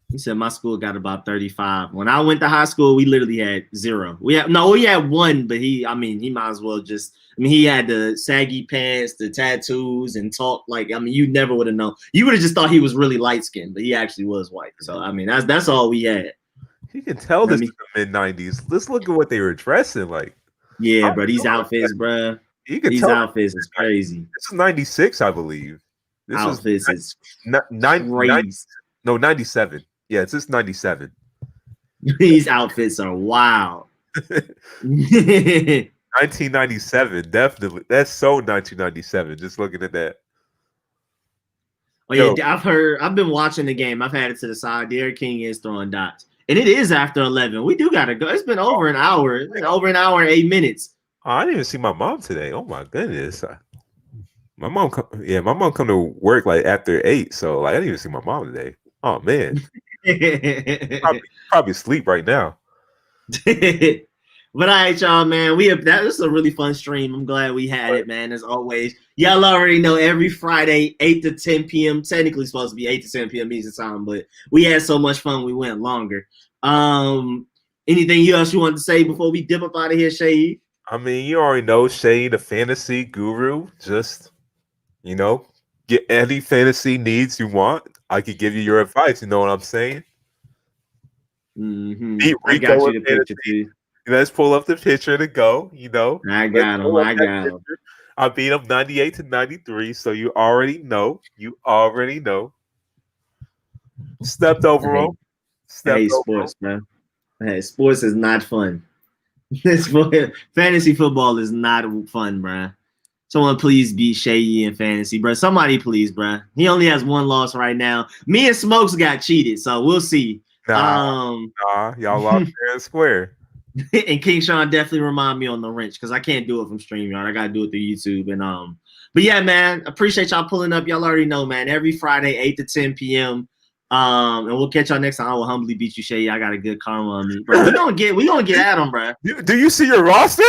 He said my school got about 35. When I went to high school, we literally had 0. We had 1, but he might as well just. He had the saggy pants, the tattoos, and talk like. You never would have known. You would have just thought he was really light skinned, but he actually was white. So that's all we had. You can tell this is the mid-90s. Let's look at what they were dressing like. Yeah, bro. These outfits, bro. These outfits is crazy. This is 96, I believe. This outfits is 97. Yeah, it's just 97. These outfits are wild. 1997, definitely. That's so 1997. Just looking at that. Oh, yeah, I've been watching the game. I've had it to the side. Derrick King is throwing dots. And it is after 11. We do gotta go. It's been over an hour. It's been over an hour and 8 minutes. Oh, I didn't even see my mom today. Oh my goodness. My mom come to work like after 8. So like I didn't even see my mom today. Oh man. probably asleep right now. But all right, y'all, man. This is a really fun stream. I'm glad we had it, man. As always, y'all already know every Friday, 8 to 10 p.m. Technically supposed to be 8 to 10 p.m. Eastern time, but we had so much fun we went longer. Anything else you want to say before we dip up out of here, Seyi? You already know Seyi, the fantasy guru. Just get any fantasy needs you want. I could give you your advice. You know what I'm saying? Mm-hmm. Beat Rico. I got you the picture too. Let's pull up the picture to go. I got him. I beat him 98 to 93. So you already know. Stepped over him. Sports, man. Hey, sports is not fun. Fantasy football is not fun, bro. Someone please beat Seyi in fantasy, bro. Somebody please, bro. He only has 1 loss right now. Me and Smokes got cheated, so we'll see. Nah, y'all lost fair and square. And King Sean definitely remind me on the wrench because I can't do it from StreamYard. I gotta do it through YouTube. And but yeah, man, appreciate y'all pulling up. Y'all already know, man. Every Friday, 8 to 10 p.m. And we'll catch y'all next time. I will humbly beat you, Seyi. I got a good karma on me, bro. We gonna get at him, bro. Do you see your roster?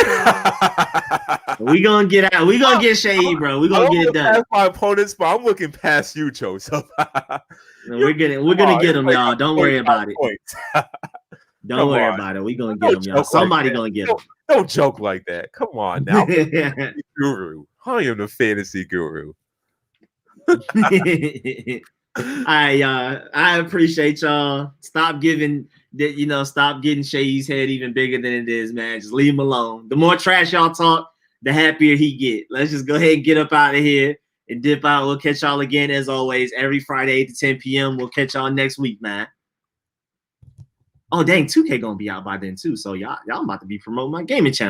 We gonna get Seyi, bro. We gonna get it done. Past my opponents, but I'm looking past you, Cho. So we're gonna get him, y'all. Don't worry about it. Don't worry about it. We gonna get him, y'all. Somebody gonna get him. Don't joke like that. Come on now. Guru. I am the fantasy guru. All right, y'all. I appreciate y'all. Stop giving that, stop getting Seyi's head even bigger than it is, man. Just leave him alone. The more trash y'all talk, the happier he get. Let's just go ahead and get up out of here and dip out. We'll catch y'all again, as always, every Friday, 8 to 10 p.m. We'll catch y'all next week, man. Oh, dang, 2K gonna be out by then too. So y'all about to be promoting my gaming channel.